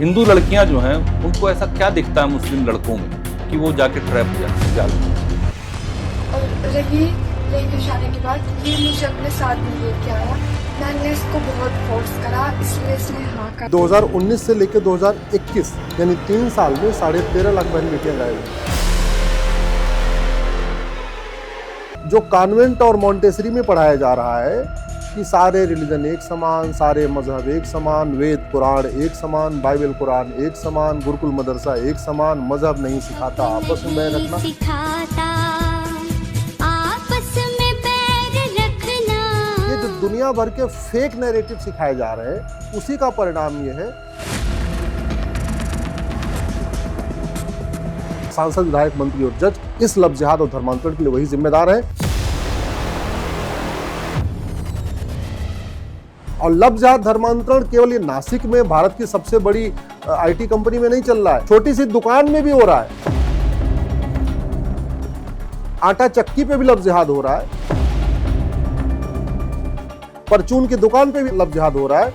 हिंदू लड़कियां जो हैं उनको ऐसा क्या दिखता है मुस्लिम लड़कों में कि वो जाके ट्रैप हो जाती हैं। और रही शादी की बात, ये मुझे अपने साथ में लेके आया। मैंने इसको बहुत फोर्स करा, इसलिए इसने हाँ कर। 2019 से लेकर 2021 यानी 3 साल में 13.5 लाख बहन बेटियां गायब हुई। जो कॉन्वेंट और मॉन्टेसरी में पढ़ाया जा रहा है कि सारे रिलीजन एक समान, सारे मजहब एक समान, वेद पुराण एक समान, बाइबल कुरान एक समान, गुरुकुल मदरसा एक समान, मजहब नहीं सिखाता आपस में बैर रखना। ये जो दुनिया भर के फेक नैरेटिव सिखाए जा रहे हैं, उसी का परिणाम ये है। सांसद, विधायक, मंत्री और जज इस लव जिहाद और धर्मांतरण के लिए वही जिम्मेदार है। और लव जिहाद धर्मांतरण केवल ये नासिक में भारत की सबसे बड़ी आईटी कंपनी में नहीं चल रहा है, छोटी सी दुकान में भी हो रहा है। आटा चक्की पे भी लव जिहाद हो रहा है, परचून की दुकान पे भी लव जिहाद हो रहा है,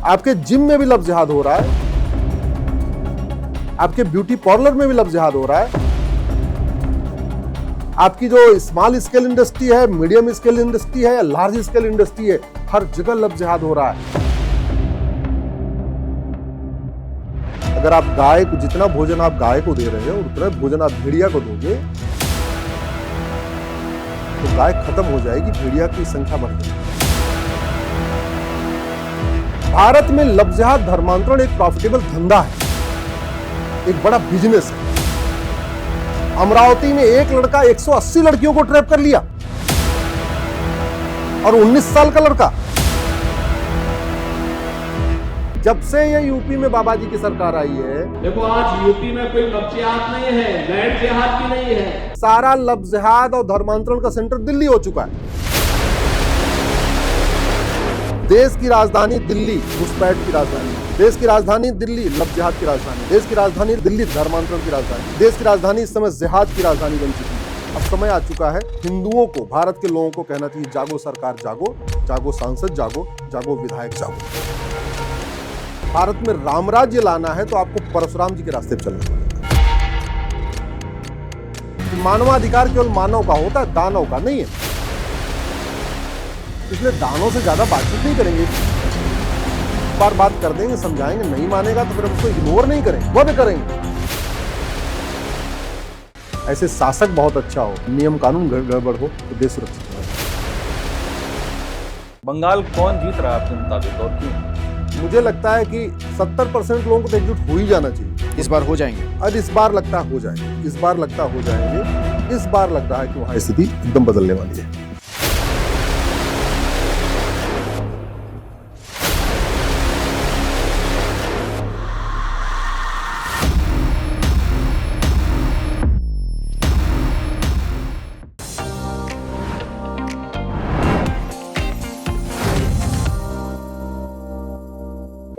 आपके जिम में भी लव जिहाद हो रहा है, आपके ब्यूटी पार्लर में भी लव जिहाद हो रहा है, आपकी जो स्मॉल स्केल इंडस्ट्री है, मीडियम स्केल इंडस्ट्री है या लार्ज स्केल इंडस्ट्री है, हर जगह लव जिहाद हो रहा है। अगर आप गाय को, जितना भोजन आप गाय को दे रहे हैं उतना भोजन आप भेड़िया को दोगे तो गाय खत्म हो जाएगी, भेड़िया की संख्या बढ़ जाएगी। भारत में लव जिहाद धर्मांतरण एक प्रॉफिटेबल धंधा है, एक बड़ा बिजनेस है। अमरावती में एक लड़का 180 लड़कियों को ट्रैप कर लिया और 19 साल का लड़का। जब से ये यूपी में बाबा जी की सरकार आई है, देखो आज यूपी में कोई लव जिहाद नहीं है, लैंड जिहाद भी नहीं है। सारा लव जिहाद और धर्मांतरण का सेंटर दिल्ली हो चुका है। देश की राजधानी दिल्ली घुसपैठ की राजधानी, देश की राजधानी दिल्ली लव जिहाद की राजधानी, देश की राजधानी दिल्ली धर्मांतरण की राजधानी, देश की राजधानी इस समय जिहाद की राजधानी बन चुकी है। अब समय आ चुका है हिंदुओं को, भारत के लोगों को कहना चाहिए, जागो सरकार जागो, जागो सांसद जागो, जागो विधायक जागो। भारत में राम राज्य लाना है तो आपको परशुराम जी के रास्ते पर चलना पड़ेगा। मानवाधिकार केवल मानव का होता है, दानव का नहीं है। इसलिए दानों से ज्यादा बातचीत नहीं करेंगे, बार बात कर देंगे, समझाएंगे, नहीं मानेगा तो फिर हम उसको इग्नोर नहीं करेंगे, वो भी करेंगे। ऐसे शासक बहुत अच्छा हो, नियम कानून गड़बड़ हो तो देश सुरक्षित हो। बंगाल कौन जीत रहा है आपके मुताबिक और क्यों? मुझे लगता है कि 70% लोगों को तो एकजुट हो ही जाना चाहिए। इस बार हो जाएंगे। और इस बार लगता है हो जाएंगे, इस बार लगता हो जाएंगे, इस बार लग रहा है कि वहां स्थिति एकदम बदलने वाली है।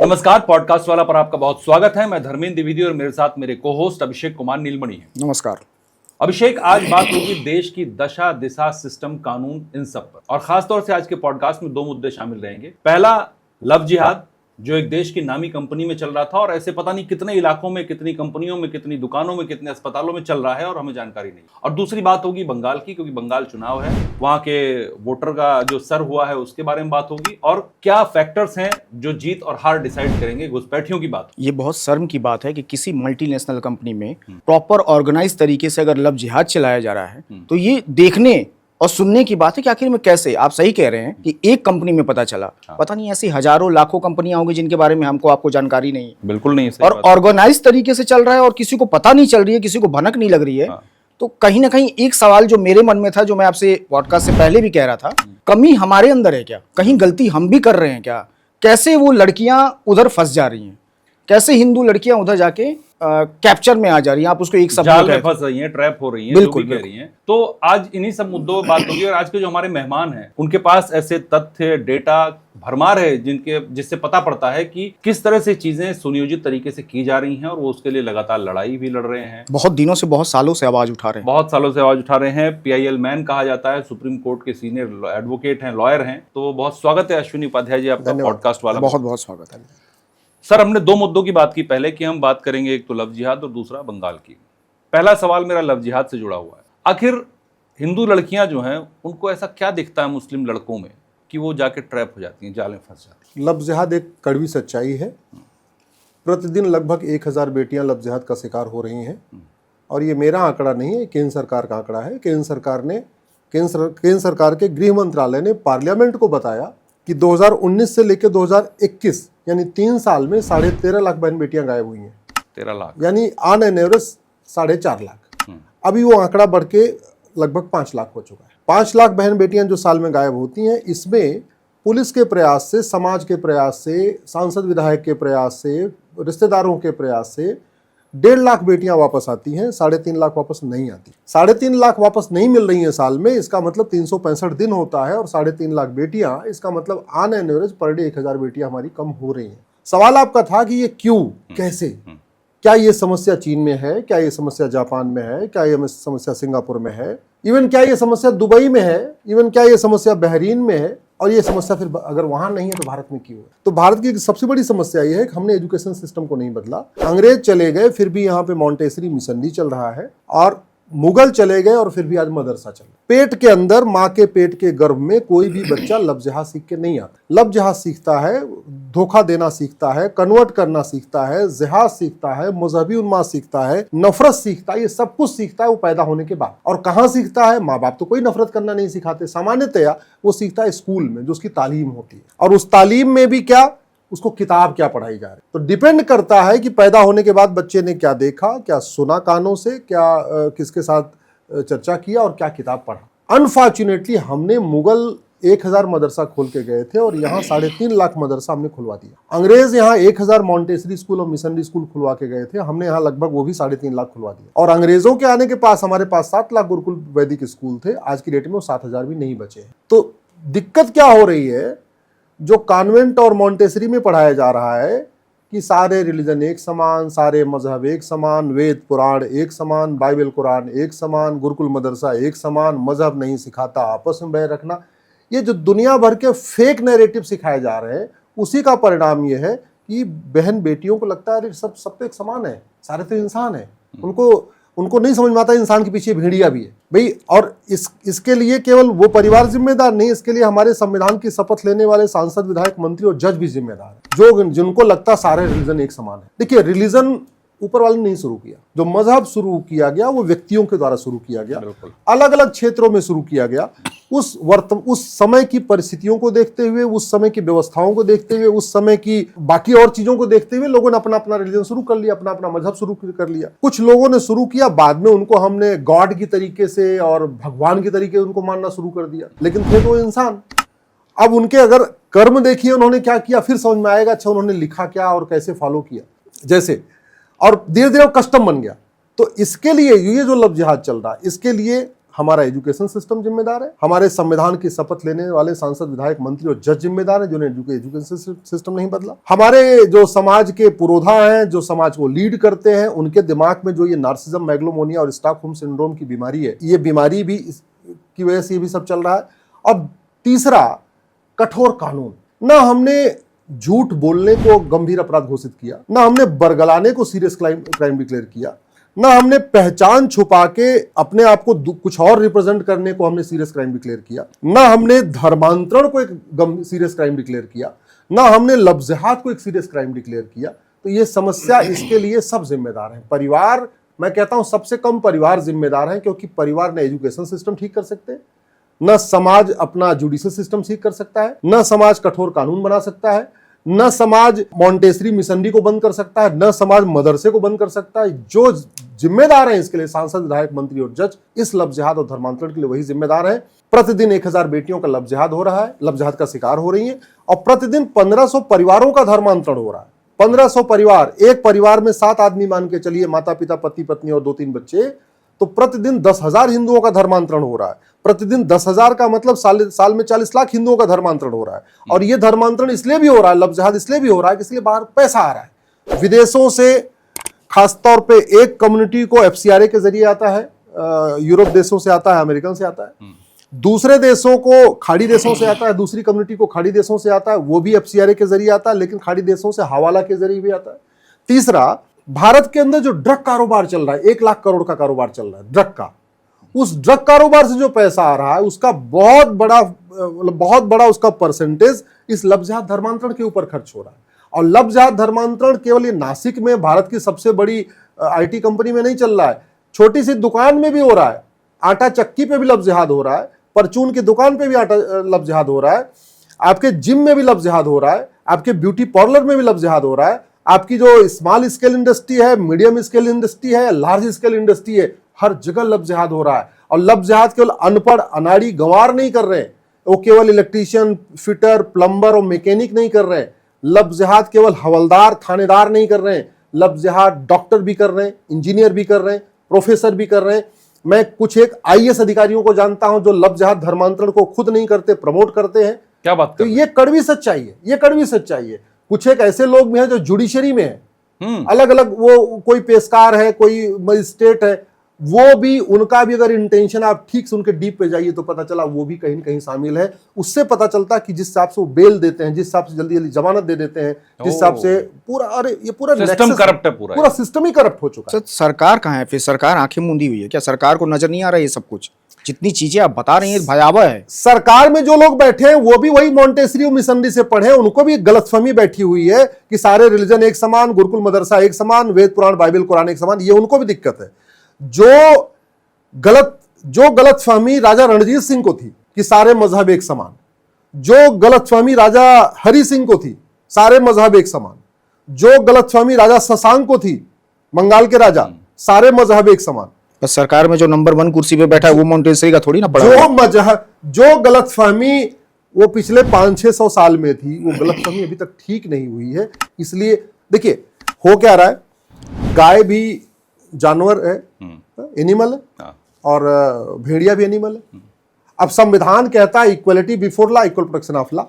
नमस्कार, पॉडकास्ट वाला पर आपका बहुत स्वागत है। मैं धर्मेंद्र द्विवेदी और मेरे साथ मेरे को होस्ट अभिषेक कुमार नीलमणि है। नमस्कार अभिषेक, आज बात होगी देश की दशा, दिशा, सिस्टम, कानून, इन सब पर। और खासतौर से आज के पॉडकास्ट में 2 मुद्दे शामिल रहेंगे। पहला, लव जिहाद जो एक देश की नामी कंपनी में चल रहा था और ऐसे पता नहीं कितने इलाकों में, कितनी कंपनियों में, कितनी दुकानों में, कितने अस्पतालों में चल रहा है और हमें जानकारी नहीं। और दूसरी बात होगी बंगाल की, क्योंकि बंगाल चुनाव है, वहां के वोटर का जो सर हुआ है उसके बारे में बात होगी और क्या फैक्टर्स हैं जो जीत और हार डिसाइड करेंगे, घुसपैठियों की बात। ये बहुत शर्म की बात है कि किसी मल्टीनेशनल कंपनी में प्रॉपर ऑर्गेनाइज तरीके से अगर लव जिहाद चलाया जा रहा है तो ये देखने और सुनने की बात है कि आखिर में कैसे। आप सही कह रहे हैं कि एक कंपनी में पता चला, पता नहीं ऐसी हजारों लाखों कंपनियां होंगी जिनके बारे में आपको जानकारी नहीं है। बिल्कुल नहीं है, और ऑर्गेनाइज तरीके से चल रहा है और किसी को पता नहीं चल रही है, किसी को भनक नहीं लग रही है। तो कहीं ना कहीं एक सवाल जो मेरे मन में था, जो मैं आपसे पॉडकास्ट से पहले भी कह रहा था, कमी हमारे अंदर है क्या? कहीं गलती हम भी कर रहे हैं क्या? कैसे वो लड़कियां उधर फंस जा रही हैं? कैसे हिंदू लड़कियां उधर जाके कैप्चर में आ जा रही हैं, आप उसको एक शब्द जाल में में कह- फंस रही हैं, ट्रैप हो रही हैं, बिल्कुल, जो भी कह रही हैं। तो आज इन्हीं सब मुद्दों पर बात होगी और आज के जो हमारे मेहमान हैं उनके पास ऐसे तथ्य, डेटा भरमार है जिससे पता पड़ता है कि किस तरह से चीजें सुनियोजित तरीके से की जा रही हैं और वो उसके लिए लगातार लड़ाई भी लड़ रहे हैं, बहुत दिनों से, बहुत सालों से आवाज उठा रहे हैं। बहुत सालों से आवाज उठा रहे हैं। PIL मैन कहा जाता है, सुप्रीम कोर्ट के सीनियर एडवोकेट हैं, लॉयर हैं। तो बहुत स्वागत है अश्विनी उपाध्याय जी आपका पॉडकास्ट वाला। बहुत बहुत स्वागत है सर, हमने दो मुद्दों की बात की पहले कि हम बात करेंगे, एक तो लव जिहाद और दूसरा बंगाल की। पहला सवाल मेरा लव जिहाद से जुड़ा हुआ है। आखिर हिंदू लड़कियां जो हैं उनको ऐसा क्या दिखता है मुस्लिम लड़कों में कि वो जाके ट्रैप हो जाती हैं, जाल में फंस जाती हैं? लव जिहाद एक कड़वी सच्चाई है। प्रतिदिन लगभग 1000 बेटियां लव जिहाद का शिकार हो रही हैं और ये मेरा आंकड़ा नहीं है, केंद्र सरकार का आंकड़ा है। केंद्र सरकार के गृह मंत्रालय ने पार्लियामेंट को बताया कि 2019 से लेकर 2021 यानी 3 साल में 13.5 लाख बहन बेटियां गायब हुई हैं। 13 लाख, यानी ऑन एन एवरेज 4.5 लाख। अभी वो आंकड़ा बढ़ के लगभग 5 लाख हो चुका है। 5 लाख बहन बेटियां जो साल में गायब होती हैं, इसमें पुलिस के प्रयास से, समाज के प्रयास से, सांसद विधायक के प्रयास से, रिश्तेदारों के प्रयास से 1.5 लाख बेटियां वापस आती हैं, 3.5 लाख वापस नहीं आती। 3.5 लाख वापस नहीं मिल रही हैं साल में, इसका मतलब 365 दिन होता है और 3.5 लाख बेटियां, इसका मतलब on an average per day 1000 बेटियां हमारी कम हो रही हैं। सवाल आपका था कि ये क्यों, कैसे, क्या ये समस्या चीन में है, क्या ये समस्या जापान में है, क्या ये समस्या सिंगापुर में है, इवन क्या ये समस्या दुबई में है, इवन क्या ये समस्या बहरीन में है, और ये समस्या फिर अगर वहां नहीं है तो भारत में क्यों है? तो भारत की सबसे बड़ी समस्या ये है कि हमने एजुकेशन सिस्टम को नहीं बदला। अंग्रेज चले गए, फिर भी यहाँ पे मॉन्टेसरी मिशनरी चल रहा है, और मुगल चले गए और फिर भी आज मदरसा चल रहा है। पेट के अंदर, माँ के पेट के गर्भ में कोई भी बच्चा लव जिहाद सीख के नहीं आता। लव जिहाद सीखता है, धोखा देना सीखता है, कन्वर्ट करना सीखता है, जिहाद सीखता है, मजहबी उन्माद सीखता है, नफरत सीखता है। ये सब कुछ सीखता है वो पैदा होने के बाद। और कहाँ सीखता है? माँ बाप तो कोई नफरत करना नहीं सिखाते, सामान्यतया वो सीखता है स्कूल में, जो उसकी तालीम होती है। और उस तालीम में भी क्या, उसको किताब क्या पढ़ाई जा रही है। तो डिपेंड करता है कि पैदा होने के बाद बच्चे ने क्या देखा, क्या सुना कानों से, क्या किसके साथ चर्चा किया और क्या किताब पढ़ा। अनफॉर्चुनेटली हमने मुगल 1000 मदरसा खोल के गए थे और यहाँ 3.5 लाख मदरसा हमने खुलवा दिया। अंग्रेज यहाँ 1000 मॉन्टेसरी स्कूल और मिशनरी स्कूल खुलवा के गए थे, हमने यहाँ लगभग वो भी 3.5 लाख खुलवा दिया। और अंग्रेजों के आने के पास हमारे पास 7 लाख गुरुकुल वैदिक स्कूल थे, आज की डेट में वो 7000 भी नहीं बचे। तो दिक्कत क्या हो रही है, जो कॉन्वेंट और मॉन्टेसरी में पढ़ाया जा रहा है कि सारे रिलीजन एक समान, सारे मजहब एक समान, वेद पुराण एक समान, बाइबल कुरान एक समान, गुरुकुल मदरसा एक समान, मजहब नहीं सिखाता, आपस में बैर रखना, ये जो दुनिया भर के फेक नैरेटिव सिखाए जा रहे हैं, उसी का परिणाम ये है कि बहन बेटियों को लगता है सब तो एक समान है, सारे तो इंसान है। उनको नहीं समझ में आता इंसान के पीछे भेड़िया भी है भाई। और इसके लिए केवल वो परिवार जिम्मेदार नहीं, इसके लिए हमारे संविधान की शपथ लेने वाले सांसद, विधायक, मंत्री और जज भी जिम्मेदार है, जिनको लगता सारे रिलीजन एक समान है। देखिए, रिलीजन ऊपर वाले ने नहीं शुरू किया, जो मजहब शुरू किया गया वो व्यक्तियों के द्वारा शुरू किया गया, अलग अलग क्षेत्रों में शुरू किया गया। उस समय की परिस्थितियों को देखते हुए, उस समय की व्यवस्थाओं को देखते हुए, उस समय की बाकी और चीजों को देखते हुए लोगों ने अपना अपना रिलीजन शुरू कर लिया, अपना अपना मजहब शुरू कर लिया। कुछ लोगों ने शुरू किया, बाद में उनको हमने गॉड की तरीके से और भगवान की तरीके उनको मानना शुरू कर दिया, लेकिन थे तो इंसान। अब उनके अगर कर्म देखिए उन्होंने क्या किया, फिर समझ में आएगा अच्छा उन्होंने लिखा क्या और कैसे फॉलो किया, जैसे, और धीरे धीरे कस्टम बन गया। तो इसके लिए ये जो लव जिहाद चल रहा है, इसके लिए हमारा एजुकेशन सिस्टम जिम्मेदार है, हमारे संविधान की शपथ लेने वाले सांसद, विधायक, मंत्री और जज जिम्मेदार हैं, जिन्होंने एजुकेशन सिस्टम नहीं बदला। हमारे जो समाज के पुरोधा हैं, जो समाज को लीड करते हैं, उनके दिमाग में जो ये नार्सिज्म, मैग्लोमोनिया और स्टॉकहोम सिंड्रोम की बीमारी है, ये बीमारी भी की वजह से ये भी सब चल रहा है। और तीसरा, कठोर कानून। ना हमने झूठ बोलने को गंभीर अपराध घोषित किया, ना हमने बरगलाने को सीरियस क्राइम डिक्लेयर किया, ना हमने पहचान छुपा के अपने आप को कुछ और रिप्रेजेंट करने को हमने सीरियस क्राइम डिक्लेयर किया, ना हमने धर्मांतरण को एक सीरियस क्राइम डिक्लेयर किया, ना हमने लव जिहाद को एक सीरियस क्राइम डिक्लेयर किया। तो ये समस्या, इसके लिए सब जिम्मेदार हैं। परिवार, मैं कहता हूं सबसे कम परिवार जिम्मेदार है, क्योंकि परिवार न एजुकेशन सिस्टम ठीक कर सकते, न समाज अपना जुडिशियल सिस्टम ठीक कर सकता है, न समाज कठोर कानून बना सकता है, न समाज मॉन्टेसरी मिशनरी को बंद कर सकता है, न समाज मदरसे को बंद कर सकता है। जो जिम्मेदार हैं इसके लिए सांसद, विधायक, मंत्री और जज, इस लव जिहाद और धर्मांतरण के लिए वही जिम्मेदार हैं। प्रतिदिन 1000 बेटियों का लव जिहाद हो रहा है, लव जिहाद का शिकार हो रही हैं, और प्रतिदिन 1500 परिवारों का धर्मांतरण हो रहा है। 1500 परिवार, एक परिवार में 7 आदमी मान के चलिए, माता पिता पति पत्नी और 2-3 बच्चे, तो प्रतिदिन 10,000 हिंदुओं का धर्मांतरण हो रहा है। प्रतिदिन 10,000 का मतलब साल में 40 लाख हिंदुओं का धर्मांतरण हो रहा है। और ये धर्मांतरण इसलिए भी हो रहा है, लव जिहाद इसलिए भी हो रहा है कि इसलिए बाहर पैसा आ रहा है विदेशों से। खासतौर पे एक कम्युनिटी को एफसीआरए के जरिए आता है, यूरोप देशों से आता है, अमेरिकन से आता है। दूसरे देशों को खाड़ी देशों से आता है, दूसरी कम्युनिटी को खाड़ी देशों से आता है, वो भी एफसीआरए के जरिए आता है, लेकिन खाड़ी देशों से हवाला के जरिए भी आता है। तीसरा, भारत के अंदर जो ड्रग कारोबार चल रहा है, 1 लाख करोड़ का कारोबार चल रहा है ड्रग का, उस ड्रग कारोबार से जो पैसा आ रहा है उसका बहुत बड़ा उसका परसेंटेज इस लव जिहाद धर्मांतरण के ऊपर खर्च हो रहा है। और लव जिहाद धर्मांतरण केवल ये नासिक में भारत की सबसे बड़ी आईटी कंपनी में नहीं चल रहा है, छोटी सी दुकान में भी हो रहा है। आटा चक्की पे भी लव जिहाद हो रहा है, परचून की दुकान पे भी लव जिहाद हो रहा है, आपके जिम में भी लव जिहाद हो रहा है, आपके ब्यूटी पार्लर में भी लव जिहाद हो रहा है, आपकी जो स्मॉल स्केल इंडस्ट्री है, मीडियम स्केल इंडस्ट्री है, लार्ज स्केल इंडस्ट्री है, हर जगह लव जिहाद हो रहा है। और लव जिहाद केवल अनपढ़ अनाड़ी गंवार नहीं कर रहे हैं, वो केवल इलेक्ट्रीशियन, फिटर, प्लम्बर और मैकेनिक नहीं कर रहे हैं। लव जिहाद केवल हवलदार, थानेदार नहीं कर रहे हैं, लव जिहाद डॉक्टर भी कर रहे हैं, इंजीनियर भी कर रहे हैं, प्रोफेसर भी कर रहे हैं। मैं कुछ एक आईएएस अधिकारियों को जानता हूं जो लव जिहाद धर्मांतरण को खुद नहीं करते, प्रमोट करते हैं। क्या बात तो ये कड़वी सच्चाई है, ये कड़वी सच्चाई है। कुछ एक ऐसे लोग भी हैं जो जुडिशरी में है, अलग अलग, वो कोई पेशकार है, कोई मजिस्ट्रेट है, वो भी, उनका भी अगर इंटेंशन आप ठीक से उनके डीप पे जाइए तो पता चला वो भी कहीं न कहीं शामिल है। उससे पता चलता कि जिस हिसाब से वो बेल देते हैं, जिस हिसाब से जल्दी जल्दी जमानत दे देते हैं, जिस हिसाब से पूरा, अरे ये पूरा सिस्टम करप्ट है, पूरा सिस्टम ही करप्ट हो चुका है। सरकार कहाँ है फिर? सरकार आंखें मूंदी हुई है क्या? सरकार को नजर नहीं आ रहा है ये सब कुछ? जितनी चीजें आप बता रही हैं भयावह है। सरकार में जो लोग बैठे हैं वो भी वही मॉन्टेसरी और मिशनरी से पढ़े, उनको भी गलतफहमी बैठी हुई है कि सारे रिलीजन एक समान, गुरुकुल मदरसा एक समान, वेद पुराण बाइबल कुरान एक समान, ये उनको भी दिक्कत है। जो गलतफहमी राजा रणजीत सिंह को थी कि सारे मजहब एक समान, जो गलतफहमी राजा हरि सिंह को थी सारे मजहब एक समान, जो गलतफहमी राजा शशांक को थी, बंगाल के राजा, सारे मजहब एक समान, बस सरकार में जो नंबर 1 कुर्सी पे बैठा है वो मॉन्टेसरी का थोड़ी ना पड़ा। जो गलतफहमी वो पिछले 500-600 साल में थी, वो गलतफहमी अभी तक ठीक नहीं हुई है। इसलिए देखिए हो क्या रहा है, गाय भी जानवर है, एनिमल है, और भेड़िया भी एनिमल है। अब संविधान कहता है equality before law, equal protection of law,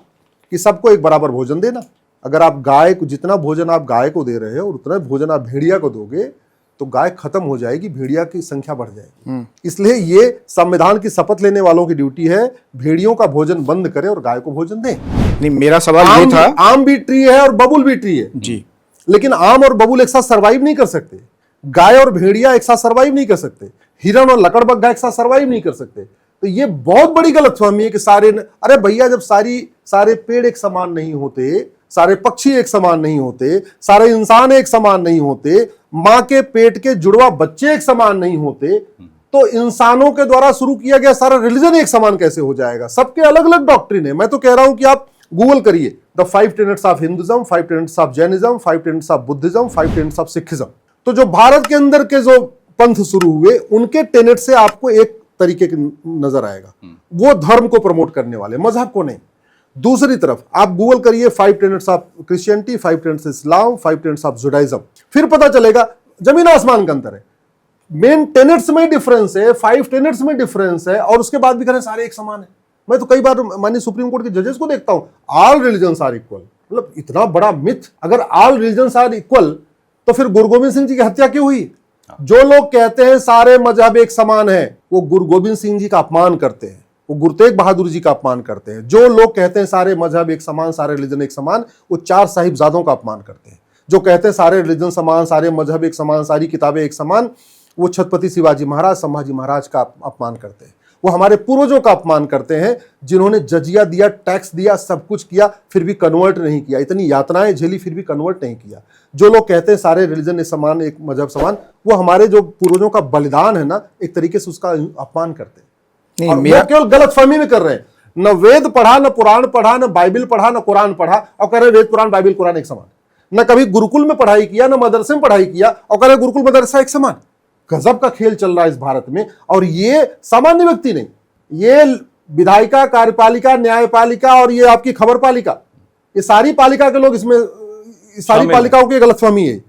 कि सबको एक बराबर भोजन देना। अगर आप गाय को, जितना भोजन आप गाय को दे रहे हो और उतना भोजन आप भेड़िया को दोगे तो गाय खत्म हो जाएगी, भेड़िया की संख्या बढ़ जाएगी। इसलिए ये संविधान की शपथ लेने वालों की ड्यूटी है, भेड़ियों का भोजन बंद करें और गाय को भोजन दें। नहीं, मेरा सवाल ये था, आम भी ट्री है और बबुल भी ट्री है जी, लेकिन आम और बबुल एक साथ सर्वाइव नहीं कर सकते, गाय और भेड़िया एक साथ सर्वाइव नहीं कर सकते, हिरन और लकड़बग्घा एक साथ सर्वाइव नहीं कर सकते। तो ये बहुत बड़ी गलतफहमी है कि अरे भैया, जब सारे पेड़ एक समान नहीं होते, सारे पक्षी एक समान नहीं होते, सारे इंसान एक समान नहीं होते, मां के पेट के जुड़वा बच्चे एक समान नहीं होते, तो इंसानों के द्वारा शुरू किया गया सारा रिलीजन एक समान कैसे हो जाएगा? सबके अलग अलग डॉक्ट्रिन है। मैं तो कह रहा हूं कि आप गूगल करिए, the 5 tenets of Hinduism, 5 tenets of Jainism, 5 tenets of Buddhism, 5 tenets of Sikhism. तो जो भारत के अंदर के जो पंथ शुरू हुए, उनके टेनेट से आपको एक तरीके की नजर आएगा, वो धर्म को प्रमोट करने वाले, मजहब को नहीं। दूसरी तरफ आप गूगल करिए 5 tenets of Christianity, 5 tenets Islam, 5 tenets of Judaism, फिर पता चलेगा जमीन आसमान का अंतर है। मेन टेनेट्स में डिफरेंस है, 5 टेनेट्स में डिफरेंस है, और उसके बाद भी करें सारे एक समान है। मैं तो कई बार माननीय सुप्रीम कोर्ट के जजेस को देखता हूं, ऑल रिलीजन्स आर इक्वल। मतलब इतना बड़ा मिथ, अगर ऑल रिलीजन्स आर इक्वल तो फिर गुरु गोविंद सिंह जी की हत्या क्यों हुई? जो लोग कहते हैं सारे मजहब एक समान है, वो गुरु गोविंद सिंह जी का अपमान करते हैं, वो गुरु तेग बहादुर जी का अपमान करते हैं। जो लोग कहते हैं सारे मजहब एक समान, सारे रिलीजन एक समान, वो 4 साहिबजादों का अपमान करते हैं। जो कहते हैं सारे रिलीजन समान, सारे मजहब एक समान, सारी किताबें एक समान, वो छत्रपति शिवाजी महाराज, संभाजी महाराज का अपमान करते हैं। वो हमारे पूर्वजों का अपमान करते हैं, जिन्होंने जजिया दिया, टैक्स दिया, सब कुछ किया, फिर भी कन्वर्ट नहीं किया, इतनी यातनाएं झेली, फिर भी कन्वर्ट नहीं किया। जो लोग कहते हैं सारे रिलीजन एक समान, एक मजहब समान, वो हमारे जो पूर्वजों का बलिदान है ना, एक तरीके से उसका अपमान करते हैं। और वो केवल गलतफहमी में कर रहे हैं। न वेद पढ़ा, न पुराण पढ़ा, न बाइबल पढ़ा, न कुरान पढ़ा, और कह रहे वेद पुराण बाइबल कुरान एक समान। न कभी गुरुकुल में पढ़ाई किया, न मदरसे में पढ़ाई किया, और कह रहे गुरुकुल मदरसा एक समान। गजब का खेल चल रहा है इस भारत में। और ये सामान्य व्यक्ति नहीं, ये विधायिका, कार्यपालिका, न्यायपालिका और ये आपकी खबर पालिका, ये सारी पालिका के लोग इसमें सारी शामिल पालिकाओं की गलतफहमी है।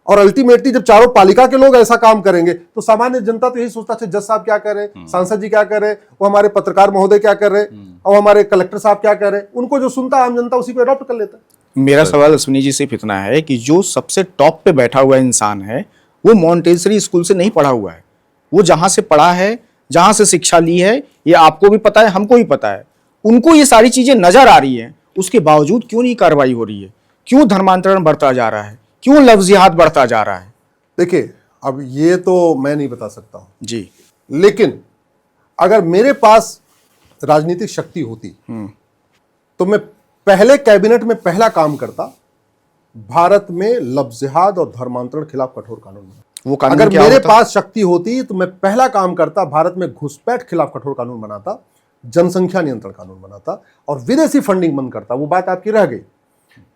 और अल्टीमेटली जब चारों पालिका के लोग ऐसा काम करेंगे तो सामान्य जनता तो यही सोचता है जज साहब क्या कर रहे हैं, सांसद जी क्या कर रहे हैं, वो हमारे पत्रकार महोदय क्या कर रहे हैं, और हमारे कलेक्टर साहब क्या कर रहे हैं। उनको जो सुनता है आम जनता उसी को अडॉप्ट कर लेता है। मेरा सवाल अश्विनी जी सिर्फ इतना है कि जो सबसे टॉप पे बैठा हुआ इंसान है वो मॉन्टेसरी स्कूल से नहीं पढ़ा हुआ है, वो जहां से पढ़ा है, जहां से शिक्षा ली है, ये आपको भी पता है, हमको भी पता है, उनको ये सारी चीजें नजर आ रही हैं, उसके बावजूद क्यों नहीं कार्रवाई हो रही है? क्यों धर्मांतरण बढ़ता जा रहा है? क्यों लव जिहाद बढ़ता जा रहा है? देखिए, अब ये तो मैं नहीं बता सकता हूं जी, लेकिन अगर मेरे पास राजनीतिक शक्ति होती तो मैं पहले कैबिनेट में पहला काम करता, भारत में लव जिहाद और धर्मांतरण खिलाफ कठोर कानून बनाता। वो कानून अगर क्या मेरे होता? पास शक्ति होती तो मैं पहला काम करता, भारत में घुसपैठ खिलाफ कठोर कानून बनाता, जनसंख्या नियंत्रण कानून बनाता और विदेशी फंडिंग बंद करता। वो बात आपकी रह गई।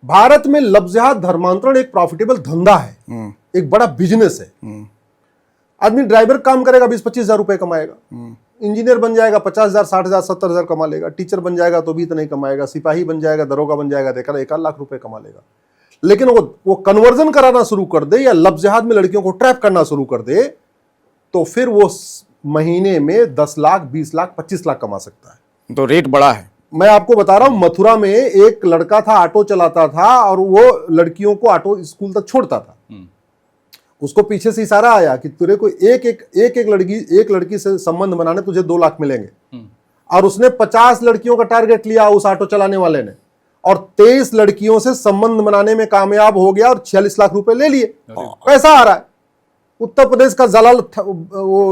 भारत में लव जिहाद धर्मांतरण एक प्रॉफिटेबल धंधा है, एक बड़ा बिजनेस है। आदमी ड्राइवर काम करेगा 20-25 हजार रुपए कमाएगा, इंजीनियर बन जाएगा 50,000, 60,000, 70,000 कमा लेगा, टीचर बन जाएगा तो भी इतना नहीं कमाएगा, सिपाही बन जाएगा, दरोगा बन जाएगा तो 1 लाख रुपए कमा लेगा। लेकिन वो कन्वर्जन कराना शुरू कर दे या लव जिहाद में लड़कियों को ट्रैप करना शुरू कर दे तो फिर वो महीने में 10 लाख, 20 लाख, 25 लाख कमा सकता है। तो रेट बड़ा है। मैं आपको बता रहा हूं, मथुरा में एक लड़का था, ऑटो चलाता था और वो लड़कियों को ऑटो स्कूल तक छोड़ता था। उसको पीछे से इशारा आया कि तेरे को एक लड़की से संबंध बनाने तुझे 2 लाख मिलेंगे, और उसने 50 लड़कियों का टारगेट लिया उस ऑटो चलाने वाले ने, और 23 लड़कियों से संबंध बनाने में कामयाब हो गया और 46 लाख रुपए ले लिए। पैसा आ रहा है। उत्तर प्रदेश का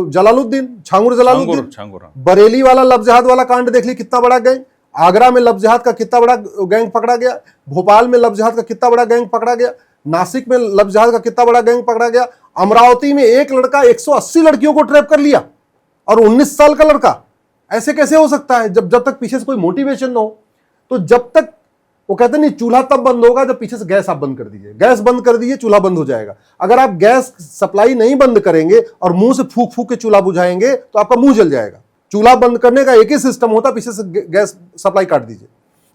जलालुद्दीन, छांगुर जलालुद्दीन, छांगुर। बरेली वाला लव जिहाद वाला कांड देख ली, कितना बड़ा गैंग। आगरा में लव जिहाद का कितना बड़ा गैंग पकड़ा गया, भोपाल में लव जिहाद का कितना बड़ा गैंग पकड़ा गया, नासिक में लव जिहाद का कितना बड़ा गैंग पकड़ा गया, अमरावती में एक लड़का 180 लड़कियों को ट्रैप कर लिया, और 19 साल का लड़का। ऐसे कैसे हो सकता है? जब तक पीछे से कोई मोटिवेशन ना हो। तो जब तक वो कहते नहीं, चूल्हा तब बंद होगा जब पीछे से गैस आप बंद कर दीजिए। गैस बंद कर दीजिए, चूल्हा बंद हो जाएगा। अगर आप गैस सप्लाई नहीं बंद करेंगे और मुंह से फूक फूक के चूल्हा बुझाएंगे तो आपका मुंह जल जाएगा। चूल्हा बंद करने का एक ही सिस्टम होता, पीछे से गैस सप्लाई काट दीजिए।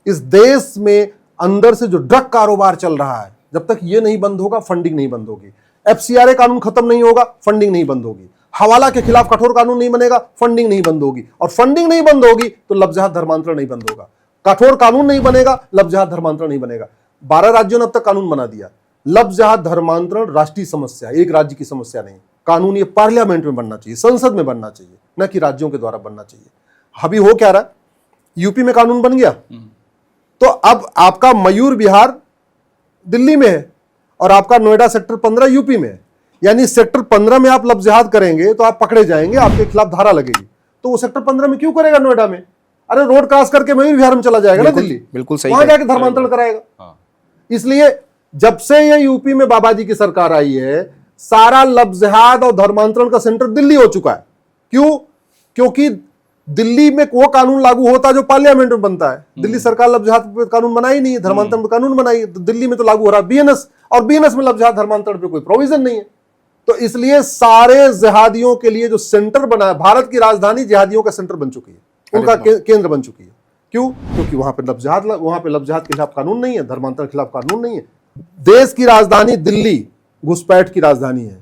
इस देश में अंदर से जो ड्रग कारोबार चल रहा है, जब तक ये नहीं बंद होगा, फंडिंग नहीं बंद होगी। FCRA कानून खत्म नहीं होगा, फंडिंग नहीं बंद होगी। हवाला के खिलाफ कठोर कानून नहीं बनेगा, फंडिंग नहीं बंद होगी। और फंडिंग नहीं बंद होगी तो लव जिहाद धर्मांतरण नहीं बंद होगा। कठोर कानून नहीं बनेगा, लव जिहाद धर्मांतरण नहीं बनेगा। 12 राज्यों ने अब तक कानून बना दिया। लव जिहाद धर्मांतरण राष्ट्रीय समस्या, एक राज्य की समस्या नहीं। कानून ये पार्लियामेंट में बनना चाहिए, संसद में बनना चाहिए, न कि राज्यों के द्वारा बनना चाहिए। अभी हो क्या रहा है, यूपी में कानून बन गया तो अब आपका मयूर विहार दिल्ली में है और आपका नोएडा सेक्टर 15 यूपी में है। यानी सेक्टर 15 में आप लव जिहाद करेंगे तो आप पकड़े जाएंगे, आपके खिलाफ धारा लगेगी। तो वो सेक्टर 15 में क्यों करेगा नोएडा में? अरे रोड क्रॉस करके मयूर विहार में चला जाएगा ना दिल्ली, बिल्कुल सही, वहां जाके धर्मांतरण कराएगा। इसलिए जब से ये यूपी में बाबा जी की सरकार आई है, सारा लव जिहाद और धर्मांतरण का सेंटर दिल्ली हो चुका है। क्यों? क्योंकि दिल्ली में वो कानून लागू होता है जो पार्लियामेंट में बनता है। दिल्ली सरकार लव जिहाद पे कानून बनाई नहीं है, धर्मांतरण पे कानून बनाई, तो दिल्ली में तो लागू हो रहा है BNS, और BNS में लव जिहाद धर्मांतरण पे कोई प्रोविजन नहीं है। तो इसलिए सारे जिहादियों के लिए जो सेंटर बना है, भारत की राजधानी जिहादियों का सेंटर बन चुकी है, उनका केंद्र बन चुकी है। क्यों? क्योंकि वहां पे लव जिहाद के खिलाफ कानून नहीं है, धर्मांतरण के खिलाफ कानून नहीं है। देश की राजधानी दिल्ली घुसपैठ की राजधानी है,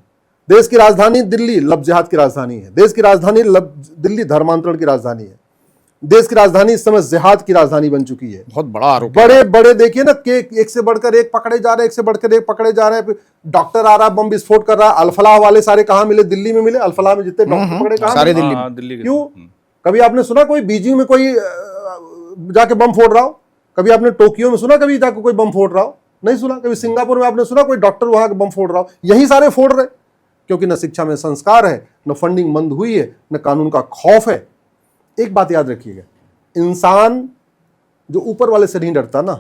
देश की राजधानी दिल्ली लव जिहाद की राजधानी है, देश की राजधानी दिल्ली धर्मांतरण की राजधानी है, देश की राजधानी इस समय जिहाद की राजधानी बन चुकी है। बहुत बड़ा आरोप। बड़े बड़े देखिए ना, कि एक से बढ़कर एक पकड़े जा रहे हैं, एक से बढ़कर एक पकड़े जा रहे हैं। डॉक्टर आ रहा, बम विस्फोट कर रहा। अल्फलाह वाले सारे कहां मिले? दिल्ली में मिले। अल्फलाह में जितने डॉक्टर पकड़े कहां सारे मिले? दिल्ली। क्यों? कभी आपने सुना कोई बीजिंग में कोई जाके बम फोड़ रहा हो? कभी आपने टोक्यो में सुना कभी जाके कोई बम फोड़ रहा हो? नहीं सुना। कभी सिंगापुर में आपने सुना कोई डॉक्टर वहां बम फोड़ रहा हो? यही सारे फोड़ रहे, क्योंकि न शिक्षा में संस्कार है, न फंडिंग बंद हुई है, न कानून का खौफ है। एक बात याद रखिएगा, इंसान जो ऊपर वाले से नहीं डरता ना,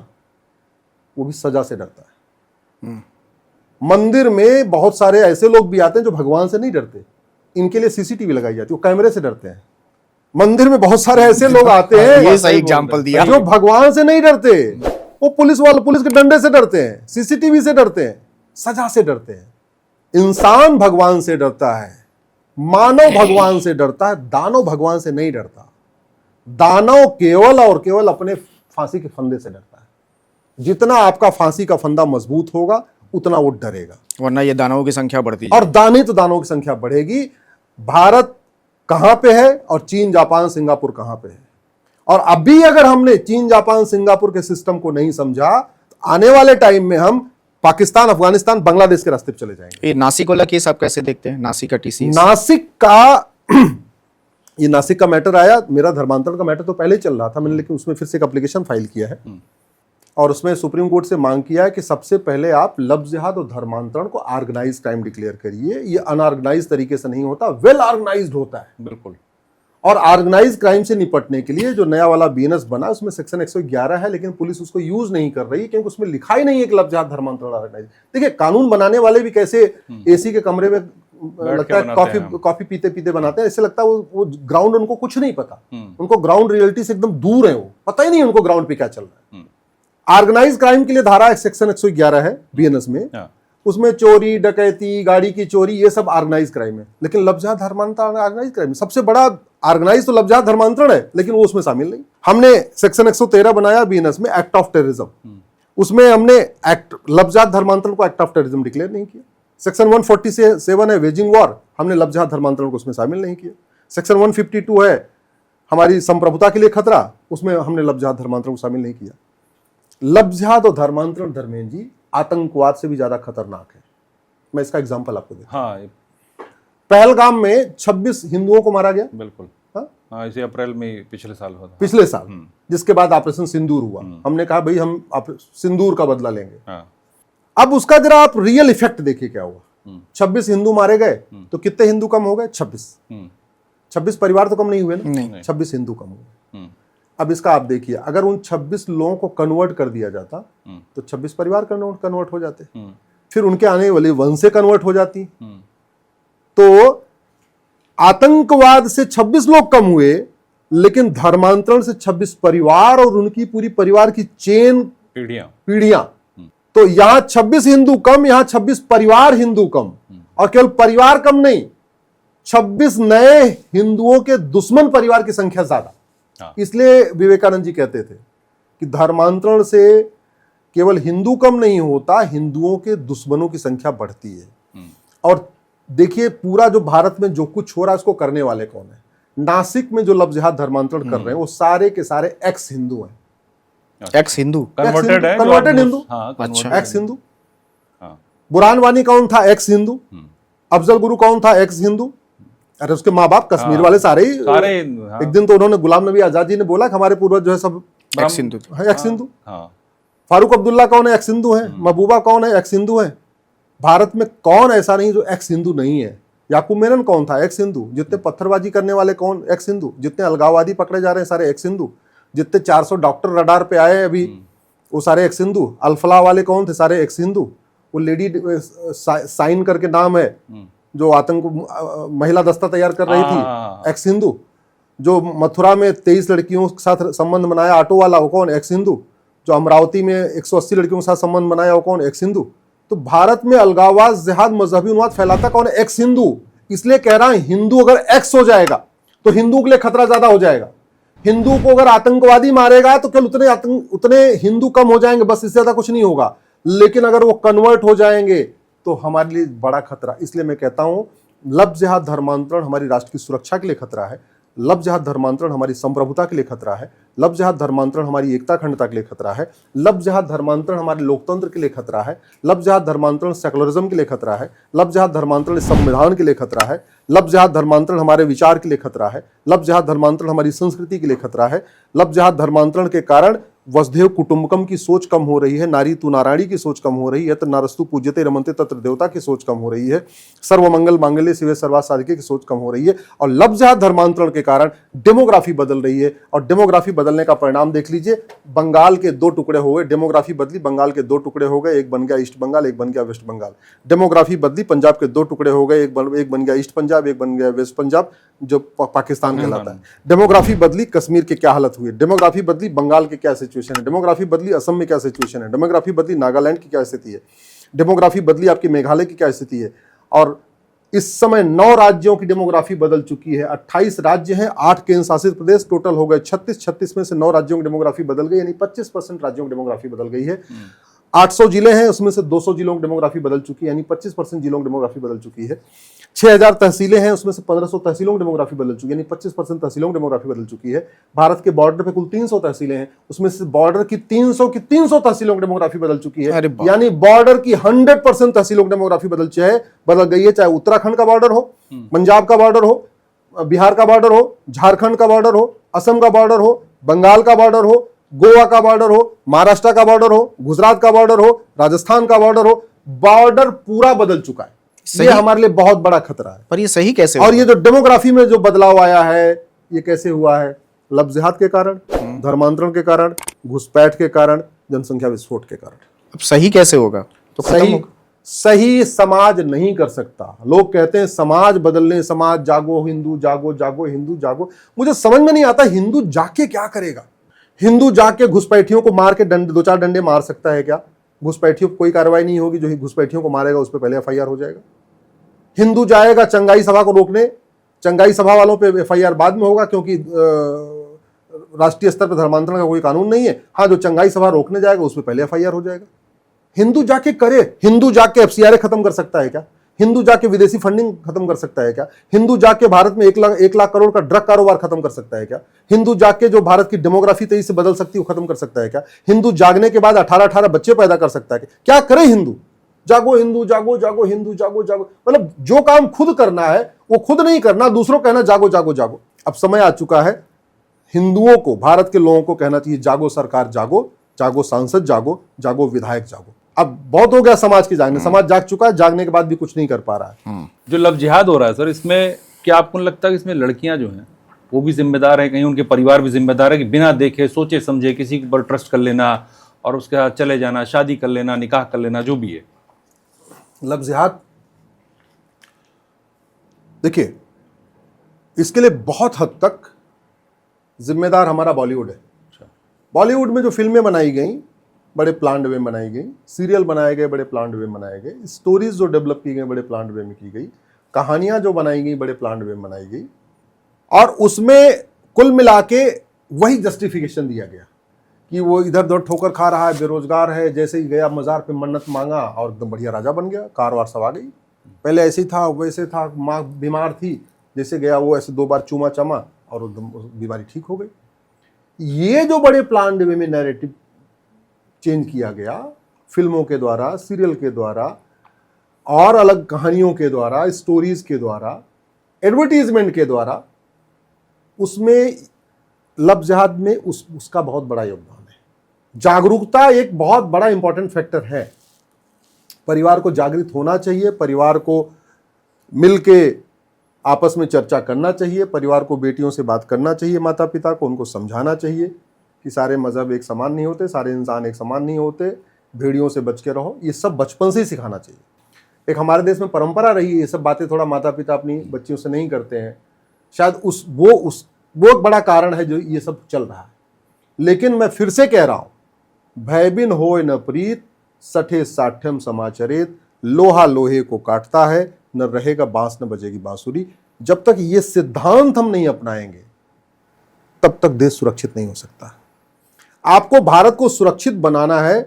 वो भी सजा से डरता है। मंदिर में बहुत सारे ऐसे लोग भी आते हैं जो भगवान से नहीं डरते, इनके लिए CCTV लगाई जाती है, वो कैमरे से डरते हैं। मंदिर में बहुत सारे ऐसे लोग आते हैं, ये सही एग्जांपल दिया, जो भगवान से नहीं डरते, वो पुलिस के डंडे से डरते हैं, CCTV से डरते हैं, सजा से डरते हैं। इंसान भगवान से डरता है, मानव भगवान से डरता है, दानव भगवान से नहीं डरता। दानव केवल और केवल अपने फांसी के फंदे से डरता है। जितना आपका फांसी का फंदा मजबूत होगा उतना वो डरेगा, वरना ये दानवों की संख्या बढ़ती और दाने तो दानों की संख्या बढ़ेगी। भारत कहां पे है और चीन, जापान, सिंगापुर कहां पे है। और अभी अगर हमने चीन, जापान, सिंगापुर के सिस्टम को नहीं समझा तो आने वाले टाइम में हम पाकिस्तान, अफगानिस्तान, बांग्लादेश के रास्ते पे चले जाएंगे। ये नासिक वाला केस आप कैसे देखते हैं? नासिक का टीसी, नासिक का ये नासिक का मैटर आया, मेरा धर्मांतरण का मैटर तो पहले ही चल रहा था मैंने, लेकिन उसमें फिर से एक एप्लीकेशन फाइल किया है और उसमें सुप्रीम कोर्ट से मांग किया है कि सबसे पहले आप लव जिहाद और धर्मांतरण को ऑर्गेनाइज क्राइम डिक्लेयर करिए। ये अनऑर्गेनाइज तरीके से नहीं होता, वेल ऑर्गेनाइज्ड होता है। बिल्कुल। और ऑर्गेनाइज क्राइम से निपटने के लिए जो नया वाला बीएनएस बना उसमें सेक्शन 111 है, लेकिन पुलिस उसको यूज नहीं कर रही क्योंकि उसमें लिखा ही नहीं है कि लव जिहाद धर्मांतरण ऑर्गेनाइज। देखिए कानून बनाने वाले भी कैसे एसी के कमरे में लगता है कॉफी पीते पीते बनाते हैं, ऐसे लगता है वो ग्राउंड उनको कुछ नहीं पता, उनको ग्राउंड रियलिटी से एकदम दूर है, वो पता ही नहीं उनको ग्राउंड पे क्या चल रहा है। ऑर्गेनाइज क्राइम के लिए धारा सेक्शन 111 है बीएनएस में, उसमें चोरी, डकैती, गाड़ी की चोरी, ये सब ऑर्गेनाइज क्राइम है। लेकिन लव जिहाद धर्मांतरण ऑर्गेनाइज क्राइम, सबसे बड़ा ऑर्गेनाइज तो लव जिहाद धर्मांतरण है, लेकिन वो उसमें शामिल नहीं। हमने सेक्शन 113 बनाया बीएनएस में, एक्ट ऑफ टेररिज्म, उसमें हमने एक्ट लव जिहाद धर्मांतरण को एक्ट ऑफ टेररिज्म डिक्लेयर नहीं किया। सेक्शन 147 है वेजिंग वॉर, हमने लव जिहाद धर्मांतरण को उसमें शामिल नहीं किया। सेक्शन 152 है हमारी संप्रभुता के लिए खतरा, उसमें हमने लव जिहाद धर्मांतरण को शामिल नहीं किया। लव जिहाद और धर्मांतरण धर्मेंद्र जी आतंकवाद से भी ज्यादा खतरनाक है। मैं इसका एग्जांपल आपको देता हूं। हाँ, पहलगाम में 26 हिंदुओं को मारा गया, बिल्कुल। हाँ, इसे अप्रैल में पिछले साल हुआ था। पिछले साल, जिसके बाद ऑपरेशन सिंदूर हुआ। हमने कहा भाई हम सिंदूर का बदला लेंगे। हाँ। अब उसका जरा आप रियल इफेक्ट देखिए क्या हुआ। 26 हिंदू मारे गए तो कितने हिंदू कम हो गए? 26 परिवार तो कम नहीं हुए ना, 26 हिंदू कम हुए। अब इसका आप देखिए, अगर उन 26 लोगों को कन्वर्ट कर दिया जाता तो 26 परिवार कन्वर्ट हो जाते, फिर उनके आने वाले वंश से कन्वर्ट हो जाती। तो आतंकवाद से 26 लोग कम हुए, लेकिन धर्मांतरण से 26 परिवार और उनकी पूरी परिवार की चेन, पीढ़ियां। तो यहां 26 हिंदू कम, यहां 26 परिवार हिंदू कम, और केवल परिवार कम नहीं, 26 नए हिंदुओं के दुश्मन परिवार की संख्या ज्यादा। इसलिए विवेकानंद जी कहते थे कि धर्मांतरण से केवल हिंदू कम नहीं होता, हिंदुओं के दुश्मनों की संख्या बढ़ती है। और देखिए पूरा जो भारत में जो कुछ हो रहा है उसको करने वाले कौन है? नासिक में जो लव जिहाद धर्मांतरण कर रहे हैं वो सारे के सारे एक्स हिंदू हैं। एक्स हिंदू कन्वर्टेड हिंदू, अच्छा, एक्स हिंदू। बुरहान वानी कौन था? एक्स हिंदू। अफजल गुरु कौन था? एक्स हिंदू। अरे उसके माँ बाप कश्मीर वाले सारे ही एक दिन तो उन्होंने गुलाम नबी आजाद जी ने बोला कि हमारे पूर्वज जो है सब एक्स हिंदू। एक्स हिंदू। फारूक अब्दुल्ला कौन है? एक्स हिंदू है। महबूबा कौन है? एक्स हिंदू है। भारत में कौन ऐसा नहीं जो एक्स हिंदू नहीं है? याकूब मेनन कौन था? एक्स हिंदू। जितने पत्थरबाजी करने वाले कौन? एक्स हिंदू। जितने अलगाववादी पकड़े जा रहे हैं सारे एक्स हिंदू। जितने 400 डॉक्टर रडार पे आए अभी वो सारे एक्स हिंदू। अल्फला वाले कौन थे? सारे एक्स हिंदू। वो लेडी साइन करके नाम है जो आतंक महिला दस्ता तैयार कर रही थी, एक्स हिंदू। जो मथुरा में 23 लड़कियों के साथ संबंध बनाया ऑटो वाला, वो कौन? एक्स हिंदू। जो अमरावती में 180 लड़कियों के साथ संबंध बनाया, वो कौन? एक्स हिंदू। तो भारत में अलगाववाद, जिहाद, मजहबी उन्माद फैलाता कौन है? एक्स हिंदू। इसलिए कह रहा है हिंदू अगर एक्स हो जाएगा तो हिंदू के लिए खतरा ज्यादा हो जाएगा। हिंदू को अगर आतंकवादी मारेगा तो केवल उतने हिंदू कम हो जाएंगे, बस इससे ज्यादा कुछ नहीं होगा। लेकिन अगर वो कन्वर्ट हो जाएंगे तो हमारे लिए बड़ा खतरा। इसलिए मैं कहता हूं लव जिहाद धर्मांतरण हमारी राष्ट्र की सुरक्षा के लिए खतरा है। लव जिहाद धर्मांतरण हमारी संप्रभुता के लिए खतरा है। लव जिहाद धर्मांतरण हमारी एकता अखंडता के लिए खतरा है। लव जिहाद धर्मांतरण हमारे लोकतंत्र के लिए खतरा है। लव जिहाद धर्मांतरण सेकुलरिज्म के लिए खतरा है। लव जिहाद धर्मांतरण संविधान के लिए खतरा है। लव जिहाद धर्मांतरण हमारे विचार के लिए खतरा है। लव जिहाद धर्मांतरण हमारी संस्कृति के लिए खतरा है। लव जिहाद धर्मांतरण के कारण वसुधैव कुटुंबकम की सोच कम हो रही है, नारी तू नारायणी की सोच कम हो रही है, यत्र नारस्तु पूज्यते रमन्ते तत्र देवता की सोच कम हो रही है, सर्वमंगल मांगल्ये शिवे सर्वार्थ साधिके की सोच कम हो रही है। और लव जिहाद धर्मांतरण के कारण डेमोग्राफी बदल रही है। और डेमोग्राफी बदलने का परिणाम देख लीजिए, बंगाल के 2 टुकड़े हो गए, डेमोग्राफी बदली, बंगाल के 2 टुकड़े हो गए, एक बन गया ईस्ट बंगाल, एक बन गया वेस्ट बंगाल। डेमोग्राफी बदली, पंजाब के 2 टुकड़े हो गए, एक बन गया ईस्ट पंजाब, एक बन गया वेस्ट पंजाब जो पाकिस्तान कहलाता है। डेमोग्राफी बदली, कश्मीर की क्या हालत हुई है। डेमोग्राफी बदली, बंगाल की क्या सिचुएशन है। डेमोग्राफी बदली, असम में क्या सिचुएशन है। डेमोग्राफी बदली, नागालैंड की क्या स्थिति है। डेमोग्राफी बदली, आपकी मेघालय की क्या स्थिति है। और इस समय 9 राज्यों की डेमोग्राफी बदल चुकी है। 28 राज्य हैं, 8 केंद्र शासित प्रदेश, टोटल हो गए 36 में से 9 राज्यों की डेमोग्राफी बदल गई, यानी 25% राज्यों की डेमोग्राफी बदल गई है। 800 जिले हैं, उसमें से 200 जिलों की डेमोग्राफी बदल चुकी है, यानी 25% जिलों की डेमोग्राफी बदल चुकी है। 6000 तहसीलें हैं, उसमें से 1500 तहसीलों की डेमोग्राफी बदल चुकी है, यानी 25% तहसीलों की डेमोग्राफी बदल चुकी है। भारत के बॉर्डर पे कुल 300 तहसीलें हैं, उसमें से बॉर्डर की 300 तहसीलों की डेमोग्राफी बदल चुकी है, अरे बाप। यानी बॉर्डर की 100% तहसीलों की डेमोग्राफी बदल गई है। चाहे उत्तराखंड का बॉर्डर हो, पंजाब का बॉर्डर हो, बिहार का बॉर्डर हो, झारखंड का बॉर्डर हो, असम का बॉर्डर हो, बंगाल का बॉर्डर हो, गोवा का बॉर्डर हो, महाराष्ट्र का बॉर्डर हो, गुजरात का बॉर्डर हो, राजस्थान का बॉर्डर हो, बॉर्डर पूरा बदल चुका है। ये हमारे लिए बहुत बड़ा खतरा है। पर ये सही कैसे और होगा? ये जो डेमोग्राफी में जो बदलाव आया है, ये कैसे हुआ है? लफ्ज़ जिहाद के कारण, धर्मांतरण के कारण, घुसपैठ के कारण, जनसंख्या विस्फोट के कारण। अब सही कैसे होगा? तो खत्म सही होगा। सही समाज नहीं कर सकता। लोग कहते हैं समाज बदलने, समाज जागो, हिंदू जागो, जागो हिंदू जागो। मुझे समझ में नहीं आता हिंदू जाके क्या करेगा? हिंदू जाके घुसपैठियों को मार के डंडे, 2-4 डंडे मार सकता है क्या? घुसपैठियों पर कोई कार्रवाई नहीं होगी। जो घुसपैठियों को मारेगा उस पर पहले FIR हो जाएगा। हिंदू जाएगा चंगाई सभा को रोकने, चंगाई सभा वालों पे FIR बाद में होगा, क्योंकि राष्ट्रीय स्तर पर धर्मांतरण का कोई कानून नहीं है। हाँ, जो चंगाई सभा रोकने जाएगा उस पर पहले FIR हो जाएगा। हिंदू जाके करे। हिंदू जाके FCRA खत्म कर सकता है क्या? हिंदू जाके विदेशी फंडिंग खत्म कर सकता है क्या? हिंदू जाके भारत में 1 लाख करोड़ का ड्रग कारोबार खत्म कर सकता है क्या? हिंदू जाके जो भारत की डेमोग्राफी तेजी से बदल सकती है वो खत्म कर सकता है क्या? हिंदू जागने के बाद 18 बच्चे पैदा कर सकता है क्या करे हिंदू? जागो हिंदू जागो, जागो हिंदू जागो, जागो। मतलब जो काम खुद करना है वो खुद नहीं करना, दूसरों कहना जागो जागो जागो। अब समय आ चुका है हिंदुओं को, भारत के लोगों को कहना चाहिए जागो सरकार जागो, जागो सांसद जागो, जागो विधायक जागो। अब बहुत हो गया समाज की जागने। समाज जाग चुका है, जागने के बाद भी कुछ नहीं कर पा रहा है। जो लव जिहाद हो रहा है सर, इसमें क्या आपको लगता है कि इसमें लड़कियां जो हैं वो भी जिम्मेदार है, कहीं उनके परिवार भी जिम्मेदार है कि बिना देखे सोचे समझे किसी के ऊपर ट्रस्ट कर लेना और उसके साथ चले जाना, शादी कर लेना, निकाह कर लेना, जो भी है? लव जिहाद, देखिए, इसके लिए बहुत हद तक जिम्मेदार हमारा बॉलीवुड है। बॉलीवुड में जो फिल्में बनाई गई बड़े प्लान्ड वे में बनाई गई, सीरियल बनाए गए बड़े प्लान्ड वे में बनाए गए, स्टोरीज जो डेवलप की गई बड़े प्लान्ड वे में की गई, कहानियां जो बनाई गई बड़े प्लान्ड वे में बनाई गई, और उसमें कुल मिला के वही जस्टिफिकेशन दिया गया कि वो इधर उधर ठोकर खा रहा है, बेरोजगार है, जैसे ही गया मज़ार पे मन्नत मांगा और एकदम बढ़िया राजा बन गया, कार वार सब आ गई। पहले ऐसे ही था, वैसे था, माँ बीमार थी, जैसे गया वो ऐसे 2 बार चूमा चामा और एकदम बीमारी ठीक हो गई। ये जो बड़े प्लान्ड वे में नैरेटिव चेंज किया गया फिल्मों के द्वारा, सीरियल के द्वारा और अलग कहानियों के द्वारा, स्टोरीज के द्वारा, एडवर्टीजमेंट के द्वारा, उसमें लव जिहाद में उसका बहुत बड़ा योगदान है। जागरूकता एक बहुत बड़ा इंपॉर्टेंट फैक्टर है। परिवार को जागृत होना चाहिए, परिवार को मिलके आपस में चर्चा करना चाहिए, परिवार को बेटियों से बात करना चाहिए, माता पिता को उनको समझाना चाहिए कि सारे मज़हब एक समान नहीं होते, सारे इंसान एक समान नहीं होते, भेड़ियों से बच के रहो। ये सब बचपन से ही सिखाना चाहिए। एक हमारे देश में परंपरा रही है, ये सब बातें थोड़ा माता पिता अपनी बच्चियों से नहीं करते हैं। शायद वो एक बड़ा कारण है जो ये सब चल रहा है। लेकिन मैं फिर से कह रहा हूँ, भयबिन होय न प्रीत, सठे साठ्यम समाचरित, लोहा लोहे को काटता है, न रहेगा बांस न बजेगी बांसुरी। जब तक ये सिद्धांत हम नहीं अपनाएंगे तब तक देश सुरक्षित नहीं हो सकता। आपको भारत को सुरक्षित बनाना है,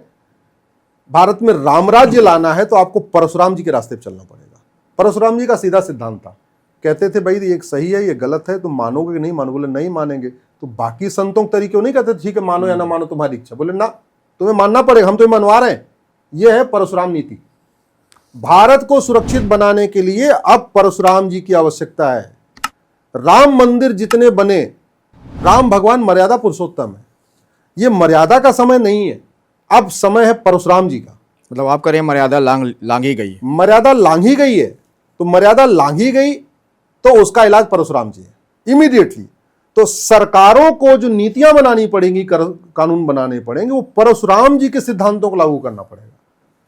भारत में रामराज्य लाना है, तो आपको परशुराम जी के रास्ते पर चलना पड़ेगा। परशुराम जी का सीधा सिद्धांत था, कहते थे भाई ये सही है, ये गलत है, तुम मानोगे कि नहीं मानो? बोले नहीं मानेंगे। तो बाकी संतों के तरीके नहीं कहते ठीक है मानो या ना मानो तुम्हारी इच्छा। बोले ना, तुम्हें मानना पड़ेगा, हम तुम्हें मनवा रहे हैं। यह है परशुराम नीति। भारत को सुरक्षित बनाने के लिए अब परशुराम जी की आवश्यकता है। राम मंदिर जितने बने, राम भगवान मर्यादा पुरुषोत्तम है, ये मर्यादा का समय नहीं है, अब समय है परशुराम जी का। मतलब आप कह रहे हैं मर्यादा लांघी गई है। मर्यादा लांघी गई है, तो मर्यादा लांघी गई तो उसका इलाज परशुराम जी है इमीडिएटली। तो सरकारों को जो नीतियां बनानी पड़ेंगी, कानून बनाने पड़ेंगे, वो परशुराम जी के सिद्धांतों को लागू करना पड़ेगा।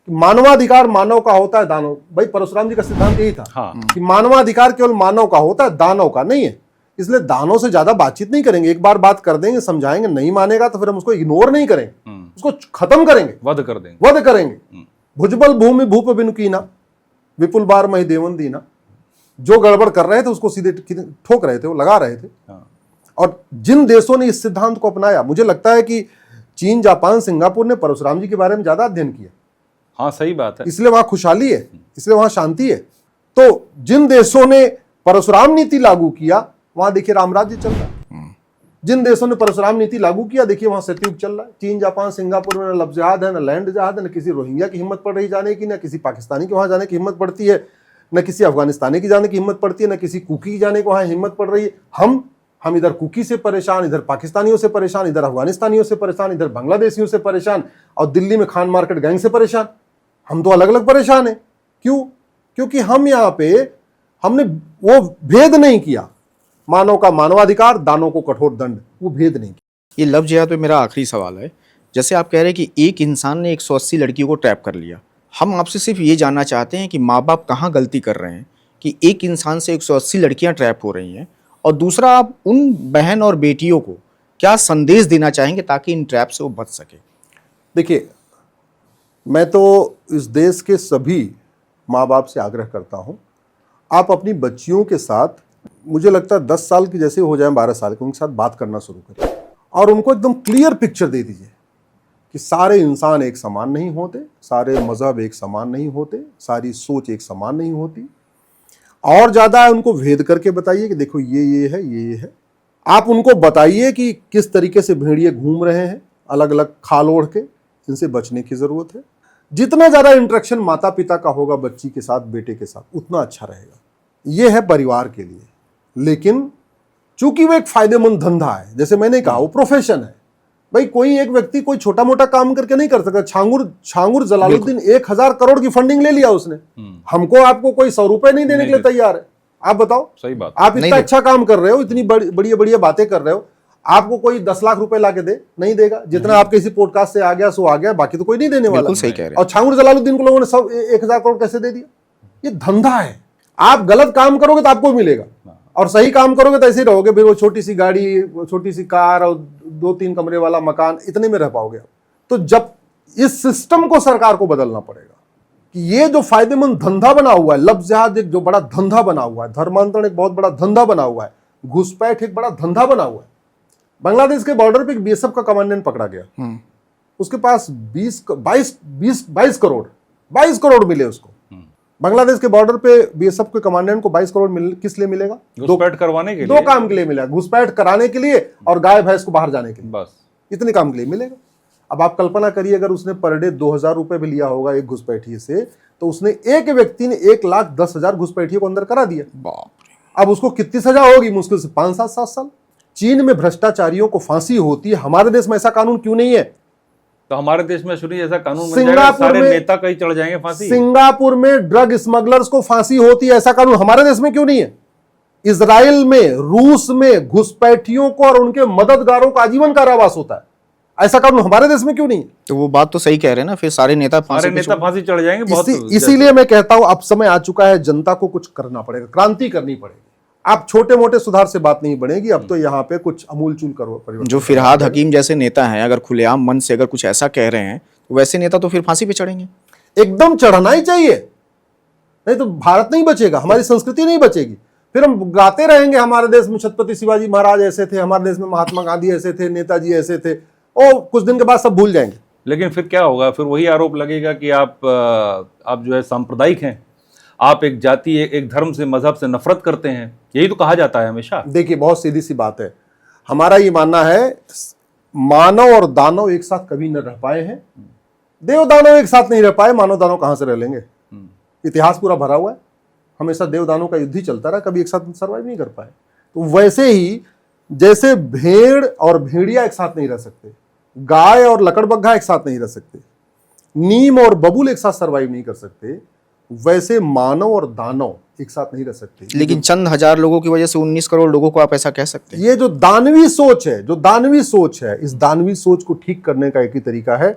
मानवाधिकार मानव का होता है, दानव। भाई परशुराम जी का सिद्धांत यही था। हाँ। कि मानवाधिकार केवल मानव का होता है, दानव का नहीं है। इसलिए दानव से ज्यादा बातचीत नहीं करेंगे, एक बार बात कर देंगे, समझाएंगे, नहीं मानेगा तो फिर हम उसको इग्नोर नहीं करेंगे, उसको खत्म करेंगे, वध कर देंगे। वध करेंगे। भुजबल भूमि भूप बिनु कीना, विपुल बार मही देवन दीना। जो गड़बड़ कर रहे थे उसको सीधे ठोक रहे थे, वो लगा रहे थे। हाँ। और जिन देशों ने इस सिद्धांत को अपनाया, मुझे लगता है कि चीन, जापान, सिंगापुर ने परशुराम जी के बारे में ज्यादा अध्ययन किया, हाँ सही बात है। इसलिए वहां खुशहाली है, इसलिए वहां शांति है। तो जिन देशों ने परशुराम नीति लागू किया वहां देखिए राम राज्य चल रहा है। जिन देशों ने परशुराम नीति लागू किया देखिए वहां सतयुग चल रहा है। चीन, जापान, सिंगापुर में न लफ्ज जहाद है, न लैंड जहाद है, न किसी रोहिंग्या की हिम्मत पड़ रही जाने की, न किसी पाकिस्तानी के वहां जाने की हिम्मत पड़ती है, न किसी अफगानिस्तानी की जाने की हिम्मत पड़ती है, न किसी कुकी की जाने को वहां हिम्मत पड़ रही है। हम इधर कुकी से परेशान, इधर पाकिस्तानियों से परेशान, इधर अफगानिस्तानियों से परेशान, इधर बांग्लादेशियों से परेशान, और दिल्ली में खान मार्केट गैंग से परेशान। हम तो अलग अलग परेशान है। क्यों? क्योंकि हम यहाँ पे हमने वो भेद नहीं किया, मानव का मानवाधिकार, दानों को कठोर दंड, वो भेद नहीं किया। ये लव जिहाद पे मेरा आखिरी सवाल है। जैसे आप कह रहे हैं कि एक इंसान ने 180 लड़कियों को ट्रैप कर लिया, हम आपसे सिर्फ ये जानना चाहते हैं कि माँ बाप कहाँ गलती कर रहे हैं कि एक इंसान से 180 लड़कियाँ ट्रैप हो रही हैं, और दूसरा आप उन बहन और बेटियों को क्या संदेश देना चाहेंगे ताकि इन ट्रैप से वो बच सके? देखिए, मैं तो इस देश के सभी माँ बाप से आग्रह करता हूँ, आप अपनी बच्चियों के साथ, मुझे लगता है 10 साल की जैसे हो जाए, 12 साल के, उनके साथ बात करना शुरू करिए और उनको एकदम क्लियर पिक्चर दे दीजिए कि सारे इंसान एक समान नहीं होते, सारे मजहब एक समान नहीं होते, सारी सोच एक समान नहीं होती। और ज़्यादा उनको भेद करके बताइए कि देखो ये है, ये है। आप उनको बताइए कि किस तरीके से भेड़िए घूम रहे हैं अलग अलग खाल ओढ़ के, इनसे बचने की ज़रूरत है। जितना ज़्यादा इंटरेक्शन माता पिता का होगा बच्ची के साथ, बेटे के साथ, उतना अच्छा रहेगा। ये है परिवार के लिए। लेकिन चूंकि वो एक फायदेमंद धंधा है, जैसे मैंने कहा, वो प्रोफेशन है भाई। कोई एक व्यक्ति कोई छोटा मोटा काम करके नहीं कर सकता। छांगुर जलालुद्दीन 1000 करोड़ की फंडिंग ले लिया उसने। हमको आपको कोई 100 रुपए नहीं देने के लिए तैयार है। आप बताओ, सही बात। आप इतना अच्छा काम कर रहे हो, इतनी बढ़िया बढ़िया बातें कर रहे हो, आपको कोई 10 लाख रुपए ला के दे? नहीं देगा। जितना आपके इसी पॉडकास्ट से आ गया सो आ गया, बाकी तो कोई नहीं देने वाला। सही कह रहे हैं। और छांगुर जलालुद्दीन को लोगों ने सब 1000 करोड़ कैसे दे दिया? ये धंधा है। आप गलत काम करोगे तो आपको मिलेगा, और सही काम करोगे तो ऐसे ही रहोगे। फिर वो छोटी सी गाड़ी, वो छोटी सी कार और 2-3 कमरे वाला मकान, इतने में रह पाओगे आप। तो जब इस सिस्टम को सरकार को बदलना पड़ेगा कि ये जो फायदेमंद धंधा बना हुआ है, लफ्ज जहाद एक जो बड़ा धंधा बना हुआ है, धर्मांतरण एक बहुत बड़ा धंधा बना हुआ है, घुसपैठ एक बड़ा धंधा बना हुआ है। बांग्लादेश के बॉर्डर पे एक बीएसएफ का कमांडेंट पकड़ा गया, उसके पास 22 करोड़ मिले उसको। बांग्लादेश के बॉर्डर पे बीएसएफ के कमांडेंट को 22 करोड़ किस लिए मिलेगा? घुसपैठ करवाने के लिए, 2 काम के लिए मिला, घुसपैठ कराने के लिए और गाय भैंस को बाहर जाने के लिए, बस इतने काम के लिए मिलेगा। अब आप कल्पना करिए, अगर उसने पर डे 2000 रुपए भी लिया होगा एक घुसपैठिए से, तो उसने एक व्यक्ति ने 1,10,000 घुसपैठिए को अंदर करा दिया। बाप रे। अब उसको कितनी सजा होगी? मुश्किल से 5-7 साल। चीन में भ्रष्टाचारियों को फांसी होती है, हमारे देश में ऐसा कानून क्यों नहीं है? तो हमारे देश में शुरू ऐसा कानून बन जाएगा, सारे नेता कहीं चढ़ जाएंगे फांसी। सिंगापुर में ड्रग स्मगलर्स को फांसी होती है, ऐसा कानून हमारे देश में क्यों नहीं है? इजराइल में, रूस में घुसपैठियों को और उनके मददगारों को आजीवन कारावास होता है, ऐसा कानून हमारे देश में क्यों नहीं है? तो वो बात तो सही कह रहे हैं ना, फिर सारे नेता फांसी चढ़ जाएंगे। बहुत इसीलिए मैं कहता हूं अब समय आ चुका है, जनता को कुछ करना पड़ेगा, क्रांति करनी पड़ेगी। आप छोटे मोटे सुधार से बात नहीं बनेगी, अब तो यहाँ पे कुछ अमूलचूल परिवर्तन। जो फिरहाद हकीम जैसे नेता हैं, अगर खुलेआम मन से अगर कुछ ऐसा कह रहे हैं, तो वैसे नेता तो फिर फांसी पे चढ़ेंगे। एकदम चढ़ना ही चाहिए, नहीं तो भारत नहीं बचेगा, हमारी संस्कृति नहीं बचेगी। फिर हम गाते रहेंगे हमारे देश में छत्रपति शिवाजी महाराज ऐसे थे, हमारे देश में महात्मा गांधी ऐसे थे, नेताजी ऐसे थे, और कुछ दिन के बाद सब भूल जाएंगे। लेकिन फिर क्या होगा? फिर वही आरोप लगेगा कि आप जो है सांप्रदायिक हैं, आप एक जाति, एक धर्म से, मजहब से नफरत करते हैं। यही तो कहा जाता है हमेशा। देखिए, बहुत सीधी सी बात है, हमारा ये मानना है मानव और दानव एक साथ कभी न रह पाए हैं। देव दानव एक साथ नहीं रह पाए, मानव दानव कहां से रह लेंगे? इतिहास पूरा भरा हुआ है, हमेशा देव दानव का युद्ध ही चलता रहा, कभी एक साथ सर्वाइव नहीं कर पाए। तो वैसे ही जैसे भेड़ और भेड़िया एक साथ नहीं रह सकते, गाय और लकड़बग्घा एक साथ नहीं रह सकते, नीम और बबूल एक साथ सर्वाइव नहीं कर सकते, वैसे मानव और दानव एक साथ नहीं रह सकते। लेकिन चंद हजार लोगों की वजह से 19 करोड़ लोगों को आप ऐसा कह सकते हैं। ये जो दानवी सोच है, इस दानवी सोच को ठीक करने का एक ही तरीका है,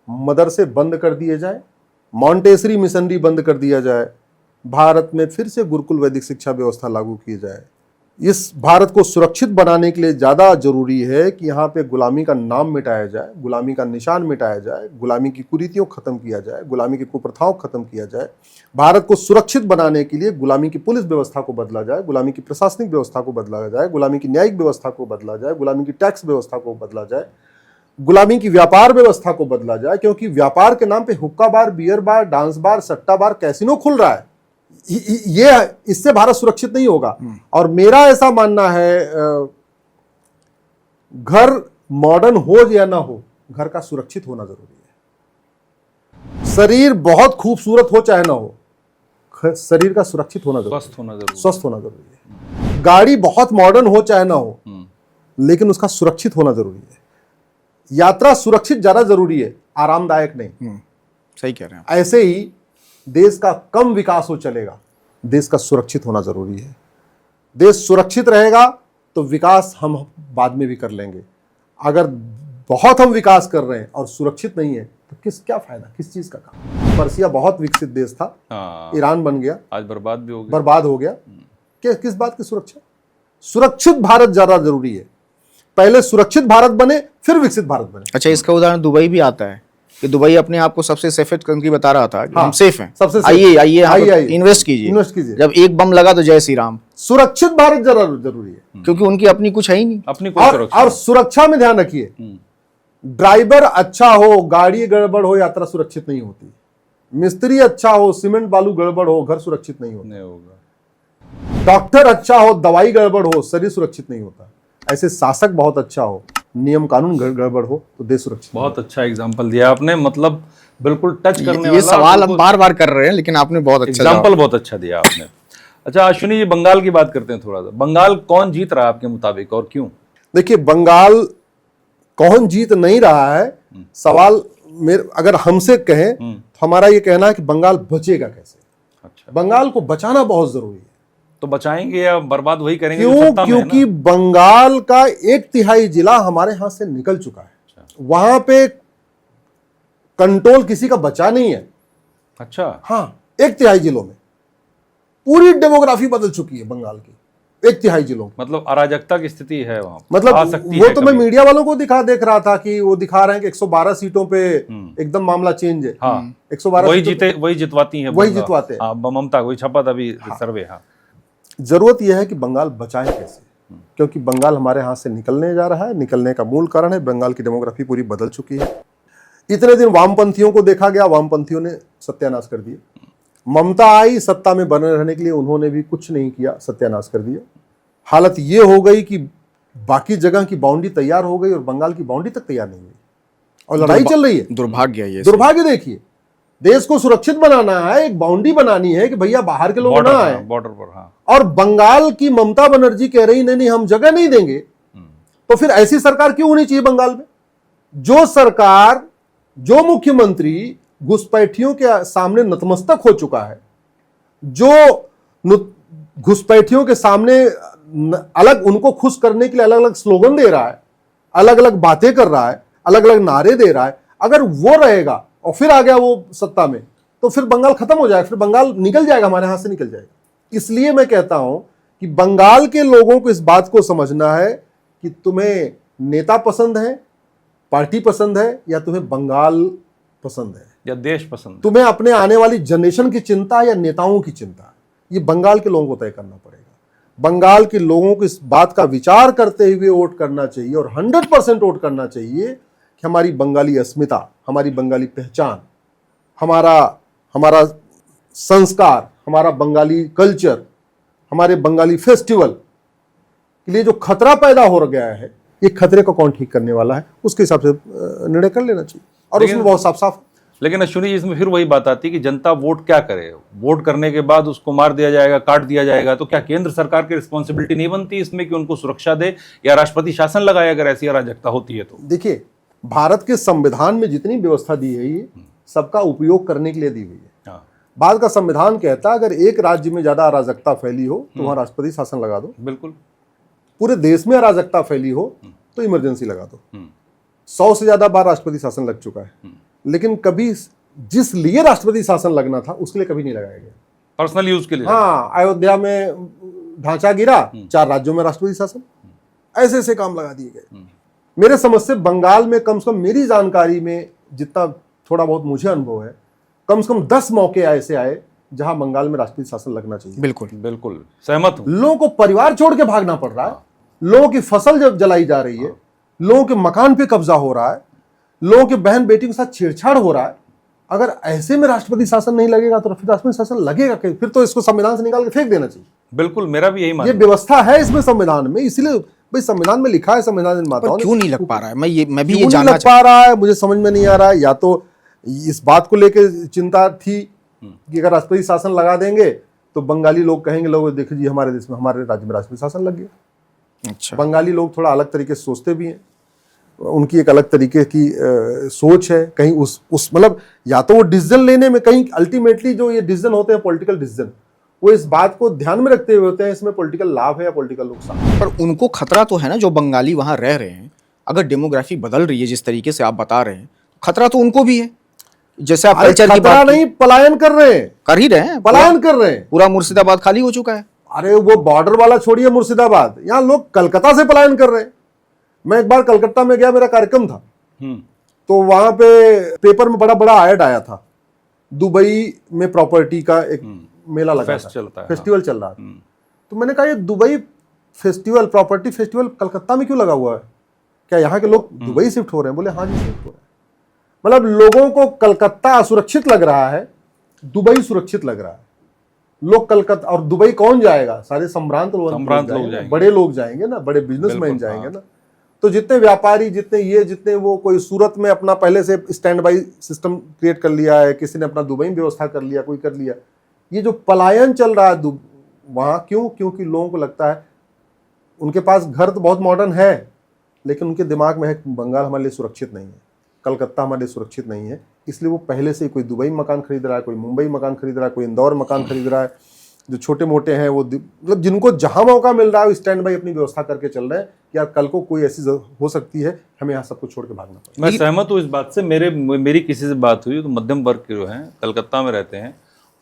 मदरसे बंद कर दिए जाए, मॉन्टेसरी मिशनरी बंद कर दिया जाए, भारत में फिर से गुरुकुल वैदिक शिक्षा व्यवस्था लागू की जाए, इस भारत को सुरक्षित बनाने के लिए ज़्यादा जरूरी है कि यहाँ पे गुलामी का नाम मिटाया जाए, गुलामी का निशान मिटाया जाए, गुलामी की कुरीतियों खत्म किया जाए, गुलामी की कुप्रथाओं खत्म किया जाए। भारत को सुरक्षित बनाने के लिए गुलामी की पुलिस व्यवस्था को बदला जाए, गुलामी की प्रशासनिक व्यवस्था को बदला जाए, गुलामी की न्यायिक व्यवस्था को बदला जाए, गुलामी की टैक्स व्यवस्था को बदला जाए, गुलामी की व्यापार व्यवस्था को बदला जाए। क्योंकि व्यापार के नाम पे हुक्का बार, बियर बार, डांस बार, सट्टा बार, कैसीनो खुल रहा है। ये इससे भारत सुरक्षित नहीं होगा। और मेरा ऐसा मानना है, घर मॉडर्न हो या ना हो, घर का सुरक्षित होना जरूरी है। शरीर बहुत खूबसूरत हो चाहे ना हो, शरीर का सुरक्षित होना जरूरी है, स्वस्थ होना जरूरी है। गाड़ी बहुत मॉडर्न हो चाहे ना हो, लेकिन उसका सुरक्षित होना जरूरी है। यात्रा सुरक्षित ज्यादा जरूरी है, आरामदायक नहीं। सही कह रहे हैं। ऐसे ही देश का कम विकास हो चलेगा, देश का सुरक्षित होना जरूरी है। देश सुरक्षित रहेगा तो विकास हम बाद में भी कर लेंगे। अगर बहुत हम विकास कर रहे हैं और सुरक्षित नहीं है तो क्या फायदा, किस चीज का काम। पर्सिया बहुत विकसित देश था, ईरान बन गया, आज बर्बाद हो गया। किस बात की सुरक्षा? सुरक्षित भारत ज्यादा जरूरी है। पहले सुरक्षित भारत बने, फिर विकसित भारत बने। अच्छा, इसका उदाहरण दुबई भी आता है कि दुबई अपने आप को सबसे सेफेस्ट कंट्री बता रहा था कि हाँ, हम सेफ हैं, सबसे आइए इन्वेस्ट कीजिए। जब एक बम लगा तो जय श्री राम। सुरक्षित भारत जरूरी है, क्योंकि उनकी अपनी कुछ है ही नहीं, अपनी और सुरक्षा में ध्यान रखिए, ड्राइवर अच्छा हो, गाड़ी गड़बड़ हो, यात्रा सुरक्षित नहीं होती। मिस्त्री अच्छा हो, सीमेंट बालू गड़बड़ हो, घर सुरक्षित नहीं होगा। डॉक्टर अच्छा हो, दवाई गड़बड़ हो, शरीर सुरक्षित नहीं होता। ऐसे शासक बहुत अच्छा हो, नियम कानून गड़बड़ हो तो देश सुरक्षित। बहुत अच्छा एग्जांपल दिया आपने, मतलब बिल्कुल टच करने वाला। ये सवाल हम बार बार कर रहे हैं, लेकिन आपने बहुत अच्छा एग्जांपल बहुत अच्छा दिया आपने। अच्छा अश्विनी जी, बंगाल की बात करते हैं थोड़ा सा। बंगाल कौन जीत रहा है आपके मुताबिक और क्यों? देखिए, बंगाल कौन जीत नहीं रहा है, सवाल अगर हमसे कहें तो हमारा ये कहना है कि बंगाल बचेगा कैसे। अच्छा, बंगाल को बचाना बहुत जरूरी है। तो बचाएंगे या बर्बाद वही करेंगे? क्यों? क्योंकि बंगाल का 1/3 जिला हमारे हाथ से निकल चुका है। अच्छा। वहां पे कंट्रोल किसी का बचा नहीं है। अच्छा, हाँ, 1/3 जिलों में पूरी डेमोग्राफी बदल चुकी है बंगाल की, 1/3 जिलों में। मतलब अराजकता की स्थिति है वहां, मतलब वो तो मैं मीडिया वालों को देख रहा था कि वो दिखा रहे हैं कि 112 सीटों पे एकदम मामला चेंज है। हाँ, 112 वही जितवाती हैं, वही जितवाते हैं। ममता वही छपा था अभी सर्वे। हाँ, जरूरत यह है कि बंगाल बचाएं कैसे, क्योंकि बंगाल हमारे हाथ से निकलने जा रहा है। निकलने का मूल कारण है बंगाल की डेमोग्राफी पूरी बदल चुकी है। इतने दिन वामपंथियों को देखा गया, वामपंथियों ने सत्यानाश कर दिया। ममता आई, सत्ता में बने रहने के लिए उन्होंने भी कुछ नहीं किया, सत्यानाश कर दिया। हालत ये हो गई कि बाकी जगह की बाउंड्री तैयार हो गई और बंगाल की बाउंड्री तक तैयार नहीं हुई और लड़ाई चल रही है। दुर्भाग्य देखिए, देश को सुरक्षित बनाना है, एक बाउंड्री बनानी है कि भैया बाहर के लोग ना आए बॉर्डर पर। हाँ, और बंगाल की ममता बनर्जी कह रही नहीं हम जगह नहीं देंगे। तो फिर ऐसी सरकार क्यों होनी चाहिए बंगाल में? जो सरकार, जो मुख्यमंत्री घुसपैठियों के सामने नतमस्तक हो चुका है, जो घुसपैठियों के सामने अलग उनको खुश करने के लिए अलग अलग स्लोगन दे रहा है, अलग अलग बातें कर रहा है, अलग अलग नारे दे रहा है, अगर वो रहेगा और फिर आ गया वो सत्ता में, तो फिर बंगाल खत्म हो जाएगा, फिर बंगाल निकल जाएगा, हमारे हाथ से निकल जाएगा। इसलिए मैं कहता हूं कि बंगाल के लोगों को इस बात को समझना है कि तुम्हें नेता पसंद है, पार्टी पसंद है, या तुम्हें बंगाल पसंद है, या देश पसंद है। तुम्हें अपने आने वाली जनरेशन की चिंता या नेताओं की चिंता, ये बंगाल के लोगों को तय करना पड़ेगा। बंगाल के लोगों को इस बात का विचार करते हुए वोट करना चाहिए और 100% वोट करना चाहिए कि हमारी बंगाली अस्मिता, हमारी बंगाली पहचान, हमारा संस्कार, हमारा बंगाली कल्चर, हमारे बंगाली फेस्टिवल के लिए जो खतरा पैदा हो गया है, ये खतरे को कौन ठीक करने वाला है, उसके हिसाब से निर्णय कर लेना चाहिए। और उसमें बहुत साफ साफ। लेकिन अश्विनी जी, इसमें फिर वही बात आती है कि जनता वोट क्या करे? वोट करने के बाद उसको मार दिया जाएगा, काट दिया जाएगा, तो क्या केंद्र सरकार की रिस्पॉन्सिबिलिटी नहीं बनती इसमें कि उनको सुरक्षा दे या राष्ट्रपति शासन लगाए अगर ऐसी अराजकता होती है तो? देखिए, भारत के संविधान में जितनी व्यवस्था दी है ये सबका उपयोग करने के लिए दी हुई है। भारत का संविधान कहता है अगर एक राज्य में ज्यादा अराजकता फैली हो तो वहां राष्ट्रपति शासन लगा दो। बिल्कुल। पूरे देश में अराजकता फैली हो तो इमरजेंसी लगा दो। 100 से ज्यादा बार राष्ट्रपति शासन लग चुका है, लेकिन कभी जिस लिए राष्ट्रपति शासन लगना था उसके लिए कभी नहीं लगाया गया, पर्सनल यूज के लिए। हाँ, अयोध्या में ढांचा गिरा, 4 राज्यों में राष्ट्रपति शासन, ऐसे ऐसे काम लगा दिए गए। मेरे समझ से बंगाल में कम से कम मेरी जानकारी में जितना थोड़ा बहुत मुझे अनुभव है, कम से कम 10 मौके ऐसे आए जहां बंगाल में राष्ट्रपति शासन लगना चाहिए। बिल्कुल बिल्कुल सहमत हूं। लोगों को परिवार छोड़ के भागना पड़ रहा है, लोगों की फसल जब जलाई जा रही है, लोगों के मकान पे कब्जा हो रहा है, लोगों के बहन बेटी के साथ छेड़छाड़ हो रहा है। अगर ऐसे में राष्ट्रपति शासन नहीं लगेगा तो फिर राष्ट्रपति शासन लगेगा कहीं? फिर तो इसको संविधान से निकाल के फेंक देना चाहिए। बिल्कुल, मेरा भी यही ये मानना है। व्यवस्था है इसमें संविधान में, इसलिए भाई संविधान में लिखा है, संविधान निर्माताओं पर क्यों नहीं लग पा रहा है? मैं भी ये क्यों नहीं जानना लग पा रहा है, मुझे समझ में नहीं आ रहा है। या तो इस बात को लेकर चिंता थी कि अगर राष्ट्रपति शासन लगा देंगे तो बंगाली लोग कहेंगे, लोग देखिए जी हमारे देश में, हमारे राज्य में राष्ट्रपति शासन लग गया। अच्छा, बंगाली लोग थोड़ा अलग तरीके से सोचते भी हैं, उनकी एक अलग तरीके की सोच है। कहीं उस मतलब या तो वो डिसीजन लेने में, कहीं अल्टीमेटली जो ये डिसीजन होते हैं पॉलिटिकल डिसीजन, वो इस बात को ध्यान में रखते हुए होते हैं इसमें पॉलिटिकल लाभ है या पॉलिटिकल नुकसान। पर उनको खतरा तो है ना, जो बंगाली वहां रह रहे हैं। अगर डेमोग्राफी बदल रही है जिस तरीके से आप बता रहे हैं, खतरा तो उनको भी है। जैसे आप कल्चर की खतरा बात नहीं, पलायन कर रहे हैं, कर ही रहे हैं, पलायन कर रहे हैं। पूरा मुर्शिदाबाद खाली हो चुका है। अरे वो बॉर्डर वाला छोड़िए मुर्शिदाबाद, यहाँ लोग कलकत्ता से पलायन कर रहे हैं। मैं एक बार कलकत्ता में गया, मेरा कार्यक्रम था, तो वहां पे पेपर में बड़ा बड़ा ऐड आया था, दुबई में प्रॉपर्टी का एक मेला लगा था, फेस्टिवल चल रहा था। तो मैंने कहा ये Dubai festival, property festival Calcutta में क्यों लगा हुआ है? क्या यहाँ के लोग दुबई शिफ्ट हो रहे हैं? बोले हाँ जी शिफ्ट हो रहे हैं। मतलब लोगों को कलकत्ता असुरक्षित लग रहा है, दुबई सुरक्षित लग रहा है। लोग कलकत्ता और दुबई कौन जाएगा? सारे संभ्रांत लोग जाएंगे, बड़े लोग जाएंगे ना, बड़े बिजनेसमैन जाएंगे ना। तो जितने व्यापारी, जितने वो, कोई सूरत में अपना पहले से स्टैंड बाई सिस्टम क्रिएट कर लिया है, किसी ने अपना दुबई में व्यवस्था कर लिया, कोई कर लिया। ये जो पलायन चल रहा है वहां, क्योंकि लोगों को लगता है, उनके पास घर तो बहुत मॉडर्न है, लेकिन उनके दिमाग में है बंगाल हमारे लिए सुरक्षित नहीं है, कलकत्ता हमारे लिए सुरक्षित नहीं है। इसलिए वो पहले से कोई दुबई मकान खरीद रहा है, कोई मुंबई मकान खरीद रहा है, कोई इंदौर मकान खरीद रहा है। जो छोटे मोटे हैं वो मतलब जिनको जहां मौका मिल रहा है वो स्टैंड बाई अपनी व्यवस्था करके चल रहे हैं कि यार कल को कोई ऐसी हो सकती है, हमें यहाँ सब कुछ छोड़ के भागना पड़ेगा। मैं सहमत हूँ इस बात से। मेरी किसी से बात हुई तो मध्यम वर्ग के जो हैं, कलकत्ता में रहते हैं,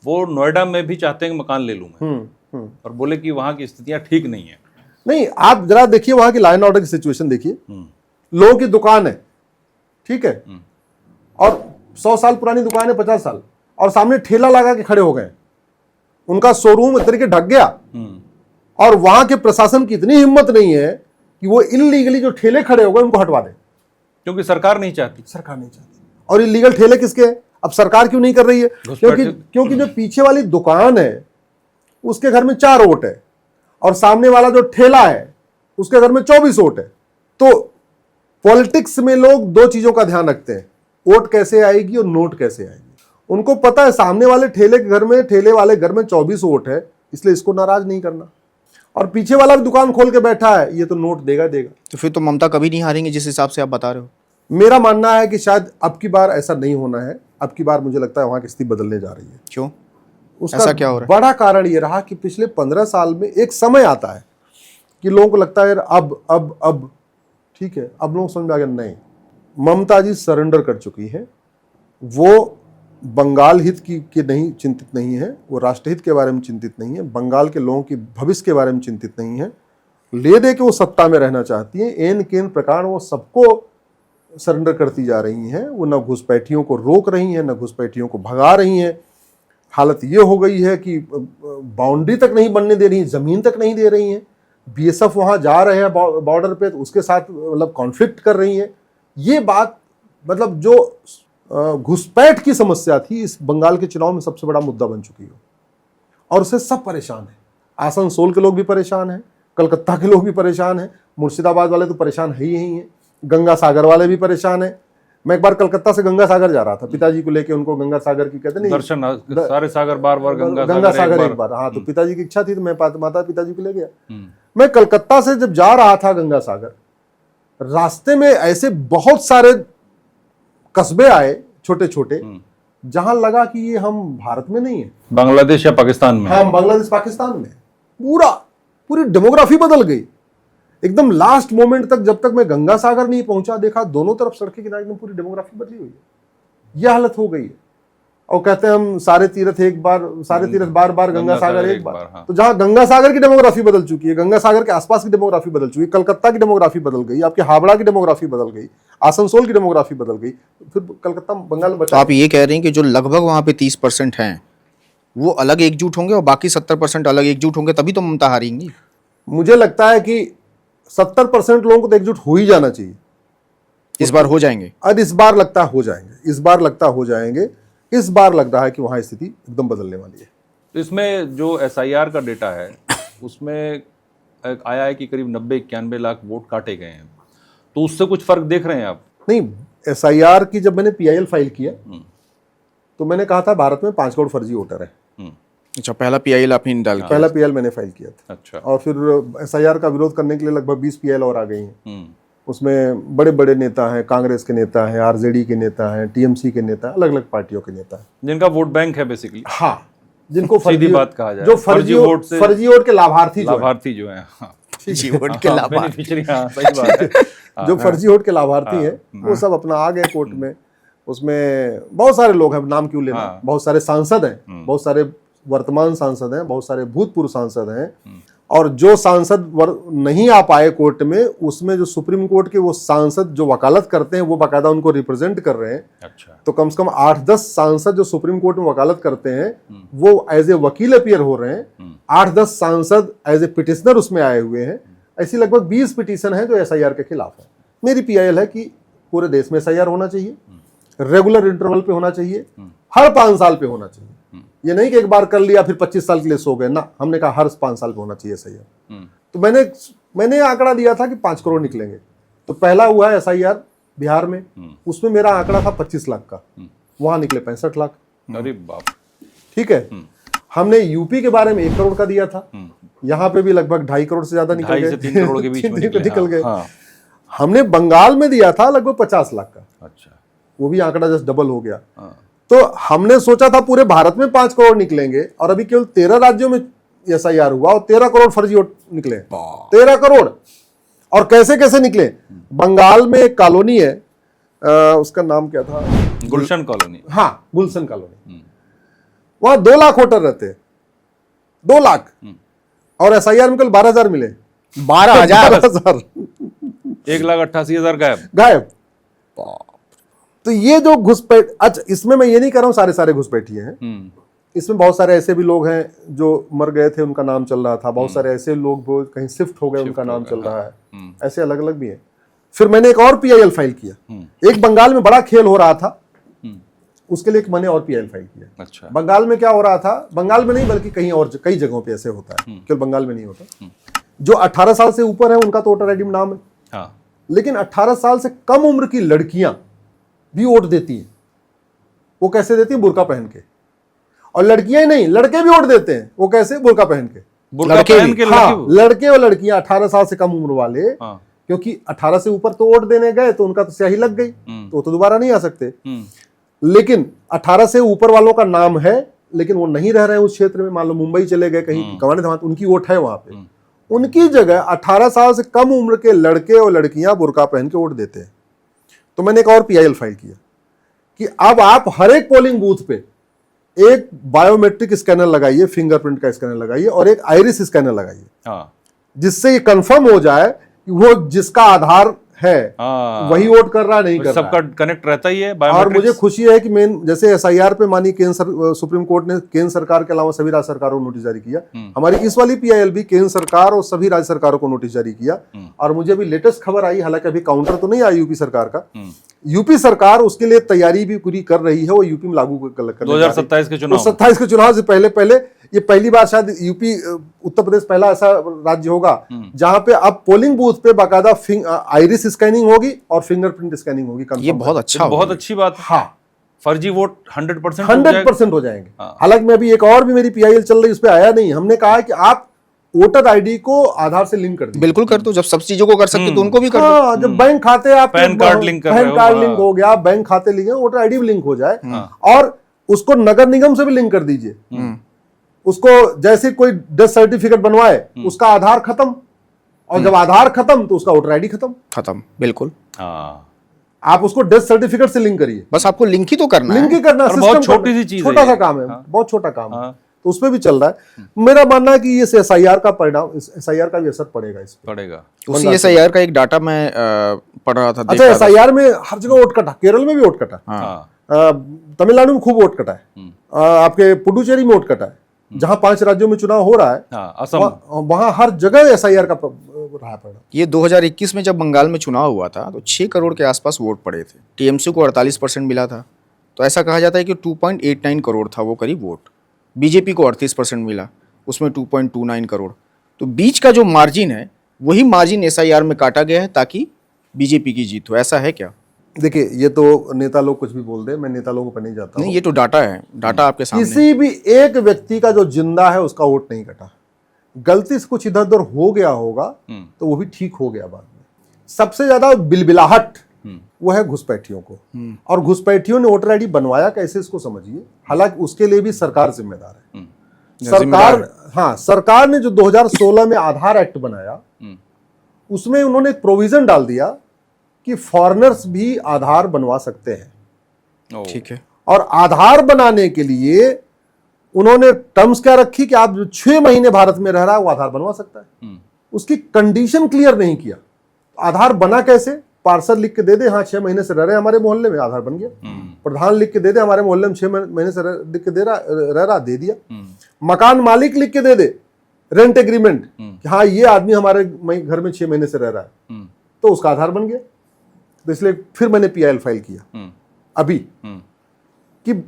वो नोएडा में भी चाहते हैं कि मकान ले लूँ मैं, और बोले कि वहाँ की स्थितियाँ ठीक नहीं है। नहीं, आप जरा देखिए वहां की लॉ एंड ऑर्डर की सिचुएशन देखिए। लोगों की दुकान है, ठीक है, और 100 साल पुरानी दुकान है, 50 साल, और सामने ठेला लगा के खड़े हो गए, उनका शोरूम इस तरीके ढक गया। और वहां के प्रशासन की इतनी हिम्मत नहीं है कि वो इलीगली जो ठेले खड़े हो गए उनको हटवा दे, क्योंकि सरकार नहीं चाहती। सरकार नहीं चाहती। और इलीगल ठेले किसके हैं? अब सरकार क्यों नहीं कर रही है? क्योंकि जो पीछे वाली दुकान है उसके घर में 4 वोट है, और सामने वाला जो ठेला है उसके घर में 24 वोट है। तो पॉलिटिक्स में लोग 2 चीजों का ध्यान रखते हैं, वोट कैसे आएगी और नोट कैसे आएगी। उनको पता है सामने वाले ठेले वाले घर में 24 वोट है, इसलिए इसको नाराज नहीं करना। और पीछे वाला भी दुकान खोल के बैठा है, ये तो नोट देगा। तो फिर तो ममता कभी नहीं हारेंगे जिस हिसाब से आप बता रहे हो। मेरा मानना है कि शायद अब की बार ऐसा नहीं होना है। अब की बार मुझे लगता है वहां की स्थिति बदलने जा रही है। क्यों? उसका ऐसा क्या हो रहा है? बड़ा कारण ये रहा कि पिछले 15 साल में एक समय आता है कि लोगों को लगता है यार अब ठीक है, अब लोग समझ में आ गया नहीं, ममता जी सरेंडर कर चुकी है। वो बंगाल हित के नहीं चिंतित नहीं है, वो राष्ट्र हित के बारे में चिंतित नहीं है, बंगाल के लोगों की भविष्य के बारे में चिंतित नहीं है। ले दे के वो सत्ता में रहना चाहती है। एन केन प्रकार वो सबको सरेंडर करती जा रही हैं। वो न घुसपैठियों को रोक रही हैं, न घुसपैठियों को भगा रही हैं। हालत ये हो गई है कि बाउंड्री तक नहीं बनने दे रही हैं, जमीन तक नहीं दे रही हैं। बीएसएफ वहां जा रहे हैं बॉर्डर पे, तो उसके साथ मतलब कॉन्फ्लिक्ट कर रही हैं। ये बात मतलब जो घुसपैठ की समस्या थी इस बंगाल के चुनाव में सबसे बड़ा मुद्दा बन चुकी है, और उससे सब परेशान हैं। आसनसोल के लोग भी परेशान हैं, कलकत्ता के लोग भी परेशान हैं, मुर्शिदाबाद वाले तो परेशान है ही हैं, गंगा सागर वाले भी परेशान हैं। मैं एक बार कलकत्ता से गंगा सागर जा रहा था पिताजी को लेके, उनको गंगा सागर की कहते नहीं दर्शन, सारे सागर बार गंगा सागर एक बार। हाँ, तो पिताजी की इच्छा थी तो मैं माता पिताजी को ले गया। मैं कलकत्ता से जब जा रहा था गंगा सागर, रास्ते में ऐसे बहुत सारे कस्बे आए छोटे छोटे, जहां लगा कि ये हम भारत में नहीं है, बांग्लादेश या पाकिस्तान में। हाँ, बांग्लादेश पाकिस्तान में। पूरी डेमोग्राफी बदल गई एकदम लास्ट मोमेंट तक। जब तक मैं गंगा सागर नहीं पहुंचा, देखा दोनों तरफ सड़क के किनारे एकदम पूरी डेमोग्राफी बदली हुई है। यह हालत हो गई है। और कहते हैं हम सारे तीर्थ बार बार गंगा सागर एक बार। हाँ। तो जहां गंगा सागर की डेमोग्राफी बदल चुकी है, गंगा सागर के आसपास की डेमोग्राफी बदल चुकी है, कलकत्ता की डेमोग्राफी बदल गई, आपके हावड़ा की डेमोग्राफी बदल गई, आसनसोल की डेमोग्राफी बदल गई, फिर कलकत्ता बंगाल में तो बचा। आप ये कह रहे हैं कि जो लगभग वहां पे 30% हैं वो अलग एकजुट होंगे और बाकी 70% अलग एकजुट होंगे, तभी तो ममता हारेंगी। मुझे लगता है कि 70% लोगों को तो एकजुट हो ही जाना चाहिए। इस बार हो जाएंगे। और इस बार लगता है हो जाएंगे, इस बार लगता है हो जाएंगे, इस बार लग रहा है कि वहां स्थिति एकदम बदलने वाली है। इसमें जो SIR का डेटा है उसमें एक आया है कि करीब 90-91 लाख वोट काटे गए हैं, तो उससे कुछ फर्क देख रहे हैं आप? नहीं, SIR की जब मैंने PIL फाइल किया तो मैंने कहा था भारत में 5 करोड़ फर्जी वोटर है। अच्छा, पहला PIL आप ही डाल के। पहला PIL मैंने फाइल किया था। अच्छा। और फिर SIR का विरोध करने के लिए लगभग 20 PIL और आ गई हैं। उसमें बड़े बड़े नेता हैं, कांग्रेस के नेता हैं, RJD के नेता हैं, TMC के नेता, अलग अलग पार्टियों के नेता हैं, जिनका वोट बैंक है बेसिकली। हाँ, जिनको सीधी बात कहा जाए, जो फर्जी वोट के लाभार्थी जो है, हाँ, वोट के लाभार्थी, बेनिफिशियरी, हाँ, सही बात है। जो फर्जी वोट के लाभार्थी हैं वो सब अपना आ गए कोर्ट में। उसमें बहुत सारे लोग हैं, नाम क्यों लेना, बहुत सारे सांसद हैं, बहुत सारे वर्तमान सांसद हैं, बहुत सारे भूतपूर्व सांसद हैं, और जो सांसद नहीं आ पाए कोर्ट में, उसमें जो सुप्रीम कोर्ट के वो सांसद जो वकालत करते हैं वो बाकायदा उनको रिप्रेजेंट कर रहे हैं। अच्छा। तो कम से कम 8-10 सांसद जो सुप्रीम कोर्ट में वकालत करते हैं वो एज ए वकील अपीयर हो रहे हैं। 8-10 सांसद एज ए पिटिशनर उसमें आए हुए हैं। ऐसी लगभग 20 पिटीशन है जो SIR के खिलाफ है। मेरी PIL है कि पूरे देश में SIR होना चाहिए, रेगुलर इंटरवल पे होना चाहिए, हर 5 साल पे होना चाहिए। ये नहीं कि एक बार कर लिया फिर 25 साल के लिए सो गए ना, हमने कहा हर 5 साल पे होना चाहिए SIR। तो मैंने आंकड़ा दिया था कि 5 करोड़ निकलेंगे। तो पहला हुआ है SIR बिहार में, उसमें मेरा आंकड़ा था 25 लाख का, वहां निकले 65 लाख। अरे बाप। ठीक है। हमने यूपी के बारे में 1 करोड़ का दिया था, यहाँ पे भी लगभग 2.5 करोड़ से ज्यादा निकल गए, 2.5 से 3 करोड़ के बीच में निकल गए। हाँ। हमने बंगाल में दिया था लगभग 50 लाख का। अच्छा। वो भी आंकड़ा जस्ट डबल हो गया। हाँ। तो हमने सोचा था पूरे भारत में 5 करोड़ निकलेंगे, और अभी केवल 13 राज्यों में SIR हुआ और 13 करोड़ फर्जी वोट निकले। 13 करोड़। और कैसे कैसे निकले? बंगाल में एक कॉलोनी है, उसका नाम क्या था, गुलशन कॉलोनी। हाँ, गुलशन कॉलोनी। वहां 2 लाख वोटर रहते हैं, 2 लाख, और SIR में कल 12,000 मिले। 12,000। 1,88,000 गायब। तो ये जो घुसपैठ, अच्छा इसमें मैं ये नहीं कर रहा हूँ सारे घुसपैठिए हैं, इसमें बहुत सारे ऐसे भी लोग हैं जो मर गए थे, उनका नाम चल रहा था, बहुत सारे ऐसे लोग वो कहीं शिफ्ट हो गए, उनका नाम चल रहा है, ऐसे अलग अलग भी हैं। फिर मैंने एक और PIL फाइल किया। एक बंगाल में बड़ा खेल हो रहा था, उसके लिए मैंने और PIL फाइल किया। अच्छा। बंगाल में क्या हो रहा था, बंगाल में नहीं बल्कि कहीं और कई जगहों पे ऐसे होता है, केवल बंगाल में नहीं होता। जो 18 साल से ऊपर है उनका तो वोटर ID में नाम है। हाँ। लेकिन 18 साल से कम उम्र की लड़कियां भी वोट देती हैं। वो कैसे देती हैं? बुर्का पहन के। और लड़कियां ही नहीं, लड़के भी वोट देते हैं। वो कैसे? बुर्का पहन के। बुर्का पहन के हाँ, लड़के और लड़कियां 18 साल से कम उम्र वाले। हाँ। क्योंकि 18 से ऊपर तो वोट देने गए तो उनका तो स्याही लग गई, तो वो तो दोबारा नहीं आ सकते। लेकिन 18 से ऊपर वालों का नाम है, लेकिन वो नहीं रह रहे उस क्षेत्र में, मान लो मुंबई चले गए कहीं, गंवाने धमात, उनकी वोट है वहां पे, उनकी जगह 18 साल से कम उम्र के लड़के और लड़कियां बुर्का पहन के वोट देते हैं। तो मैंने एक और PIL फाइल किया कि अब आप हर एक पोलिंग बूथ पे एक बायोमेट्रिक स्कैनर लगाइए, फिंगरप्रिंट का स्कैनर लगाइए, और एक आइरिस स्कैनर लगाइए। हाँ। जिससे ये कंफर्म हो जाए कि वो जिसका आधार है वही वोट कर रहा नहीं कर रहा, सबका कनेक्ट रहता ही है। और मुझे खुशी है कि जैसे SIR पे मानी सुप्रीम कोर्ट ने केंद्र सरकार के अलावा सभी राज्य सरकारों को नोटिस जारी किया, हमारी इस वाली PIL भी केंद्र सरकार और सभी राज्य सरकारों को नोटिस जारी किया। और मुझे अभी लेटेस्ट खबर आई, हालांकि अभी काउंटर तो नहीं आया यूपी सरकार का, यूपी सरकार उसके लिए तैयारी भी पूरी कर रही है, वो यूपी में लागू कर 2027 के चुनाव, 27 के चुनाव से पहले ये पहली बार शायद यूपी, उत्तर प्रदेश पहला ऐसा राज्य होगा जहां पे अब पोलिंग बूथ पे बाकायदा आइरिस स्कैनिंग होगी और फिंगरप्रिंट स्कैनिंग होगी। ये बहुत अच्छा, बहुत अच्छी बात। हाँ, फर्जी वोट 100% हो जाएंगे। हालांकि मैं अभी एक और भी मेरी PIL चल रही, उस पर आया नहीं। हमने कहा है कि आप वोटर ID को आधार से लिंक कर दीजिए। बिल्कुल कर दो, जब सब चीजों को कर सकते तो उनको भी कर दो। हाँ, जब बैंक खाते आप पैन कार्ड लिंक हो गया, बैंक खाते लिंक, वोटर ID भी लिंक हो जाए, और उसको नगर निगम से भी लिंक कर दीजिए। उसको जैसे कोई डेथ सर्टिफिकेट बनवाए, उसका आधार खत्म, और जब आधार खत्म तो उसका वोटर ID खत्म। बिल्कुल। हाँ, आप उसको डेथ सर्टिफिकेट से लिंक करिए, बस आपको लिंक ही तो करना लिंक है। ही करना, और बहुत सिस्टम छोटी सी चीज है छोटा सा ये। काम है, हाँ। बहुत छोटा काम है, हाँ। तो उसमें भी चल रहा है। मेरा मानना है कि ये SIR का परिणाम, SIR का भी असर पड़ेगा इस पे। पड़ेगा। उसी SIR का एक डाटा मैं पढ़ रहा था, देख अच्छा, रहा था। SIR में हर जगह वोट कटा, केरल में भी वोट कटा, हाँ। तमिलनाडु में खूब वोट कटा है, आपके पुडुचेरी में वोट कटा है, जहां 5 राज्यों में चुनाव हो रहा है, हाँ, असम। वहां हर जगह SIR का रहा पड़ा। ये 2021 में जब बंगाल में चुनाव हुआ था तो 6 करोड़ के आसपास वोट पड़े थे, TMC को 48% मिला था। तो ऐसा कहा जाता है कि 2.89 करोड़ था वो करीब वोट, बीजेपी को 38% मिला, उसमें 2.29 करोड़। तो बीच का जो मार्जिन है वही मार्जिन SIR में काटा गया है ताकि बीजेपी की जीत हो। ऐसा है क्या? देखिए, ये तो नेता लोग कुछ भी बोल दे, मैं नेता लोगों पर नहीं जाता नहीं, हूं। ये तो डाटा है, डाटा आपके सामने है। किसी भी एक व्यक्ति का जो जिंदा है उसका वोट नहीं कटा, गलती से कुछ इधर उधर हो गया होगा तो वो भी ठीक हो गया बाद में। सबसे ज्यादा बिलबिलाहट वो है घुसपैठियों को, और घुसपैठियों ने वोटर आईडी बनवाया कैसे, इसको समझिए। हालांकि उसके लिए भी सरकार जिम्मेदार है। सरकार, हाँ, सरकार ने जो 2016 में आधार एक्ट बनाया उसमें उन्होंने एक प्रोविजन डाल दिया कि फॉरेनर्स भी आधार बनवा सकते हैं। ठीक है। और आधार बनाने के लिए उन्होंने टर्म्स क्या रखी कि आप जो 6 महीने भारत में रह रहा है वो आधार बनवा सकता है। उसकी कंडीशन क्लियर नहीं किया। आधार बना कैसे? पार्सल लिख के दे दे, हाँ 6 महीने से रह रहे हमारे मोहल्ले में, आधार बन गया। प्रधान लिख के दे दे, हमारे मोहल्ले में 6 महीने से लिख के रह रहा, दे दिया। मकान मालिक लिख के दे दे, रेंट एग्रीमेंट, हाँ ये आदमी हमारे घर में 6 महीने से रह रहा है, तो उसका आधार बन गया। तो इसलिए फिर मैंने PIL फाइल किया अभी कि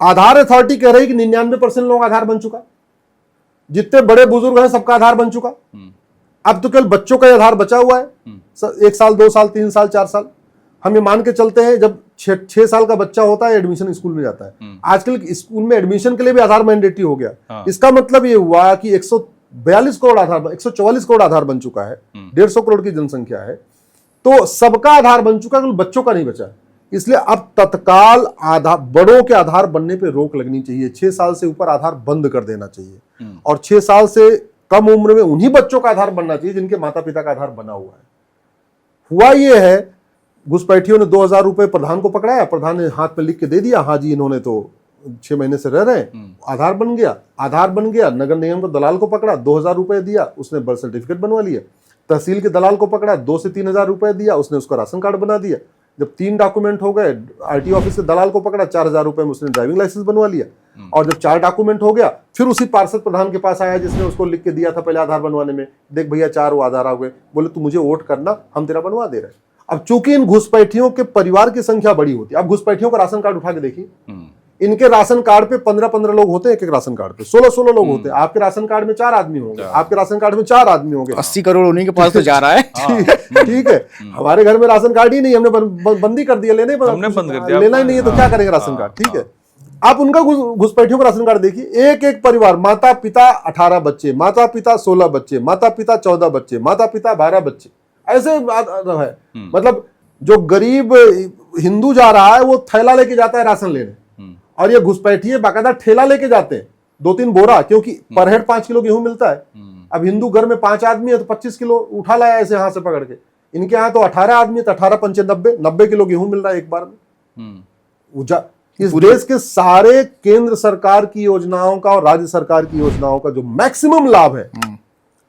आधार अथॉरिटी कह रही कि 99% लोग आधार बन चुका, जितने बड़े बुजुर्ग हैं सबका आधार बन चुका। अब तो केवल बच्चों का आधार बचा हुआ है, 1 साल 2 साल 3 साल 4 साल। हम ये मान के चलते हैं जब 6 साल का बच्चा होता है एडमिशन स्कूल में जाता है। आजकल स्कूल में एडमिशन के लिए भी आधार मैंडेटरी हो गया। इसका मतलब ये हुआ कि 142 करोड़ आधार, 144 करोड़ आधार बन चुका है, 150 करोड़ की जनसंख्या है, तो सबका आधार बन चुका है, बच्चों का नहीं बचा। इसलिए अब तत्काल आधार, बड़ों के आधार बनने पे रोक लगनी चाहिए। 6 साल से ऊपर आधार बंद कर देना चाहिए, और 6 साल से कम उम्र में उन्हीं बच्चों का आधार बनना चाहिए जिनके माता पिता का आधार बना हुआ है। हुआ ये है, घुसपैठियों ने 2000 रुपए प्रधान को पकड़ाया, प्रधान ने हाथ पे लिख के दे दिया, हाँ जी इन्होंने तो 6 महीने से रह रहे हैं, आधार बन गया। आधार बन गया, नगर निगम को दलाल को पकड़ा, 2000 रुपए दिया, उसने बर्थ सर्टिफिकेट बनवा लिया। तहसील के दलाल को पकड़ा, 2 से 3000 रुपए दिया, उसने उसका राशन कार्ड बना दिया। जब 3 डॉक्यूमेंट हो गए, RTO ऑफिस के दलाल को पकड़ा, 4000 रुपए में उसने ड्राइविंग लाइसेंस बनवा लिया। और जब 4 डॉक्यूमेंट हो गया, फिर उसी पार्षद प्रधान के पास आया जिसने उसको लिख के दिया था पहले आधार बनवाने में, देख भैया 4 वो आधार आ गए, बोले तू मुझे वोट करना, हम तेरा बनवा दे रहे हैं। अब चूंकि इन घुसपैठियों के परिवार की संख्या बड़ी होती है, अब घुसपैठियों का राशन कार्ड उठा के देखिए, इनके राशन कार्ड पे 15-15 लोग होते हैं, एक राशन कार्ड पे 16-16 लोग होते हैं। आपके राशन कार्ड में 4 आदमी होंगे, आपके राशन कार्ड में 4 आदमी होंगे। 80 करोड़ उन्हीं के पास तो जा रहा है। ठीक है, हमारे घर में राशन कार्ड ही नहीं, हमने बंदी कर दिया, लेने हमने बंद कर दिया, लेना ही नहीं है तो क्या करेंगे राशन कार्ड। ठीक है, आप उनका घुसपैठियों का राशन कार्ड देखिए, एक परिवार, माता पिता 18 बच्चे, माता पिता 16 बच्चे, माता पिता 14 बच्चे, माता पिता 12 बच्चे, ऐसे है। मतलब जो गरीब हिंदू जा रहा है वो थैला लेके जाता है राशन लेने, और ये घुसपैठिए बाकायदा ठेला लेके जाते हैं, 2-3 बोरा, क्योंकि पर हेड 5 किलो गेहूं मिलता है। अब हिंदू घर में 5 आदमी है तो 25 किलो उठा लाया ऐसे हाथ से पकड़ के। इनके यहाँ तो 18 आदमी है तो 18×5 90 किलो गेहूं मिल रहा है एक बार में। इस देश के सारे केंद्र सरकार की योजनाओं का और राज्य सरकार की योजनाओं का जो मैक्सिमम लाभ है,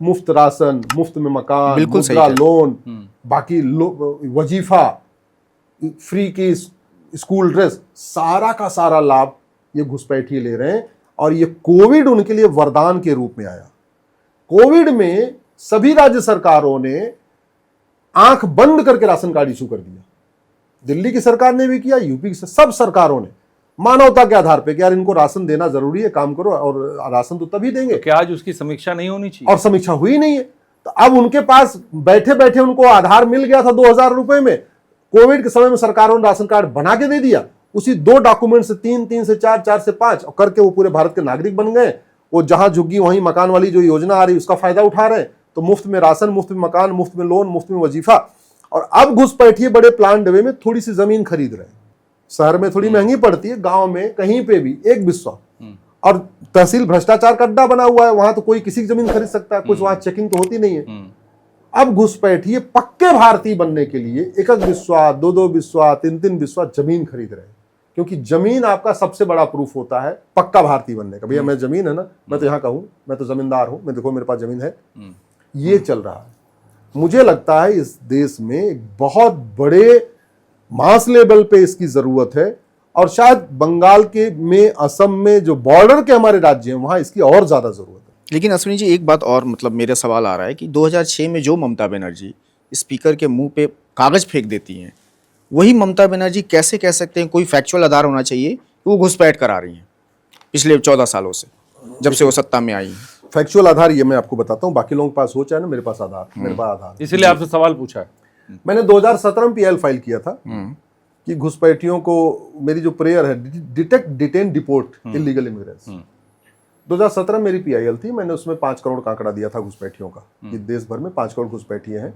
मुफ्त राशन, मुफ्त में मकान, मुद्रा लोन, बाकी वजीफा, फ्री की स्कूल ड्रेस, सारा का सारा लाभ ये घुसपैठिए ले रहे हैं। और ये कोविड उनके लिए वरदान के रूप में आया। कोविड में सभी राज्य सरकारों ने आंख बंद करके राशन कार्ड इशू कर दिया। दिल्ली की सरकार ने भी किया, यूपी की, सब सरकारों ने मानवता के आधार पे कि यार इनको राशन देना जरूरी है, काम करो, और राशन तो तभी देंगे। तो क्या आज उसकी समीक्षा नहीं होनी चाहिए? और समीक्षा हुई नहीं है। तो अब उनके पास बैठे बैठे उनको आधार मिल गया था 2000 रुपए में, कोविड के समय में सरकारों ने राशन कार्ड बना के दे दिया, उसी 2 डॉक्यूमेंट से 3, 3 से 4, 4 से 5 और करके वो पूरे भारत के नागरिक बन गए। वो जहां झुग्गी वहीं मकान वाली जो योजना आ रही है उसका फायदा उठा रहे हैं। तो मुफ्त में राशन, मुफ्त में मकान, मुफ्त में लोन, मुफ्त में वजीफा। और अब घुसपैठिए बड़े प्लान डबे में थोड़ी सी जमीन खरीद रहे हैं। शहर में थोड़ी महंगी पड़ती है, गांव में कहीं पे भी एक बिस्वा, और तहसील भ्रष्टाचार का अड्डा बना हुआ है, वहां तो कोई किसी की जमीन खरीद सकता है, कुछ वहां चेकिंग तो होती नहीं है। अब घुसपैठिए पक्के भारतीय बनने के लिए एक विश्वा, दो विश्वा, तीन विश्वा जमीन खरीद रहे हैं, क्योंकि जमीन आपका सबसे बड़ा प्रूफ होता है पक्का भारतीय बनने का। भैया मैं जमीन है ना, मैं तो यहाँ का हूं, मैं तो जमींदार हूं, मैं देखो मेरे पास जमीन है। ये चल रहा है। मुझे लगता है इस देश में एक बहुत बड़े मास लेवल पे इसकी जरूरत है, और शायद बंगाल के में, असम में जो बॉर्डर के हमारे राज्य हैं वहां इसकी और ज्यादा जरूरत है। लेकिन अश्विनी जी एक बात और मतलब मेरे सवाल आ रहा है कि 2006 में जो ममता बनर्जी स्पीकर के मुंह पे कागज फेंक देती हैं, वही ममता बनर्जी कैसे कह सकते हैं, कोई फैक्चुअल आधार होना चाहिए कि वो घुसपैठ करा रही हैं पिछले 14 सालों से, जब से वो सत्ता में आई हैं? फैक्चुअल आधार ये मैं आपको बताता हूँ, बाकी लोगों के पास हो चाहे ना, मेरे पास आधार, मेरे पास आधार। इसीलिए आपसे सवाल पूछा है। मैंने 2017 में पीएल फाइल किया था कि घुसपैठियों को, मेरी जो प्रेयर है detect, detain, deport illegal immigrants, 2017 मेरी पीआईएल थी। मैंने उसमें 5 करोड़ का आंकड़ा दिया था घुसपैठियों का, कि देश भर में 5 करोड़ घुसपैठिए हैं।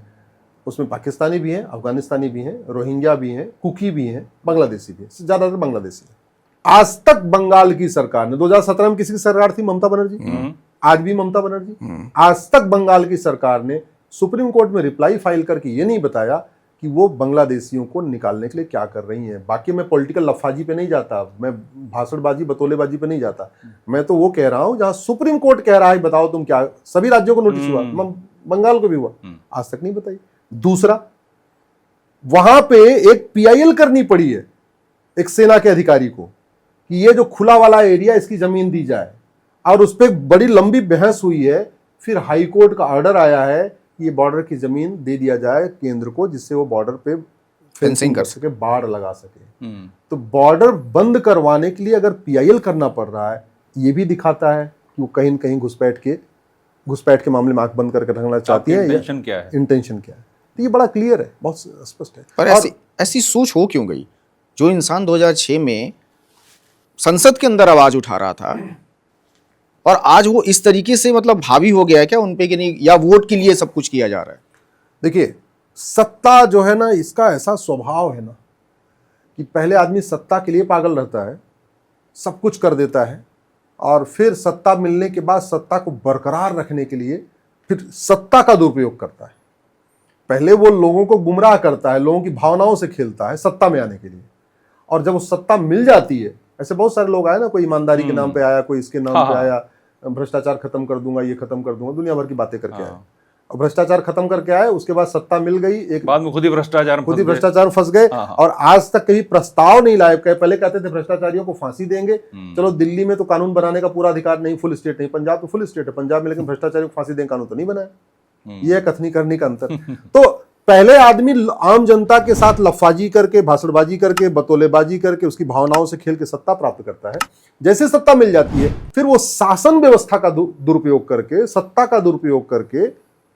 उसमें पाकिस्तानी भी हैं, अफगानिस्तानी भी हैं, रोहिंग्या भी हैं, कुकी भी हैं, बांग्लादेशी भी हैं, ज्यादातर बांग्लादेशी हैं। आज तक बंगाल की सरकार ने, 2017 में किसी की सरकार थी? ममता बनर्जी। आज भी ममता बनर्जी। आज तक बंगाल की सरकार ने सुप्रीम कोर्ट में रिप्लाई फाइल करके ये नहीं बताया कि वो बांग्लादेशियों को निकालने के लिए क्या कर रही हैं। बाकी मैं पॉलिटिकल लफाजी पे नहीं जाता, मैं भाषणबाजी, बतौलेबाजी पे नहीं जाता। मैं तो वो कह रहा हूं जहां सुप्रीम कोर्ट कह रहा है बताओ तुम क्या, सभी राज्यों को नोटिस हुआ, बंगाल को भी हुआ, आज तक नहीं बताई। दूसरा, वहां पे एक पीआईएल करनी पड़ी है एक सेना के अधिकारी को कि ये जो खुला वाला एरिया, इसकी जमीन दी जाए, और उस पर बड़ी लंबी बहस हुई है। फिर हाई कोर्ट का ऑर्डर आया है कि ये बॉर्डर की जमीन दे दिया जाए केंद्र को, जिससे वो बॉर्डर पे फेंसिंग कर सके, बाड़ लगा सके। तो बॉर्डर बंद करवाने के लिए अगर पीआईएल करना पड़ रहा है, ये भी दिखाता है कि वो कहीं न कहीं घुसपैठ के मामले में आंख बंद करके रखना चाहती है। इंटेंशन क्या है? इंटेंशन क्या है? तो ये बड़ा क्लियर है, बहुत स्पष्ट है। पर ऐसी सोच हो क्यों गई? जो इंसान 2006 में संसद के अंदर आवाज उठा रहा था, और आज वो इस तरीके से मतलब हावी हो गया है क्या उन पे कि नहीं, या वोट के लिए सब कुछ किया जा रहा है? देखिए, सत्ता जो है ना, इसका ऐसा स्वभाव है ना कि पहले आदमी सत्ता के लिए पागल रहता है, सब कुछ कर देता है, और फिर सत्ता मिलने के बाद सत्ता को बरकरार रखने के लिए फिर सत्ता का दुरुपयोग करता है। पहले वो लोगों को गुमराह करता है, लोगों की भावनाओं से खेलता है सत्ता में आने के लिए, और जब वो सत्ता मिल जाती है, ऐसे बहुत सारे लोग आए ना, कोई ईमानदारी के नाम पे आया, कोई इसके नाम पे आया, भ्रष्टाचार खत्म कर दूंगा, ये खत्म कर दूंगा, दुनिया भर की बातें करके आए, और भ्रष्टाचार खत्म करके आए, उसके बाद सत्ता मिल गई, एक बाद में खुद ही भ्रष्टाचार फंस गए, और आज तक कभी प्रस्ताव नहीं लाए। पहले कहते थे भ्रष्टाचारियों को फांसी देंगे, चलो दिल्ली में तो कानून बनाने का पूरा अधिकार नहीं, फुल स्टेट नहीं, पंजाब तो फुल स्टेट है, पंजाब में लेकिन भ्रष्टाचारियों को फांसी देने कानून तो नहीं बनाया। ये कथनी करनी का अंतर। तो पहले आदमी आम जनता के साथ लफाजी करके, भाषणबाजी करके, बतौलेबाजी करके, उसकी भावनाओं से खेल के सत्ता प्राप्त करता है। जैसे सत्ता मिल जाती है, फिर वो शासन व्यवस्था का दुरुपयोग करके, सत्ता का दुरुपयोग करके,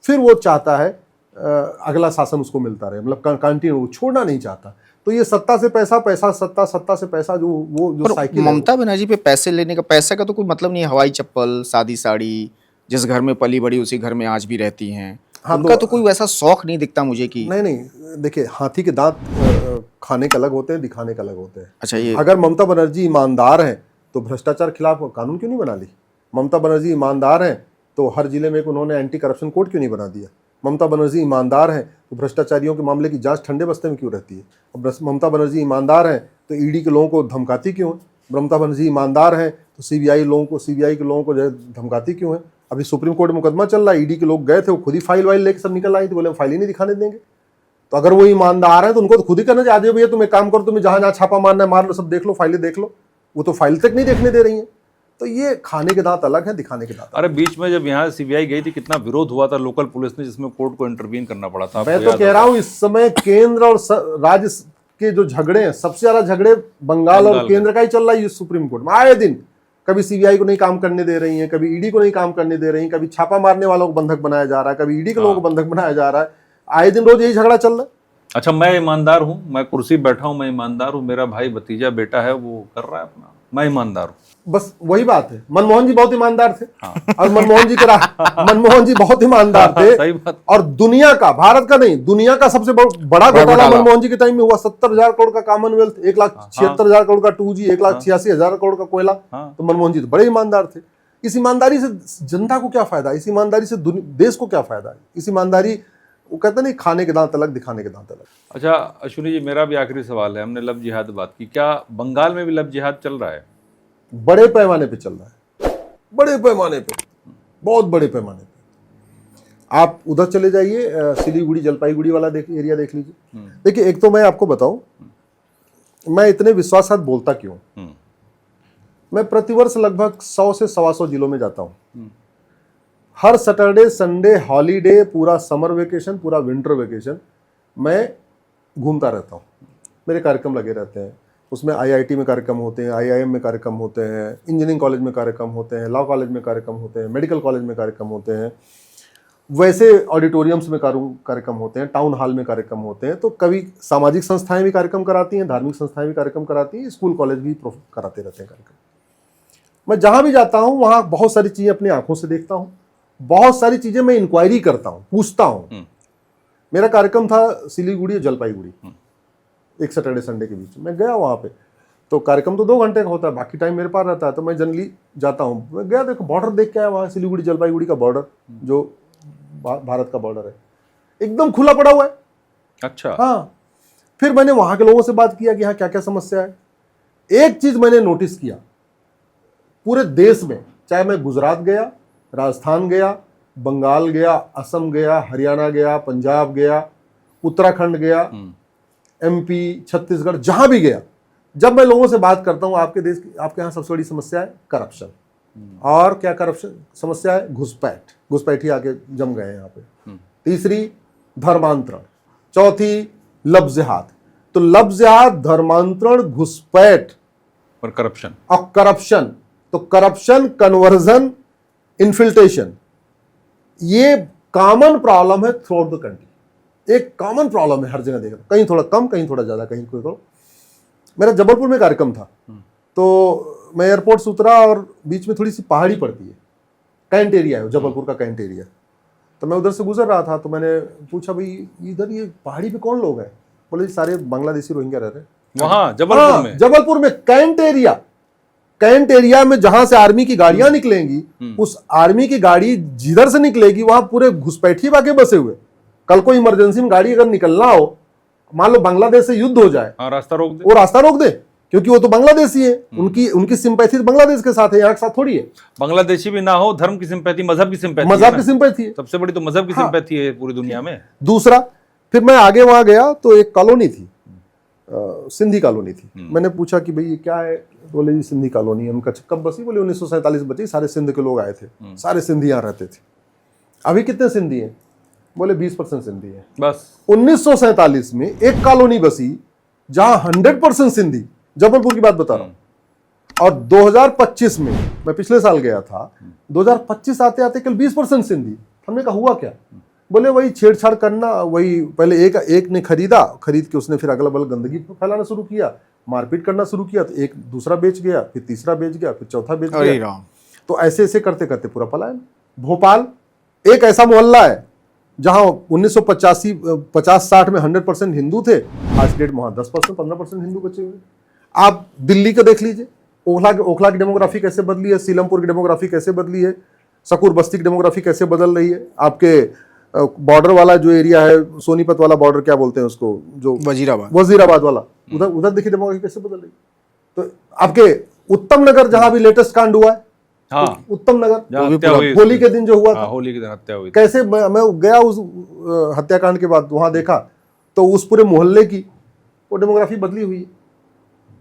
फिर वो चाहता है अगला शासन उसको मिलता रहे, मतलब कंटिन्यू, छोड़ना नहीं चाहता। तो ये सत्ता से पैसा, पैसा सत्ता, सत्ता से पैसा, जो साइकिल। ममता बनर्जी पे पैसे लेने का, पैसे का तो कोई मतलब नहीं है। हवाई चप्पल, शादी साड़ी, जिस घर में पली बड़ी उसी घर में आज भी रहती हैं। हाँ, उनका तो कोई वैसा शौक नहीं दिखता मुझे कि नहीं, देखिए, हाथी के दांत खाने के अलग होते हैं, दिखाने के अलग होते हैं। अच्छा, ये अगर ममता बनर्जी ईमानदार है तो भ्रष्टाचार खिलाफ कानून क्यों नहीं बना ली? ममता बनर्जी ईमानदार है तो हर जिले में उन्होंने एंटी करप्शन कोड क्यों नहीं बना दिया? ममता बनर्जी ईमानदार है तो भ्रष्टाचारियों के मामले की जांच ठंडे बस्ते में क्यों रहती है? और ममता बनर्जी ईमानदार है तो ईडी के लोगों को धमकाती क्यों है? ममता बनर्जी ईमानदार है तो सीबीआई के लोगों को जो है धमकाती क्यों है? अभी सुप्रीम कोर्ट में मुकदमा चल रहा है, ईडी के लोग गए थे, वो खुद ही फाइल वाइल लेके सब निकल आई थी, बोले हम फाइल ही नहीं दिखाने देंगे। तो अगर वो ईमानदार है तो उनको तो खुद ही करना चाहिए, भैया तुम एक काम करो, तुम्हें जहां छापा मारना है मार लो, सब देख लो, फाइलें देख लो। वो तो फाइल तक नहीं देखने दे रही है। तो ये खाने के दांत अलग है, दिखाने के दांत। अरे बीच में जब यहाँ सीबीआई गई थी, कितना विरोध हुआ था लोकल पुलिस ने, जिसमें कोर्ट को इंटरवीन करना पड़ा था। मैं तो कह रहा हूँ, इस समय केंद्र और राज्य के जो झगड़े हैं, सबसे ज्यादा झगड़े बंगाल और केंद्र का ही चल रहा है सुप्रीम कोर्ट में। आए दिन कभी सीबीआई को नहीं काम करने दे रही हैं, कभी ईडी को नहीं काम करने दे रही हैं, कभी छापा मारने वालों को बंधक बनाया जा रहा है, कभी ईडी के लोगों को बंधक बनाया जा रहा है। आए दिन रोज यही झगड़ा चल रहा है। अच्छा, मैं ईमानदार हूँ, मैं कुर्सी बैठा हूँ, मैं ईमानदार हूँ, मेरा भाई भतीजा बेटा है वो कर रहा है अपना, मैं ईमानदार हूँ। बस वही बात है। मनमोहन जी बहुत ईमानदार थे। और मनमोहन जी बहुत ईमानदार थे। सही बात। और दुनिया का, भारत का नहीं, दुनिया का सबसे बड़ा घोटाला मनमोहन जी के टाइम में हुआ। 70,000 करोड़ का कॉमनवेल्थ, 1,76,000 करोड़ का 2G, 1,86,000 करोड़ का कोयला। तो मनमोहन जी तो बड़े ईमानदार थे। इस ईमानदारी से जनता को क्या फायदा? इस ईमानदारी से देश को क्या फायदा है? इस ईमानदारी वो कहते नहीं, खाने के दांत अलग, दिखाने के दांत अलग। अच्छा अश्विनी जी, मेरा भी आखिरी सवाल है। हमने लव जिहाद बात की, क्या बंगाल में भी लव जिहाद चल रहा है? बड़े पैमाने पे चल रहा है, बड़े पैमाने पे, बहुत बड़े पैमाने पे। आप उधर चले जाइए, सिलीगुड़ी जलपाईगुड़ी वाला एरिया देख लीजिए। देखिए, एक तो मैं आपको बताऊं, मैं इतने विश्वास साथ बोलता क्यों। मैं प्रतिवर्ष लगभग 100 से 125 जिलों में जाता हूं। हर सैटरडे, संडे, हॉलीडे, पूरा समर वेकेशन, पूरा विंटर वेकेशन मैं घूमता रहता हूं। मेरे कार्यक्रम लगे रहते हैं, उसमें आईआईटी में कार्यक्रम होते हैं, आईआईएम में कार्यक्रम होते हैं, इंजीनियरिंग कॉलेज में कार्यक्रम होते हैं, लॉ कॉलेज में कार्यक्रम होते हैं, मेडिकल कॉलेज में कार्यक्रम होते हैं, वैसे ऑडिटोरियम्स में कार्यक्रम होते हैं, टाउन हॉल में कार्यक्रम होते हैं। तो कभी सामाजिक संस्थाएं भी कार्यक्रम कराती हैं, धार्मिक संस्थाएं भी कार्यक्रम कराती हैं, स्कूल कॉलेज भी कराते रहते हैं कार्यक्रम। मैं जहां भी जाता हूं वहां बहुत सारी चीजें अपनी आंखों से देखता हूं, बहुत सारी चीजें मैं इंक्वायरी करता हूं, पूछता हूं। मेरा कार्यक्रम था सिलीगुड़ी और जलपाईगुड़ी, एक सैटरडे संडे के बीच। मैं गया वहां पे, तो कार्यक्रम तो 2 घंटे का होता है, बाकी टाइम मेरे पास रहता है, तो मैं जनरली जाता हूँ। मैं गया, देखो बॉर्डर देख के आया वहाँ, सिलीगुड़ी जलपाईगुड़ी का बॉर्डर, जो भारत का बॉर्डर है, एकदम खुला पड़ा हुआ है। अच्छा। हाँ, फिर मैंने वहां के लोगों से बात किया कि हाँ क्या क्या समस्या है। एक चीज मैंने नोटिस किया, पूरे देश में, चाहे मैं गुजरात गया, राजस्थान गया, बंगाल गया, असम गया, हरियाणा गया, पंजाब गया, उत्तराखंड गया, एमपी, छत्तीसगढ़, जहां भी गया, जब मैं लोगों से बात करता हूं, आपके देश की, आपके यहाँ सबसे बड़ी समस्या है करप्शन। और क्या करप्शन समस्या है? घुसपैठ, घुसपैठी आके जम गए यहाँ पे। तीसरी धर्मांतरण, चौथी लव जिहाद। तो लव जिहाद, धर्मांतरण, घुसपैठ और करप्शन, और करप्शन। तो करप्शन, कन्वर्जन, इन्फिल्ट्रेशन, ये कॉमन प्रॉब्लम है थ्रू आउट द कंट्री। एक कॉमन प्रॉब्लम है हर जगह देखा, कहीं थोड़ा कम, कहीं थोड़ा ज्यादा, कहीं कोई थोड़ा। मेरा जबलपुर में कार्यक्रम था, तो मैं एयरपोर्ट से उतरा और बीच में थोड़ी सी पहाड़ी पड़ती है, कैंट एरिया है जबलपुर का, कैंट एरिया। तो मैं उधर से गुजर रहा था, तो मैंने पूछा, भाई इधर ये पहाड़ी पे कौन लोग हैं? बोले सारे बांग्लादेशी रोहिंग्या रह रहे हैं वहाँ जबलपुर में। जबलपुर में कैंट एरिया, कैंट एरिया में जहां से आर्मी की गाड़ियां निकलेंगी, उस आर्मी की गाड़ी जिधर से निकलेगी वहां पूरे घुसपैठी आके बसे हुए। कल को इमरजेंसी में गाड़ी अगर निकलना हो, मान लो बांग्लादेश से युद्ध हो जाए, रास्ता रोक दे, वो रास्ता रोक दे, क्योंकि वो तो बांग्लादेशी है, उनकी सिंपैथी बांग्लादेश के साथ है, यहाँ के साथ थोड़ी है। बांग्लादेशी भी ना हो, धर्म की सिंपैथी, मजहब की सिंपैथी, मजहब की सिंपैथी है, सबसे बड़ी तो मजहब की सिंपैथी है पूरी दुनिया में। दूसरा, फिर मैं आगे वहां गया तो एक कॉलोनी थी, सिंधी कॉलोनी थी। मैंने पूछा कि भाई ये क्या है? बोले जी सिंधी कॉलोनी है। उनका कब बसी? बोले 1947 बची, सारे सिंध के लोग आए थे, सारे सिंधी यहाँ रहते थे। अभी कितने सिंधी हैं? बोले 20% सिंधी है बस। 1947 में एक कॉलोनी बसी जहां 100% सिंधी, जबलपुर की बात बता रहा हूं। और 2025 में, मैं पिछले साल गया था, 2025 आते आते केवल 20% सिंधी। हमने कहा हुआ क्या? बोले वही छेड़छाड़ करना, वही पहले एक ने खरीद के उसने फिर अगल बगल गंदगी फैलाना शुरू किया, मारपीट करना शुरू किया, तो एक दूसरा बेच गया, फिर तीसरा बेच गया, फिर चौथा बेच गया। तो ऐसे ऐसे करते करते पूरा पलायन। भोपाल एक ऐसा मोहल्ला है जहां 1950-60 में 100% हिंदू थे, आज डेट में वहां 10% 15% हिंदू बचे हुए। आप दिल्ली को देख लीजिए, ओखला की डेमोग्राफी कैसे बदली है, सीलमपुर की डेमोग्राफी कैसे बदली है, सकूर बस्ती की डेमोग्राफी कैसे बदल रही है। आपके बॉर्डर वाला जो एरिया है, सोनीपत वाला बॉर्डर क्या बोलते हैं उसको, जो वजीराबाद वाला, उधर देखिए डेमोग्राफी कैसे बदल रही। तो आपके उत्तम नगर जहां भी लेटेस्ट कांड हुआ है, हाँ, उत्तम नगर होली के दिन जो हुआ था, होली के दिन हत्या हुई, कैसे मैं गया उस हत्याकांड के बाद, वहां देखा तो उस पूरे मोहल्ले की वो डेमोग्राफी बदली हुई है।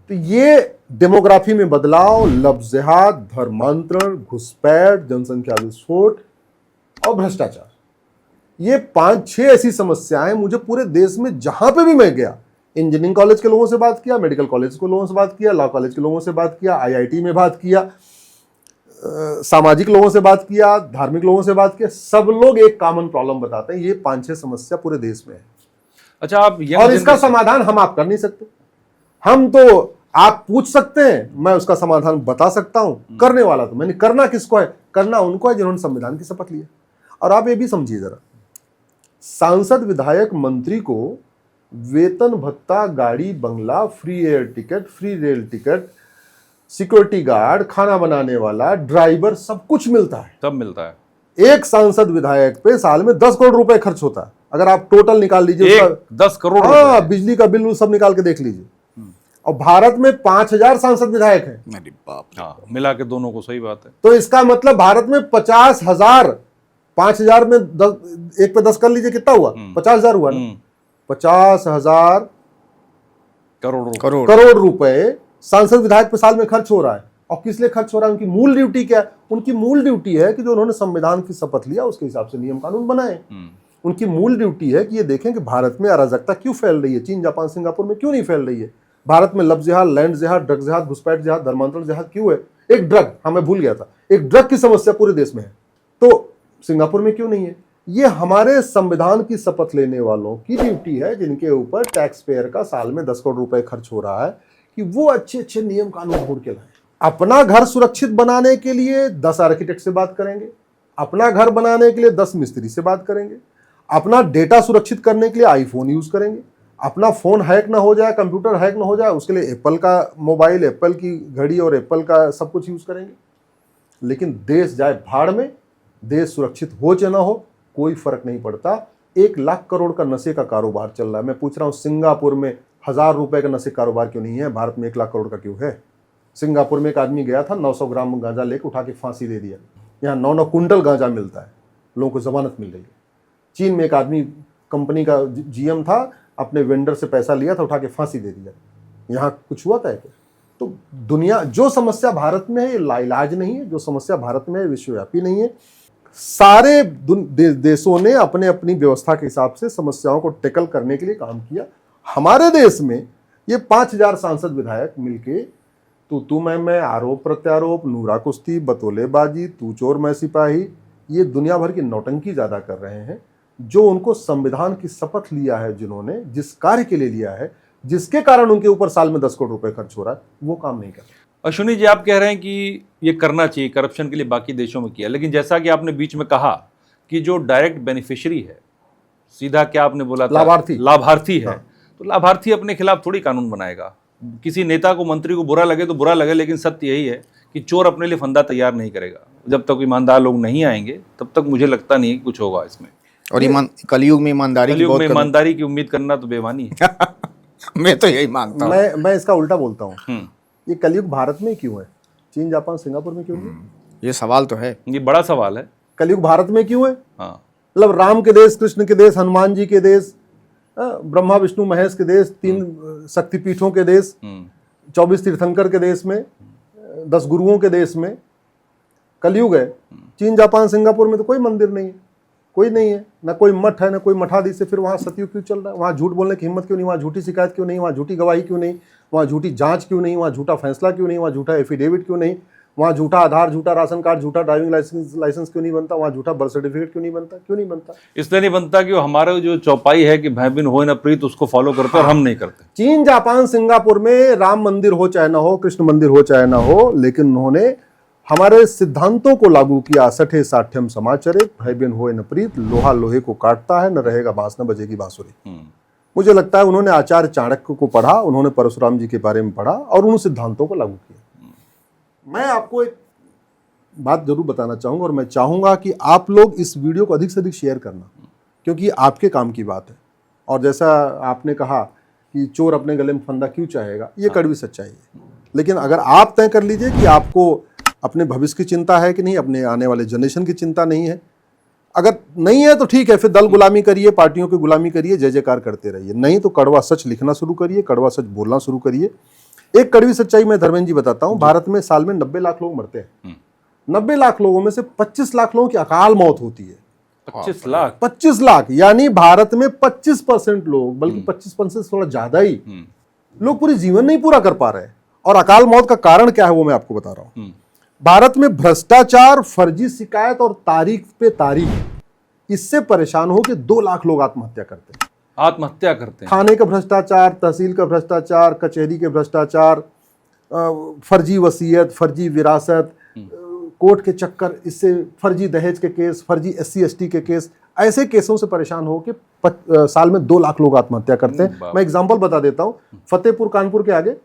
तो ये डेमोग्राफी में बदलाव, लव जिहाद, धर्मांतरण, घुसपैठ, जनसंख्या विस्फोट और भ्रष्टाचार, ये 5-6 ऐसी समस्याएं मुझे पूरे देश में जहां पे भी मैं गया, इंजीनियरिंग कॉलेज के लोगों से बात किया, मेडिकल कॉलेज के लोगों से बात किया, लॉ कॉलेज के लोगों से बात किया, आईआईटी में बात किया, सामाजिक लोगों से बात किया, धार्मिक लोगों से बात किया, सब लोग एक कॉमन प्रॉब्लम बताते हैं, ये 5-6 समस्या पूरे देश में है। अच्छा, आप और इसका समाधान हम आप कर नहीं सकते। हम तो आप पूछ सकते हैं, मैं उसका समाधान बता सकता हूं, करने वाला तो मैंने, करना किसको है? करना उनको है जिन्होंने संविधान की शपथ लिया। और आप ये भी समझिए जरा, सांसद, विधायक, मंत्री को वेतन भत्ता, गाड़ी बंगला, free air ticket, free rail ticket, security guard, खाना बनाने वाला, ड्राइवर, सब कुछ मिलता है, सब मिलता है। एक सांसद विधायक पे साल में 10 करोड़ रुपए खर्च होता है। अगर आप टोटल निकाल लीजिए उसका 10 करोड़ हाँ रुपए। बिजली का बिल सब निकाल के देख लीजिए। और भारत में 5,000 सांसद विधायक हैं। अरे बाप रे। हाँ, मिला के दोनों को, सही बात है। तो इसका मतलब भारत में 50,000, 5,000 में 10, एक पे 10 कर लीजिए कितना हुआ, 50,000 हुआ ना। 50,000 करोड़ रुपए सांसद विधायक पे साल में खर्च हो रहा है। और किस लिए खर्च हो रहा है? उनकी मूल ड्यूटी क्या है? उनकी मूल ड्यूटी है कि जो उन्होंने संविधान की शपथ लिया उसके हिसाब से नियम कानून बनाए। उनकी मूल ड्यूटी है कि ये देखें कि भारत में अराजकता क्यों फैल रही है, चीन जापान सिंगापुर में क्यों नहीं फैल रही है। भारत में लव जिहाद, लैंड जिहाद, ड्रग जिहाद, घुसपैठ जिहाद, धर्मांतरण जिहाद क्यों है? एक ड्रग, मैं भूल गया था, एक ड्रग की समस्या पूरे देश में है, तो सिंगापुर में क्यों नहीं है? ये हमारे संविधान की शपथ लेने वालों की ड्यूटी है, जिनके ऊपर टैक्स पेयर का साल में 10 करोड़ रुपए खर्च हो रहा है, कि वो अच्छे अच्छे नियम कानून ढूंढ के लाएं। अपना घर सुरक्षित बनाने के लिए 10 आर्किटेक्ट से बात करेंगे, अपना घर बनाने के लिए 10 मिस्त्री से बात करेंगे, अपना डेटा सुरक्षित करने के लिए आईफोन यूज करेंगे, अपना फोन हैक ना हो जाए, कंप्यूटर हैक ना हो जाए उसके लिए एप्पल का मोबाइल, एप्पल की घड़ी और एप्पल का सब कुछ यूज करेंगे। लेकिन देश जाए भाड़ में, देश सुरक्षित हो चाहे ना हो कोई फर्क नहीं पड़ता। 1 लाख करोड़ का नशे का कारोबार चल रहा है। मैं पूछ रहा हूं सिंगापुर में 1,000 रुपए का नशे कारोबार क्यों नहीं है, भारत में 1 लाख करोड़ का क्यों है? सिंगापुर में एक आदमी गया था, 900 ग्राम गांजा लेकर उठा के फांसी दे दिया। यहाँ 9-9 कुंटल गांजा मिलता है, लोगों को जमानत मिल रही है। चीन में एक आदमी कंपनी का जीएम था, अपने वेंडर से पैसा लिया था, उठा के फांसी दे दिया। यहाँ कुछ हुआ था क्या? तो दुनिया, जो समस्या भारत में है ये लाइलाज नहीं है, जो समस्या भारत में है विश्वव्यापी नहीं है। सारे देशों ने अपने अपनी व्यवस्था के हिसाब से समस्याओं को टैकल करने के लिए काम किया। हमारे देश में ये 5,000 सांसद विधायक मिलके तू मैं आरोप प्रत्यारोप, नूरा कुश्ती, बतौलेबाजी, तू चोर मैं सिपाही, ये दुनिया भर की नौटंकी ज्यादा कर रहे हैं। जो उनको संविधान की शपथ लिया है, जिन्होंने जिस कार्य के लिए लिया है, जिसके कारण उनके ऊपर साल में 10 करोड़ रुपए खर्च हो रहा है, वो काम नहीं कर रहे। अश्विनी जी, आप कह रहे हैं कि ये करना चाहिए, करप्शन के लिए बाकी देशों में किया, लेकिन जैसा कि आपने बीच में कहा कि जो डायरेक्ट बेनिफिशियरी है, सीधा क्या आपने बोला था, लाभार्थी है, तो लाभार्थी अपने खिलाफ थोड़ी कानून बनाएगा। किसी नेता को, मंत्री को बुरा लगे तो बुरा लगे, लेकिन सत्य यही है कि चोर अपने लिए फंदा तैयार नहीं करेगा। जब तक ईमानदार लोग नहीं आएंगे तब तक मुझे लगता नहीं है कि कुछ होगा इसमें। और कलयुग में ईमानदारी की उम्मीद करना तो बेईमानी है। मैं तो यही मानता हूँ। मैं इसका उल्टा बोलता हूँ, ये कलयुग भारत में क्यों है, चीन जापान सिंगापुर में क्यों नहीं? ये सवाल तो है, ये बड़ा सवाल है। कलयुग भारत में क्यों है? हाँ, मतलब राम के देश, कृष्ण के देश, हनुमान जी के देश, ब्रह्मा विष्णु महेश के देश, 3 शक्तिपीठों के देश, 24 तीर्थंकर के देश में, 10 गुरुओं के देश में कलयुग है। चीन जापान सिंगापुर में तो कोई मंदिर नहीं है, कोई नहीं है, ना कोई मठ है, ना कोई मठाधीश है। फिर वहाँ सतयुग क्यों चल रहा है? वहाँ झूठ बोलने की हिम्मत क्यों नहीं? वहाँ झूठी शिकायत क्यों नहीं? वहाँ झूठी गवाही क्यों नहीं? वहाँ झूठी जांच क्यों नहीं? वहाँ झूठा फैसला क्यों नहीं? वहाँ झूठा एफिडेविट क्यों नहीं? वहाँ झूठा आधार, झूठा राशन कार्ड, झूठा ड्राइविंग लाइसेंस क्यों नहीं बनता? वहाँ झूठा बर्थ सर्टिफिकेट क्यों नहीं बनता? क्यों नहीं बनता? इसलिए नहीं बनता कि हमारा जो चौपाई है कि भय बिन होए न प्रीत, उसको फॉलो करते और हम नहीं करते। चीन जापान सिंगापुर में राम मंदिर हो चाहे ना हो, कृष्ण मंदिर हो चाहे ना हो, लेकिन उन्होंने हमारे सिद्धांतों को लागू किया। सठे साठ्यम समाचरे, भय बिन होए न प्रीत, लोहा लोहे को काटता है, न रहेगा बांस न बजेगी बांसुरी। मुझे लगता है उन्होंने आचार्य चाणक्य को पढ़ा, उन्होंने परशुराम जी के बारे में पढ़ा और उन सिद्धांतों को लागू किया। मैं आपको एक बात जरूर बताना चाहूंगा और मैं चाहूंगा कि आप लोग इस वीडियो को अधिक से अधिक शेयर करना, क्योंकि आपके काम की बात है। और जैसा आपने कहा कि चोर अपने गले में फंदा क्यों चाहेगा, ये कड़वी सच्चाई है। लेकिन अगर आप तय कर लीजिए कि आपको अपने भविष्य की चिंता है कि नहीं, अपने आने वाले जनरेशन की चिंता नहीं है, अगर नहीं है तो ठीक है, फिर दल गुलामी करिए, पार्टियों की गुलामी करिए, जय जयकार करते रहिए। नहीं तो कड़वा सच लिखना शुरू करिए, कड़वा सच बोलना शुरू करिए। एक कड़वी सच्चाई मैं धर्मेंद्र जी बताता हूँ, भारत में साल में 90 लाख लोग मरते हैं। 90 लाख लोगों में से 25 लाख लोगों की अकाल मौत होती है। 25 लाख यानी भारत में 25% लोग, बल्कि 25% से थोड़ा ज्यादा ही लोग पूरी जीवन नहीं पूरा कर पा रहे। और अकाल मौत का कारण क्या है वो मैं आपको बता रहा हूं। भारत में भ्रष्टाचार, फर्जी शिकायत और तारीख पे तारीख, इससे परेशान हो कि 2 लाख लोग आत्महत्या करते हैं। थाने का भ्रष्टाचार, तहसील का भ्रष्टाचार, कचहरी के भ्रष्टाचार, फर्जी वसीयत, फर्जी विरासत, कोर्ट के चक्कर, इससे फर्जी दहेज के केस, फर्जी SC ST के केस, ऐसे केसों से परेशान हो के साल में 2 लाख लोग आत्महत्या करते हैं। मैं एग्जांपल बता देता हूं, फतेहपुर कानपुर के आगे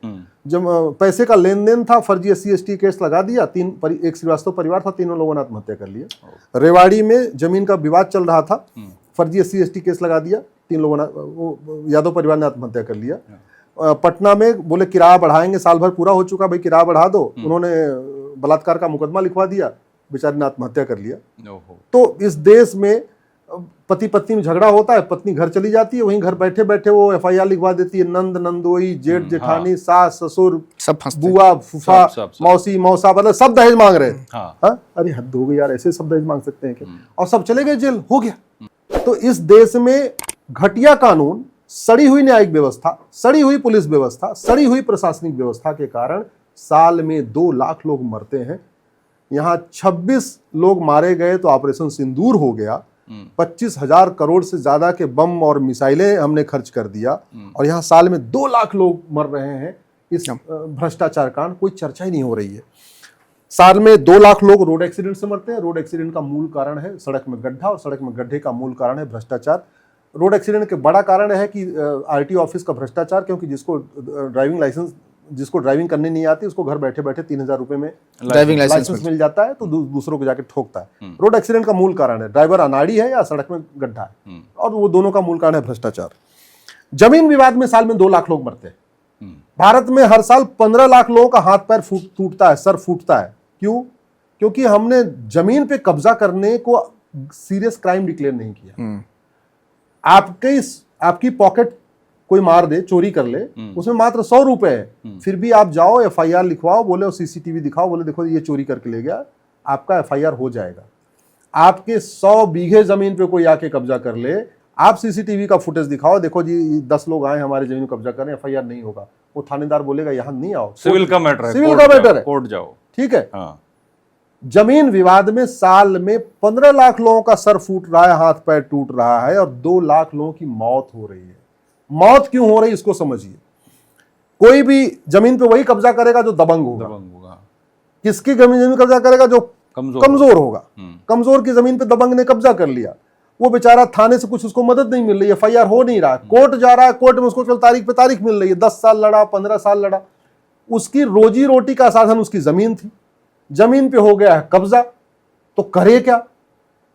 जब पैसे का लेन देन था, फर्जी SC ST केस लगा दिया, एक श्रीवास्तव परिवार था, 3 लोगों ने आत्महत्या कर लिया। रेवाड़ी में जमीन का विवाद चल रहा था, फर्जी SC/ST केस लगा दिया, 3 लोगों ने, वो यादव परिवार ने आत्महत्या कर लिया। पटना में बोले किराया बढ़ाएंगे, साल भर पूरा हो चुका, भाई किराया बढ़ा दो, उन्होंने बलात्कार का मुकदमा लिखवा दिया, बेचारे ने आत्महत्या कर लिया। तो इस देश में पति पत्नी में झगड़ा होता है, पत्नी घर चली जाती है, वहीं घर बैठे बैठे वो FIR लिखवा देती है, नंद नंदोई, जेठ जेठानी, सास ससुर, सब फंसते बुआ फूफा, सब। मौसी मौसा, मतलब सब दहेज मांग रहे हैं। हाँ। अरे हद हो गई यार, ऐसे सब दहेज मांग सकते हैं क्या? और सब चले गए जेल, हो गया। तो इस देश में घटिया कानून, सड़ी हुई न्यायिक व्यवस्था, सड़ी हुई पुलिस व्यवस्था, सड़ी हुई प्रशासनिक व्यवस्था के कारण साल में 2 लाख लोग मरते हैं। यहाँ 26 लोग मारे गए तो ऑपरेशन सिंदूर हो गया, 25,000 करोड़ से ज्यादा के बम और मिसाइलें हमने खर्च कर दिया, और यहाँ साल में 2 लाख लोग मर रहे हैं। इस भ्रष्टाचार कांड कोई चर्चा ही नहीं हो रही है। साल में 2 लाख लोग रोड एक्सीडेंट से मरते हैं। रोड एक्सीडेंट का मूल कारण है सड़क में गड्ढा, और सड़क में गड्ढे का मूल कारण है भ्रष्टाचार। रोड एक्सीडेंट के बड़ा कारण है कि RTO ऑफिस का भ्रष्टाचार, क्योंकि जिसको ड्राइविंग लाइसेंस, जिसको ड्राइविंग करनी नहीं आती, उसको घर बैठे बैठे 3,000 रुपए में ड्राइविंग लाइसेंस मिल जाता है, तो दूसरों को जाके ठोकता है। रोड एक्सीडेंट का मूल कारण है ड्राइवर अनाड़ी है या सड़क में गड्ढा है, और वो दोनों का मूल कारण है भ्रष्टाचार। जमीन विवाद में साल में 2 लाख लोग मरते हैं। भारत में हर साल 15 लाख लोगों का हाथ पैर टूटता है, सर फूटता है। क्यों? क्योंकि हमने जमीन पे कब्जा करने को सीरियस क्राइम डिक्लेयर नहीं किया। आपकी पॉकेट कोई मार दे, चोरी कर ले, उसमें मात्र 100 रुपए है, फिर भी आप जाओ FIR लिखवाओ, बोले CCTV दिखाओ, बोले देखो ये चोरी करके ले गया, आपका FIR हो जाएगा। आपके 100 बीघे जमीन पे कोई आके कब्जा कर ले, आप CCTV का फुटेज दिखाओ, देखो जी 10 लोग आए हमारी जमीन को कब्जा करें, FIR नहीं होगा। वो थानेदार बोलेगा यहाँ नहीं आओ, सिविल का मैटर है, सिविल का मैटर है, कोर्ट जाओ। ठीक है। हाँ। जमीन विवाद में साल में 15 लाख लोगों का सर फूट रहा है, हाथ पैर टूट रहा है, और 2 लाख लोगों की मौत हो रही है। मौत क्यों हो रही है इसको समझिए। कोई भी जमीन पे वही कब्जा करेगा जो दबंग होगा। किसकी जमीन कब्जा करेगा? जो कमजोर होगा। कमजोर की जमीन पे दबंग ने कब्जा कर लिया, वो बेचारा थाने से कुछ उसको मदद नहीं मिल रही है, FIR हो नहीं रहा, कोर्ट जा रहा है, कोर्ट में उसको तारीख पे तारीख मिल रही है, 10 साल लड़ा, 15 साल लड़ा, उसकी रोजी रोटी का साधन उसकी जमीन थी, जमीन पे हो गया है कब्जा, तो करे क्या?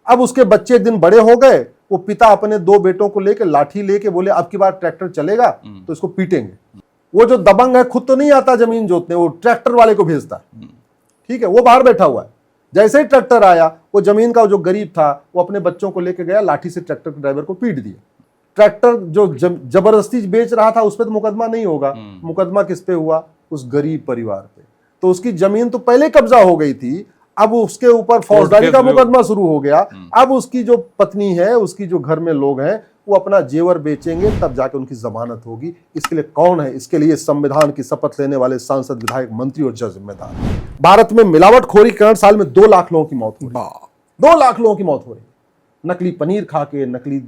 अब उसके बच्चे एक दिन बड़े हो गए, वो पिता अपने 2 बेटों को लेके लाठी लेके बोले अब की बार ट्रैक्टर चलेगा तो इसको पीटेंगे। वो जो दबंग है खुद तो नहीं आता जमीन जोतने, वो ट्रैक्टर वाले को भेजता है, ठीक है, वो बाहर बैठा हुआ है। जैसे ही ट्रैक्टर आया, वो जमीन का जो गरीब था वो अपने बच्चों को लेके गया, लाठी से ट्रैक्टर के ड्राइवर को पीट दिया। ट्रैक्टर जो जबरदस्ती बेच रहा था उस पर तो मुकदमा नहीं होगा, मुकदमा किस पे हुआ? उस गरीब परिवार पे। तो उसकी जमीन तो पहले कब्जा हो गई थी, अब उसके ऊपर फौजदारी का मुकदमा शुरू हो गया। अब उसकी जो पत्नी है, उसकी जो घर में लोग हैं, वो अपना जेवर बेचेंगे, तब जाके उनकी जमानत होगी। इसके लिए कौन है? इसके लिए संविधान की शपथ लेने वाले सांसद, विधायक, मंत्री और जज जिम्मेदार। भारत में मिलावटखोरी के कारण साल में 2 लाख लोगों की मौत हो रही है। 2 लाख लोगों की मौत हो रही है। नकली पनीर खा के, नकली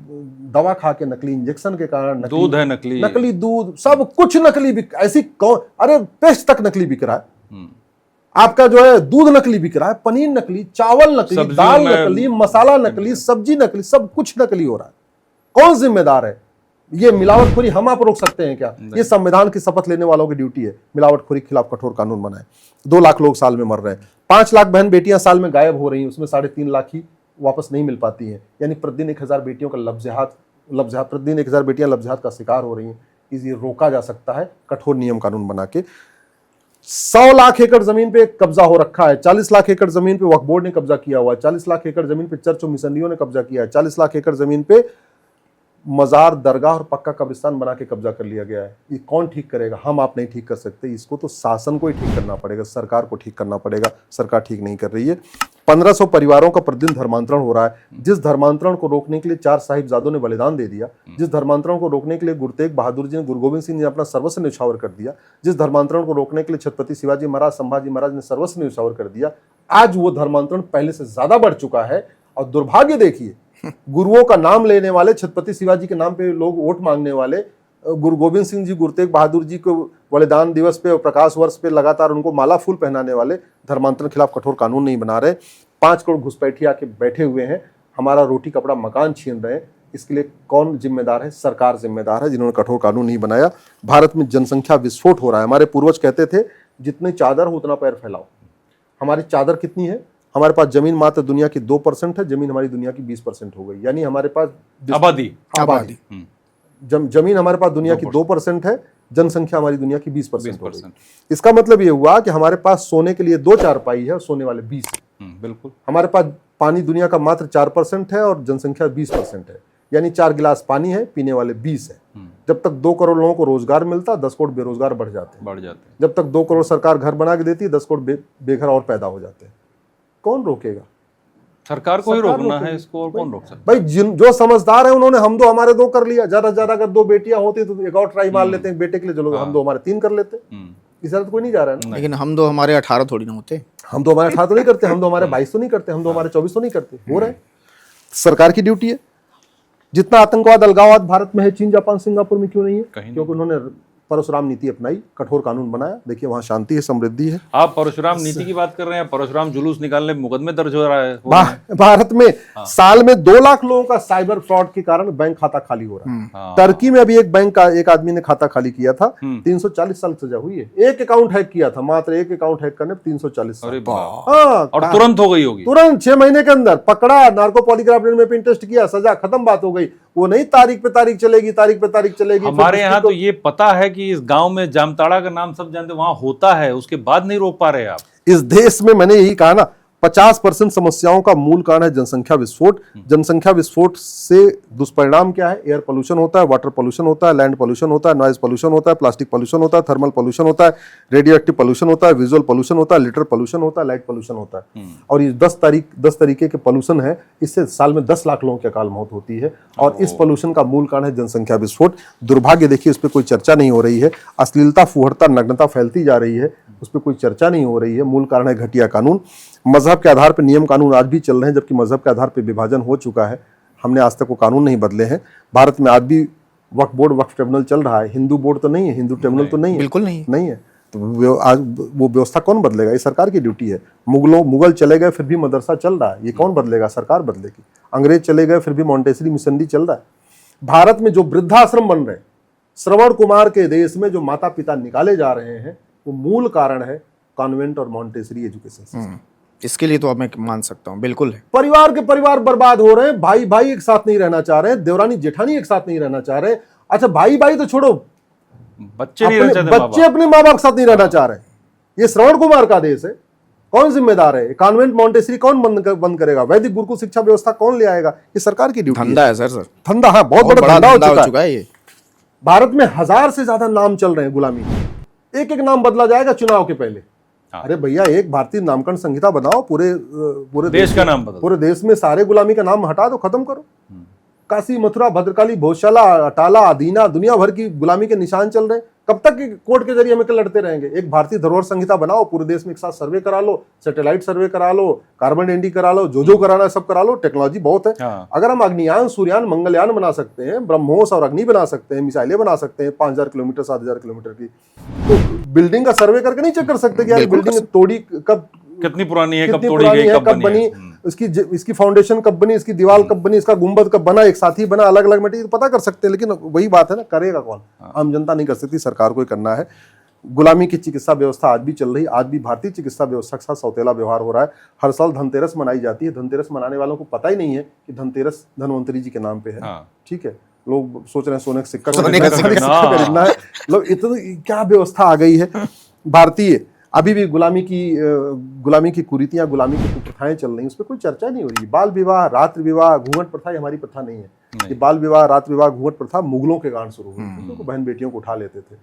दवा खा के, नकली इंजेक्शन के कारण, दूध है नकली दूध, सब कुछ नकली। ऐसी कौन? अरे पेस्ट तक नकली बिक रहा है। आपका जो है दूध नकली बिक रहा है, पनीर नकली, चावल नकली, दाल नकली, मसाला नकली, सब्जी नकली, सब कुछ नकली हो रहा है। कौन जिम्मेदार है? ये मिलावटखोरी हम आप रोक सकते हैं क्या? ये संविधान की शपथ लेने वालों की ड्यूटी है, मिलावटखोरी के खिलाफ कठोर कानून बनाए। 2 लाख लोग साल में मर रहे हैं। 5 लाख बहन बेटियां साल में गायब हो रही हैं, उसमें 3.5 लाख ही वापस नहीं मिल पाती हैं। यानी प्रतिदिन 1,000 बेटियों का प्रतिदिन 1,000 बेटियां लफ्ज़हात का शिकार हो रही हैं। इसे रोका जा सकता है कठोर नियम कानून बना के। 100 लाख एकड़ जमीन पे कब्जा हो रखा है, 40 लाख एकड़ जमीन पे वक्फ बोर्ड ने कब्जा किया हुआ है, 40 लाख एकड़ जमीन पे चर्च और मिशनरियों ने कब्जा किया है, 40 लाख एकड़ जमीन पे मजार, दरगाह और पक्का कब्रिस्तान बना के कब्जा कर लिया गया है। ये कौन ठीक करेगा? हम आप नहीं ठीक कर सकते, इसको तो शासन को ही ठीक करना पड़ेगा, सरकार को ठीक करना पड़ेगा। सरकार ठीक नहीं कर रही है। 1500 परिवारों का प्रतिदिन धर्मांतरण हो रहा है। जिस धर्मांतरण को रोकने के लिए 4 साहिबजादों ने बलिदान दे दिया, जिस धर्मांतरण को रोकने के लिए गुरु तेग बहादुर जी ने, गुरु गोविंद सिंह ने अपना सर्वस्व न्यौछावर कर दिया, जिस धर्मांतरण को रोकने के लिए छत्रपति शिवाजी महाराज, संभाजी महाराज ने सर्वस्व न्यौछावर कर दिया, आज वो धर्मांतरण पहले से ज्यादा बढ़ चुका है। और दुर्भाग्य देखिए, गुरुओं का नाम लेने वाले, छत्रपति शिवाजी के नाम पे लोग वोट मांगने वाले, गुरु गोविंद सिंह जी, गुरु तेग बहादुर जी को बलिदान दिवस पे और प्रकाश वर्ष पे लगातार उनको माला फूल पहनाने वाले धर्मांतरण खिलाफ कठोर कानून नहीं बना रहे। 5 करोड़ घुसपैठिया के बैठे हुए हैं, हमारा रोटी कपड़ा मकान छीन रहे हैं। इसके लिए कौन जिम्मेदार है? सरकार जिम्मेदार है, जिन्होंने कठोर कानून नहीं बनाया। भारत में जनसंख्या विस्फोट हो रहा है। हमारे पूर्वज कहते थे जितनी चादर हो उतना पैर फैलाओ। हमारी चादर कितनी है? हमारे पास जमीन मात्र दुनिया की 2% है, जमीन हमारी दुनिया की 20% हो गई, यानी हमारे पास आबादी आबादी जमीन हमारे पास दुनिया की 2% है, जनसंख्या हमारी दुनिया की 20% हो गई। 20%। इसका मतलब ये हुआ कि हमारे पास सोने के लिए 2 चारपाई है और सोने वाले 20 है। बिल्कुल। हमारे पास पानी दुनिया का मात्र 4% है और जनसंख्या 20% है, यानी 4 गिलास पानी है, पीने वाले 20 है। जब तक 2 करोड़ लोगों को रोजगार मिलता, 10 करोड़ बेरोजगार बढ़ जाते हैं। जब तक 2 करोड़ सरकार घर बना के देती है, 10 करोड़ बेघर और पैदा हो जाते हैं। कौन रोकेगा? सरकार को ही सरकार रोकना रोकेगी। है इसको, और कौन रोक सकता भाई जो समझदार है उन्होंने हम दो हमारे 2 कर लिया। ज्यादा से ज्यादा अगर 2 बेटियां होती तो एक और ट्राई मार लेते हैं बेटे के लिए, चलो हम 2 हमारे 3 कर लेते। इस तरह तो कोई नहीं जा रहा है ना। लेकिन हम दो हमारे 18 थोड़ी ना होते, हम 2 हमारे 18 तो नहीं करते, हम 2 हमारे 22 तो नहीं करते, हम 2 हमारे 24 तो नहीं करते। हो रहा है, सरकार की ड्यूटी है। जितना आतंकवाद अलगाववाद भारत में है, चीन जापान सिंगापुर में क्यों नहीं है? क्योंकि उन्होंने परशुराम नीति अपनाई, कठोर कानून बनाया। देखिए वहां शांति है, समृद्धि है। आप परशुराम नीति की बात कर रहे हैं, परशुराम जुलूस निकालने में मुकदमे दर्ज हो रहा है। भारत में साल में 2 लाख लोगों का साइबर फ्रॉड के कारण बैंक खाता खाली हो रहा है। टर्की में अभी एक बैंक का एक आदमी ने खाता खाली किया था, 340 साल सजा हुई है। एक अकाउंट हैक किया था, मात्र एक अकाउंट हैक करने 340 साल। हाँ, और तुरंत हो गई होगी, तुरंत 6 महीने के अंदर पकड़ा, नार्को पॉलीग्राफ में टेस्ट किया, सजा खत्म, बात हो गई। वो नहीं तारीख पे तारीख चलेगी, तारीख पे तारीख चलेगी। हमारे यहाँ तो ये पता है कि इस गांव में जामताड़ा का नाम सब जानते, वहां होता है, उसके बाद नहीं रोक पा रहे आप। इस देश में मैंने यही कहा ना, 50% समस्याओं का मूल कारण है जनसंख्या विस्फोट। जनसंख्या विस्फोट से दुष्परिणाम क्या है? एयर पोल्यूशन होता है, वाटर पोल्यूशन होता है, लैंड पोल्यूशन होता है, नॉइज पोल्यूशन होता है, प्लास्टिक पोल्यूशन होता है, थर्मल पोल्यूशन होता है, रेडियो एक्टिव पोल्यूशन होता है, विजुअल पोल्यूशन होता है, लिटर पोल्यूशन होता है, लाइट पोल्यूशन होता है। और ये 10 तरीके के पोल्यूशन है। इससे साल में 10 लाख लोगों की अकाल मौत होती है। और इस पोल्यूशन का मूल कारण है जनसंख्या विस्फोट। दुर्भाग्य देखिए, इस पर कोई चर्चा नहीं हो रही है। अश्लीलता, फुहड़ता, नग्नता फैलती जा रही है, उस पर कोई चर्चा नहीं हो रही है। मूल कारण है घटिया कानून। मजहब के आधार पर नियम कानून आज भी चल रहे हैं, जबकि मजहब के आधार पर विभाजन हो चुका है। हमने आज तक वो कानून नहीं बदले हैं। भारत में आज भी वक्फ बोर्ड, वक्फ ट्रिब्यूनल चल रहा है। हिंदू बोर्ड तो नहीं है, हिंदू ट्रिब्यूनल तो नहीं है, बिल्कुल नहीं है। तो आज वो व्यवस्था कौन बदलेगा? ये सरकार की ड्यूटी है। मुगल चले गए, फिर भी मदरसा चल रहा है, ये कौन बदलेगा? सरकार बदलेगी। अंग्रेज चले गए, फिर भी मॉन्टेसरी मिशनरी चल रहा है। भारत में जो वृद्धाश्रम बन रहे हैं, श्रवण कुमार के देश में जो माता पिता निकाले जा रहे हैं, वो मूल कारण है कॉन्वेंट और मॉन्टेसरी एजुकेशन सिस्टम। इसके लिए तो अब मैं मान सकता हूँ, बिल्कुल है। परिवार के परिवार बर्बाद हो रहे हैं। भाई भाई एक साथ नहीं रहना चाह रहे हैं, देवरानी जेठानी एक साथ नहीं रहना चाह रहे। अच्छा, भाई भाई तो छोड़ो, बच्चे अपने माँ बाप के साथ नहीं रहना चाह रहे। ये श्रवण कुमार का देश है, कौन जिम्मेदार है? कॉन्वेंट मॉन्टेसरी कौन बंद करेगा? वैदिक गुरुकुल शिक्षा व्यवस्था कौन ले आएगा? ये सरकार की ड्यूटी धंधा है सर। धंधा, हाँ, बहुत बड़ा धंधा हो चुका है ये। भारत में 1000 से ज्यादा नाम चल रहे हैं गुलामी। एक एक नाम बदला जाएगा चुनाव के पहले। अरे भैया, एक भारतीय नामकरण संहिता बनाओ, पूरे देश का नाम बदलो, पूरे देश में सारे गुलामी का नाम हटा दो, खत्म करो। काशी, मथुरा, भद्रकाली, भोजशाला, अटाला, अदीना, दुनिया भर की गुलामी के निशान चल रहे हैं। कब तक कोर्ट के जरिए हमें लड़ते रहेंगे? एक भारतीय धरोहर संहिता बनाओ, पूरे देश में एक साथ सर्वे करा लो, सैटेलाइट सर्वे करा लो, कार्बन डेटिंग करा लो, जो कराना है सब करा लो। टेक्नोलॉजी बहुत है। अगर हम अग्नियान, सूर्यान, मंगलयान बना सकते हैं, ब्रह्मोस और अग्नि बना सकते हैं, मिसाइलें बना सकते हैं 5000 किलोमीटर 7000 किलोमीटर की, तो बिल्डिंग का सर्वे करके नहीं चेक कर सकते कि यार बिल्डिंग तोड़ी कब, कितनी पुरानी है, कब कितनी तोड़ी पुरानी गई, है, कब बनी, इसकी फाउंडेशन कब बनी, इसकी दीवार कब बनी, इसका गुंबद कब बना, एक साथ ही बना, अलग अलग मटेरियल पता कर सकते हैं। लेकिन वही बात है ना, करेगा कौन? आम जनता नहीं कर सकती, सरकार को ही करना है। गुलामी की चिकित्सा व्यवस्था आज भी चल रही है। आज भी भारतीय चिकित्सा व्यवस्था के साथ सौतेला व्यवहार हो रहा है। हर साल धनतेरस मनाई जाती है। धनतेरस मनाने वालों को पता ही नहीं है कि धनतेरस धनवंतरी जी के नाम पे है। ठीक है, लोग सोच रहे हैं सोने का सिक्का खरीदना है। लोग इतनी क्या व्यवस्था आ गई है भारतीय। अभी भी गुलामी की कुरीतियां, गुलामी की प्रथाएं चल रही हैं, उस पर कोई चर्चा नहीं हो रही। बाल विवाह, रात्रि विवाह, घूंघट प्रथा ये हमारी प्रथा नहीं है। ये बाल विवाह, रात्रि विवाह, घूंघट प्रथा मुगलों के कारण शुरू हुई। तो बहन बेटियों को उठा लेते थे,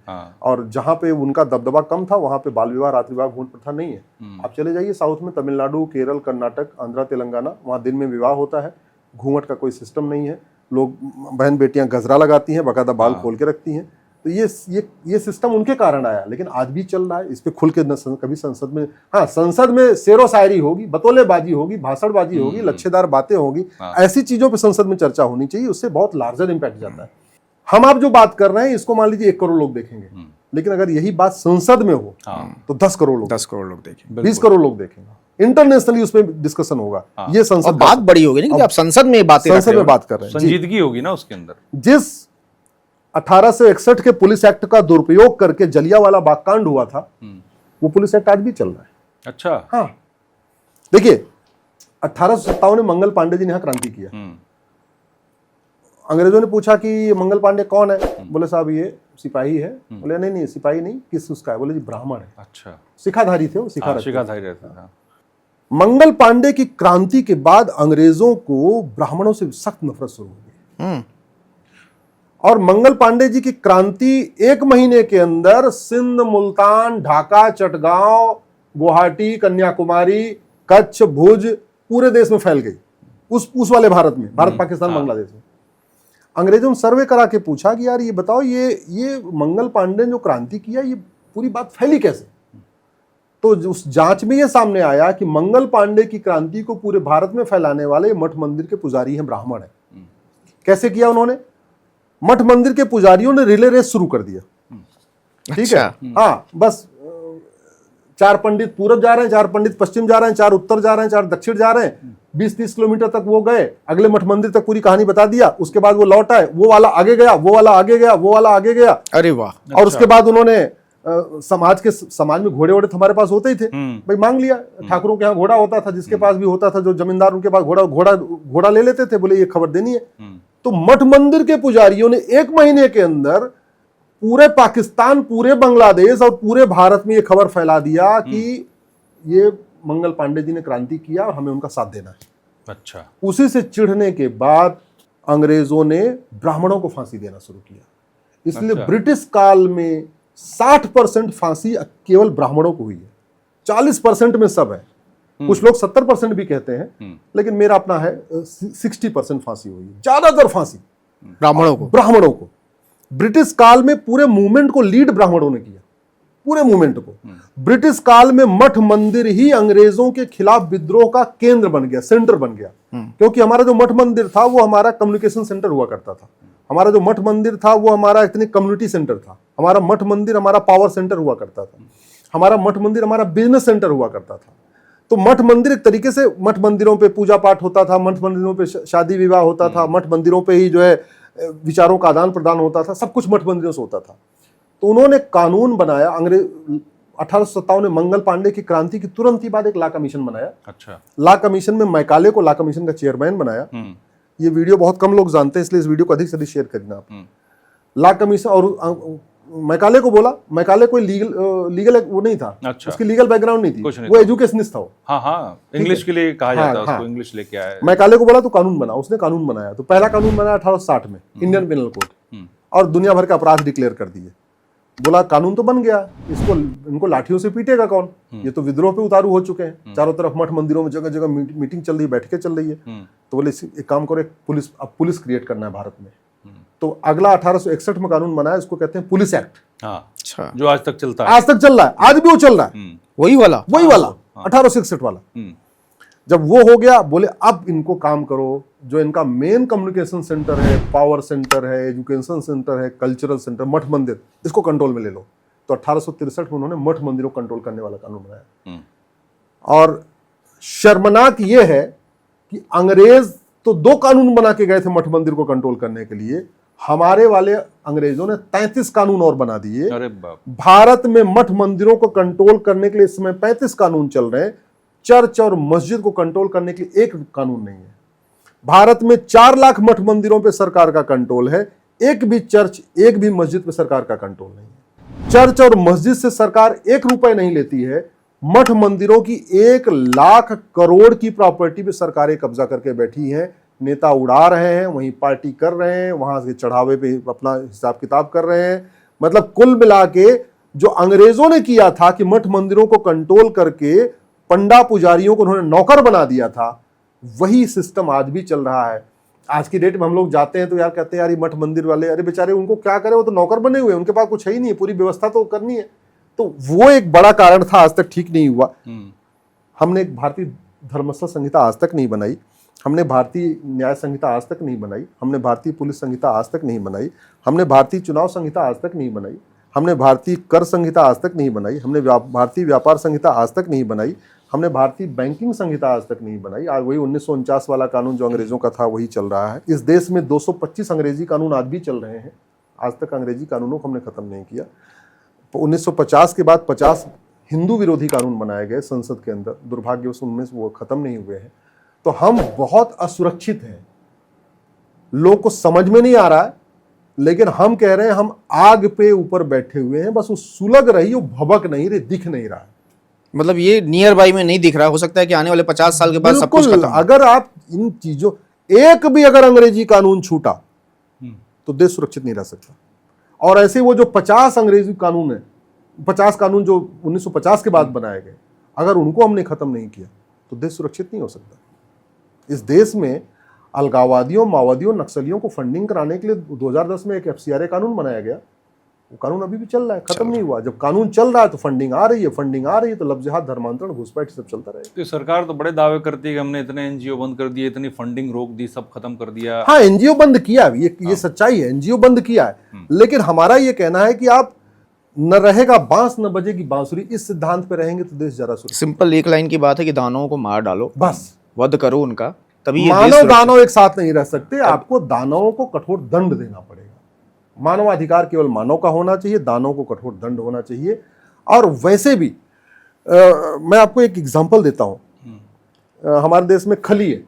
और जहाँ पे उनका दबदबा कम था वहाँ पे बाल विवाह, रात्रि विवाह, घूंघट प्रथा नहीं है। आप चले जाइए साउथ में, तमिलनाडु, केरल, कर्नाटक, आंध्रा, तेलंगाना, वहाँ दिन में विवाह होता है, घूंघट का कोई सिस्टम नहीं है। लोग, बहन बेटियां गजरा लगाती हैं, बाकायदा बाल खोल के रखती हैं। तो ये सिस्टम उनके कारण आया, लेकिन आज भी चल रहा है। इस पे खुल के कभी संसद में, हाँ, संसद में शेरो शायरी होगी, बतौलेबाजी होगी, भाषणबाजी होगी, लच्छेदार बातें होगी, ऐसी चीजों पे संसद में चर्चा होनी चाहिए। उससे बहुत लार्जर इम्पैक्ट जाता है। हम आप जो बात कर रहे हैं इसको मान लीजिए 1 करोड़ लोग देखेंगे, लेकिन अगर यही बात संसद में हो तो 10 करोड़ लोग देखेंगे, 20 करोड़ लोग देखेंगे। इंटरनेशनली उसमें डिस्कशन होगा। ये संसद बात बड़ी होगी ना कि आप संसद में बात कर रहे हैं, संजीदगी होगी ना उसके अंदर। जिस 1861 के पुलिस एक्ट का दुरुपयोग करके जलियांवाला बाग कांड हुआ था, वो पुलिस एक्ट आज भी चल रहा है। अच्छा, हाँ, देखिए 1857 में मंगल पांडे जी ने यहाँ क्रांति किया। अंग्रेजों ने पूछा कि मंगल पांडे कौन है, बोले साहब ये सिपाही है। बोले नहीं नहीं सिपाही नहीं, किस उसका है? बोले जी ब्राह्मण है। अच्छा, शिखाधारी थे वो, शिखाधारी रहता था। मंगल पांडे की क्रांति के बाद अंग्रेजों को ब्राह्मणों से सख्त नफरत शुरू हो गई और मंगल पांडे जी की क्रांति 1 महीने के अंदर सिंध, मुल्तान, ढाका, चटगांव, गुवाहाटी, कन्याकुमारी, कच्छ, भुज पूरे देश में फैल गई। उस वाले भारत में, भारत पाकिस्तान बांग्लादेश में। अंग्रेजों ने सर्वे करा के पूछा कि यार ये बताओ, ये मंगल पांडे ने जो क्रांति किया, ये पूरी बात फैली कैसे? तो उस जांच में ये सामने आया कि मंगल पांडे की क्रांति को पूरे भारत में फैलाने वाले मठ मंदिर के पुजारी हैं, ब्राह्मण हैं। कैसे किया उन्होंने? मठ मंदिर के पुजारियों ने रिले रेस शुरू कर दिया। ठीक है, हाँ, बस 4 पंडित पूरब जा रहे हैं, 4 पंडित पश्चिम जा रहे हैं, 4 उत्तर जा रहे हैं, 4 दक्षिण जा रहे हैं। 20-30 किलोमीटर तक वो गए, अगले मठ मंदिर तक पूरी कहानी बता दिया। उसके बाद वो लौट आए, वो वाला आगे गया, वो वाला आगे गया, वो वाला आगे गया। अरे वाह। और उसके बाद उन्होंने समाज में घोड़े वोड़े हमारे पास होते ही थे, भाई मांग लिया। ठाकुरों के यहाँ घोड़ा होता था, जिसके पास भी होता था, जो जमींदार उनके पास घोड़ा ले लेते थे। बोले ये खबर देनी है। तो मठ मंदिर के पुजारियों ने 1 महीने के अंदर पूरे पाकिस्तान, पूरे बांग्लादेश और पूरे भारत में ये खबर फैला दिया कि ये मंगल पांडे जी ने क्रांति किया और हमें उनका साथ देना है। अच्छा, उसी से चिढ़ने के बाद अंग्रेजों ने ब्राह्मणों को फांसी देना शुरू किया। इसलिए अच्छा। ब्रिटिश काल में 60% फांसी केवल ब्राह्मणों को हुई है, 40% में सब है। कुछ लोग 70% भी कहते हैं, लेकिन मेरा अपना है 60% फांसी हुई है, ज्यादातर फांसी ब्राह्मणों को। ब्रिटिश काल में पूरे मूवमेंट को लीड ब्राह्मणों ने किया, पूरे मूवमेंट को। ब्रिटिश काल में मठ मंदिर ही अंग्रेजों के खिलाफ विद्रोह का केंद्र बन गया, सेंटर बन गया। क्योंकि हमारा जो मठ मंदिर था वो हमारा कम्युनिकेशन सेंटर हुआ करता था। हमारा जो मठ मंदिर था वो हमारा इतनी कम्युनिटी सेंटर था। हमारा मठ मंदिर हमारा पावर सेंटर हुआ करता था। हमारा मठ मंदिर हमारा बिजनेस सेंटर हुआ करता था। तो मठ मंदिर एक तरीके से, मठ मंदिरों पे पूजा पाठ होता था, मठ मंदिरों पे शादी विवाह होता था, मठ मंदिरों पे ही जो है विचारों का आदान प्रदान होता था, सब कुछ मठ मंदिरों से होता था। तो उन्होंने कानून बनाया। अंग्रेज 1857 में मंगल पांडे की क्रांति की तुरंत ही बाद एक लॉ कमीशन बनाया। अच्छा, लॉ कमीशन में मैकाले को लॉ कमीशन का चेयरमैन बनाया। ये वीडियो बहुत कम लोग जानते हैं, इसलिए इस वीडियो को अधिक से अधिक शेयर करना आप। लॉ कमीशन और मैकाले को बोला, मैकाले कोई लीगल वो नहीं था। अच्छा, उसकी लीगल बैकग्राउंड नहीं थी, वो एजुकेशनिस्ट था वो। हाँ, इंग्लिश के लिए कहा जाता है उसको, इंग्लिश लेके आया। मैकाले को बोला तो कानून बना, उसने कानून बनाया। तो पहला कानून बनाया 1860 में, इंडियन पेनल कोड, और दुनिया भर का अपराध डिक्लेयर कर दिए। बोला कानून तो बन गया, इनको लाठियों से पीटेगा कौन? ये तो विद्रोह पे उतारू हो चुके हैं। चारों तरफ मठ मंदिरों में जगह जगह मीटिंग चल रही है, बैठकें चल रही है। तो बोले एक काम करो, अब पुलिस क्रिएट करना है भारत में। तो अगला 1861 में कानून बनाया, इसको कहते हैं पुलिस एक्ट। अच्छा, जो आज तक चलता है, आज तक चल रहा है, आज भी वो चल रहा है। वही वाला 1861 वाला। जब वो हो गया, बोले अब इनको काम करो, जो इनका मेन कम्युनिकेशन सेंटर है, पावर सेंटर है, एजुकेशन सेंटर है, कल्चरल सेंटर, मठ मंदिर, इसको कंट्रोल में ले लो। तो 1863 में उन्होंने मठ मंदिरों को कंट्रोल करने वाला कानून बनाया। और शर्मनाक ये है कि अंग्रेज तो 2 कानून बना के गए थे मठ मंदिर को कंट्रोल करने के लिए, हमारे वाले अंग्रेजों ने 33 कानून और बना दिए। भारत में मठ मंदिरों को कंट्रोल करने के लिए इस समय 35 कानून चल रहे हैं। चर्च और मस्जिद को कंट्रोल करने के लिए एक कानून नहीं है। भारत में 4 लाख मठ मंदिरों पे सरकार का कंट्रोल है, एक भी चर्च, एक भी मस्जिद पे सरकार का कंट्रोल नहीं है। चर्च और मस्जिद से सरकार 1 रुपए नहीं लेती है। मठ मंदिरों की 1 लाख करोड़ की प्रॉपर्टी पे सरकारें कब्जा करके बैठी है। नेता उड़ा रहे हैं, वहीं पार्टी कर रहे हैं, वहां से चढ़ावे पे अपना हिसाब किताब कर रहे हैं। मतलब कुल मिला के जो अंग्रेजों ने किया था कि मठ मंदिरों को कंट्रोल करके पंडा पुजारियों को उन्होंने नौकर बना दिया था, वही सिस्टम आज भी चल रहा है। आज की डेट में हम लोग जाते हैं तो यार कहते हैं यार ये मठ मंदिर वाले, अरे बेचारे उनको क्या करे, वो तो नौकर बने हुए हैं, उनके पास कुछ है ही नहीं है, पूरी व्यवस्था तो करनी है। तो वो एक बड़ा कारण था, आज तक ठीक नहीं हुआ। हमने एक भारतीय धर्मस्थल संहिता आज तक नहीं बनाई, हमने भारतीय न्याय संहिता आज तक नहीं बनाई, हमने भारतीय पुलिस संहिता आज तक नहीं बनाई, हमने भारतीय चुनाव संहिता आज तक नहीं बनाई, हमने भारतीय कर संहिता आज तक नहीं बनाई, हमने भारतीय व्यापार संहिता आज तक नहीं बनाई, हमने भारतीय बैंकिंग संहिता आज तक नहीं बनाई। आज वही 1949 वाला कानून जो अंग्रेजों का था वही चल रहा है। इस देश में 225 अंग्रेजी कानून आज भी चल रहे हैं। आज तक अंग्रेजी कानूनों को हमने खत्म नहीं किया। 1950 के बाद 50 हिंदू विरोधी कानून बनाए गए संसद के अंदर, दुर्भाग्यवश उनमें से वो खत्म नहीं हुए हैं। तो हम बहुत असुरक्षित हैं, लोग को समझ में नहीं आ रहा है, लेकिन हम कह रहे हैं हम आग पे ऊपर बैठे हुए हैं, बस वो सुलग रही, वो भभक नहीं रही, दिख नहीं रहा है। मतलब ये नियर बाई में नहीं दिख रहा, हो सकता है कि आने वाले 50 साल के बाद सब कुछ बिल्कुल, खत्म हो। अगर आप इन चीजों, एक भी अगर अंग्रेजी कानून छूटा तो देश सुरक्षित नहीं रह सकता। और ऐसे वो जो 50 अंग्रेजी कानून है, 50 कानून जो 1950 के बाद बनाए गए, अगर उनको हमने खत्म नहीं किया तो देश सुरक्षित नहीं हो सकता। इस देश में अलगाववादियों, माओवादियों, नक्सलियों को फंडिंग कराने के लिए 2010 में एक FCRA कानून बनाया गया। वो कानून अभी भी चल रहा है, खत्म नहीं हुआ। जब कानून चल रहा है तो फंडिंग आ रही है, तो लव जिहाद, धर्मांतरण, घुसपैठ सब चलता रहेगा। तो सरकार तो बड़े दावे करती है कि हमने इतने NGO बंद कर दिए, इतनी फंडिंग रोक दी, सब खत्म कर दिया। हाँ, NGO बंद किया, ये सच्चाई है, NGO बंद किया है, लेकिन हमारा ये कहना है कि आप न रहेगा बांस न बजेगी बांसुरी, इस सिद्धांत पे रहेंगे तो देश जरा सुरक्षित। सिंपल एक लाइन की बात है कि दानवों को मार डालो, बस वध करो उनका, तभी ये देश मानव सुरक्षित- दानव एक साथ नहीं रह सकते। आपको दानवों को कठोर दंड देना पड़ेगा। मानवाधिकार केवल मानव का होना चाहिए, दानव को कठोर दंड होना चाहिए। और वैसे भी मैं आपको एक एग्जांपल देता हूं। हमारे देश में खली है,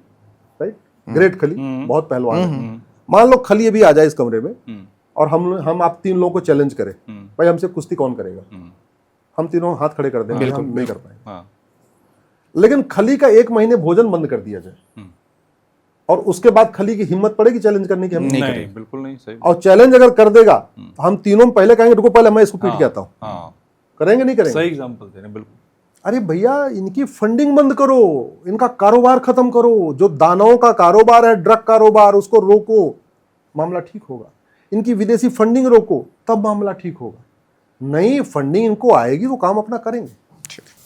राइट, ग्रेट खली, बहुत पहलवान है। मान लो खली भी आ जाए इस कमरे में और हम आप 3 लोगों को चैलेंज करें, भाई हमसे कुश्ती कौन करेगा, हम तीनों हाथ खड़े कर देंगे, हम नहीं कर पाएंगे। हाँ। लेकिन खली का 1 महीने भोजन बंद कर दिया जाए और उसके बाद खली की हिम्मत पड़ेगी चैलेंज करने की? हम नहीं, बिल्कुल नहीं, सही। और चैलेंज अगर कर देगा तो हम तीनों पहले कहेंगे रुको, पहले मैं इसको पीट के आता हूं। हाँ, करेंगे नहीं करेंगे? सही एग्जांपल दे रहे हैं, बिल्कुल। अरे भैया, इनकी फंडिंग बंद करो, इनका कारोबार खत्म करो। जो दानवों का कारोबार है, ड्रग कारोबार, उसको रोको, मामला ठीक होगा। इनकी विदेशी फंडिंग रोको, तब मामला ठीक होगा। नई फंडिंग इनको आएगी तो काम अपना करेंगे।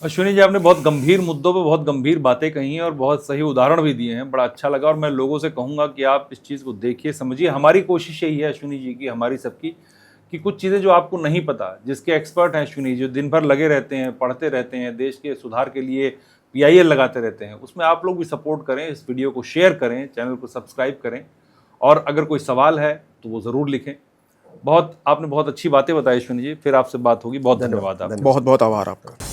अश्विनी जी, आपने बहुत गंभीर मुद्दों पे बहुत गंभीर बातें कही हैं और बहुत सही उदाहरण भी दिए हैं, बड़ा अच्छा लगा। और मैं लोगों से कहूंगा कि आप इस चीज़ को देखिए, समझिए। हमारी कोशिश यही है अश्विनी जी की, हमारी सबकी, कि कुछ चीज़ें जो आपको नहीं पता, जिसके एक्सपर्ट हैं अश्विनी, जो दिन भर लगे रहते हैं, पढ़ते रहते हैं, देश के सुधार के लिए PIL लगाते रहते हैं, उसमें आप लोग भी सपोर्ट करें, इस वीडियो को शेयर करें, चैनल को सब्सक्राइब करें, और अगर कोई सवाल है तो वो ज़रूर लिखें। आपने बहुत अच्छी बातें बताई अश्विनी जी, फिर आपसे बात होगी। बहुत धन्यवाद आपका। बहुत बहुत आभार आपका।